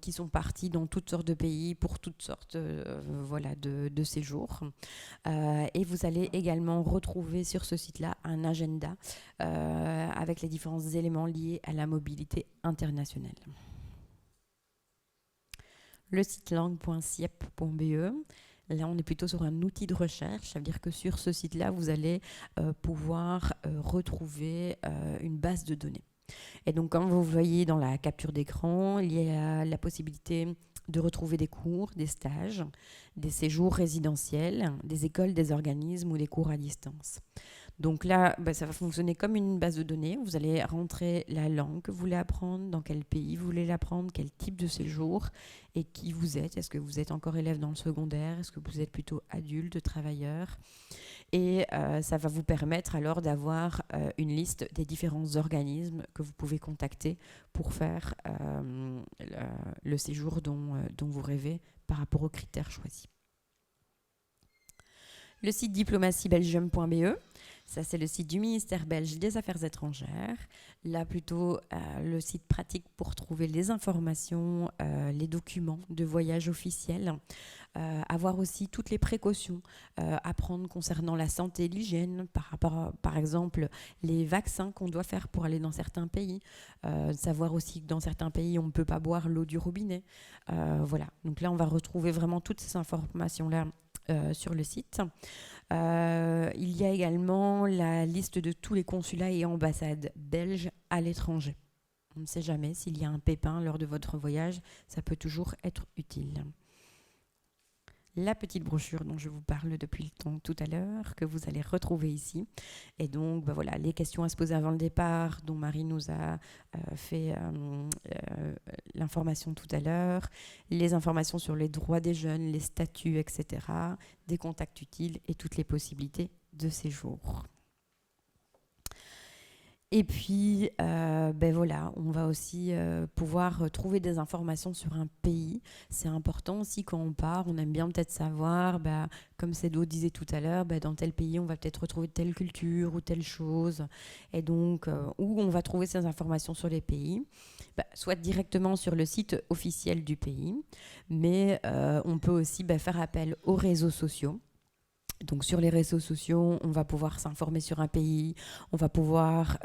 qui sont partis dans toutes sortes de pays pour toutes sortes de séjours. Et vous allez également retrouver sur ce site-là un agenda avec les différents éléments liés à la mobilité internationale. Le site langue.siep.be. Là, on est plutôt sur un outil de recherche. Ça veut dire que sur ce site-là, vous allez pouvoir retrouver une base de données. Et donc, comme vous voyez dans la capture d'écran, il y a la possibilité de retrouver des cours, des stages, des séjours résidentiels, des écoles, des organismes ou des cours à distance. Donc là, ça va fonctionner comme une base de données. Vous allez rentrer la langue que vous voulez apprendre, dans quel pays vous voulez l'apprendre, quel type de séjour et qui vous êtes. Est-ce que vous êtes encore élève dans le secondaire? Est-ce que vous êtes plutôt adulte, travailleur? Et ça va vous permettre alors d'avoir une liste des différents organismes que vous pouvez contacter pour faire le séjour dont vous rêvez par rapport aux critères choisis. Le site diplomatiebelgium.be, ça c'est le site du ministère belge des Affaires étrangères. Là plutôt le site pratique pour trouver les informations, les documents de voyage officiels, avoir aussi toutes les précautions à prendre concernant la santé et l'hygiène, par rapport à, par exemple, les vaccins qu'on doit faire pour aller dans certains pays, savoir aussi que dans certains pays on ne peut pas boire l'eau du robinet. Voilà, donc là on va retrouver vraiment toutes ces informations-là sur le site. Il y a également la liste de tous les consulats et ambassades belges à l'étranger. On ne sait jamais s'il y a un pépin lors de votre voyage, ça peut toujours être utile. La petite brochure dont je vous parle depuis le temps tout à l'heure, que vous allez retrouver ici. Et donc, voilà, les questions à se poser avant le départ, dont Marie nous a fait l'information tout à l'heure, les informations sur les droits des jeunes, les statuts, etc., des contacts utiles et toutes les possibilités de séjour. Et puis, voilà, on va aussi pouvoir trouver des informations sur un pays. C'est important aussi quand on part, on aime bien peut-être savoir, comme Cédo disait tout à l'heure, dans tel pays, on va peut-être retrouver telle culture ou telle chose. Et donc, où on va trouver ces informations sur les pays, soit directement sur le site officiel du pays, mais on peut aussi faire appel aux réseaux sociaux. Donc sur les réseaux sociaux, on va pouvoir s'informer sur un pays, on va pouvoir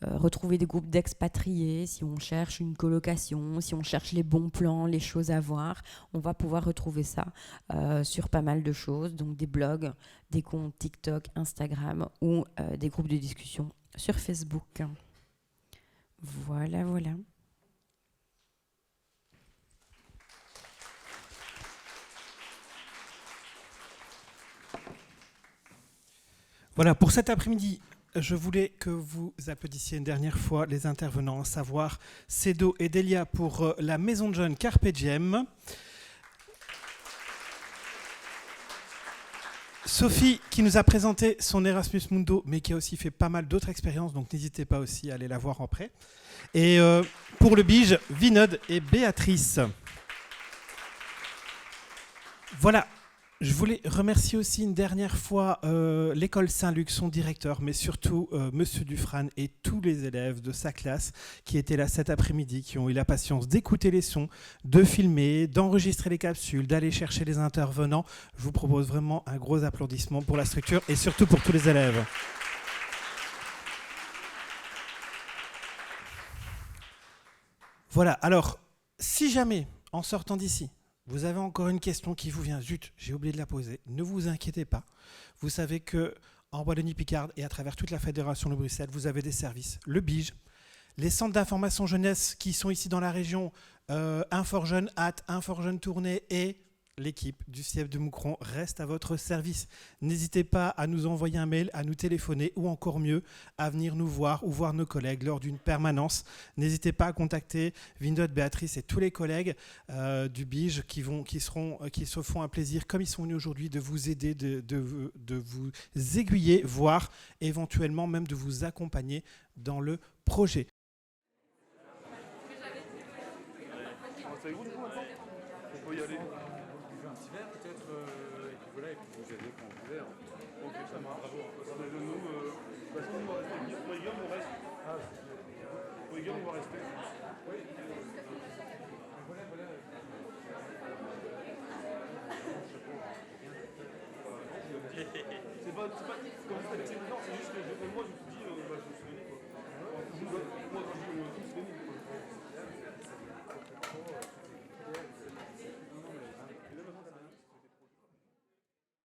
retrouver des groupes d'expatriés, si on cherche une colocation, si on cherche les bons plans, les choses à voir, on va pouvoir retrouver ça sur pas mal de choses, donc des blogs, des comptes TikTok, Instagram ou des groupes de discussion sur Facebook. Voilà, voilà. Voilà, pour cet après-midi, je voulais que vous applaudissiez une dernière fois les intervenants, à savoir Cédo et Delia pour la Maison de Jeunes Carpe Diem. Sophie qui nous a présenté son Erasmus Mundo, mais qui a aussi fait pas mal d'autres expériences, donc n'hésitez pas aussi à aller la voir après. Et pour le Bige, Vinod et Béatrice. Voilà. Je voulais remercier aussi une dernière fois l'école Saint-Luc, son directeur, mais surtout Monsieur Dufresne et tous les élèves de sa classe qui étaient là cet après-midi, qui ont eu la patience d'écouter les sons, de filmer, d'enregistrer les capsules, d'aller chercher les intervenants. Je vous propose vraiment un gros applaudissement pour la structure et surtout pour tous les élèves. Voilà, alors, si jamais, en sortant d'ici, vous avez encore une question qui vous vient, zut, j'ai oublié de la poser, ne vous inquiétez pas. Vous savez qu'en Wallonie-Picarde et à travers toute la Fédération de Bruxelles, vous avez des services. Le BIGE, les centres d'information jeunesse qui sont ici dans la région, Infor-Jeune, Infor-Jeune Tournai et l'équipe du CIEP de Moucron reste à votre service. N'hésitez pas à nous envoyer un mail, à nous téléphoner ou encore mieux, à venir nous voir ou voir nos collègues lors d'une permanence. N'hésitez pas à contacter Vinod, Béatrice et tous les collègues du BIGE qui se font un plaisir, comme ils sont venus aujourd'hui, de vous aider, de vous aiguiller, voire éventuellement même de vous accompagner dans le projet. On peut y aller. Un petit verre peut-être, et puis voilà, et puis vous aider quand vous voulez. Ok, ça marche. Bravo. Nous, parce qu'on va rester. Pour les gars, on reste. Ah, pour les gars, on va rester. Oui. Voilà, voilà. C'est pas. Comment ça, non, c'est juste que moi, je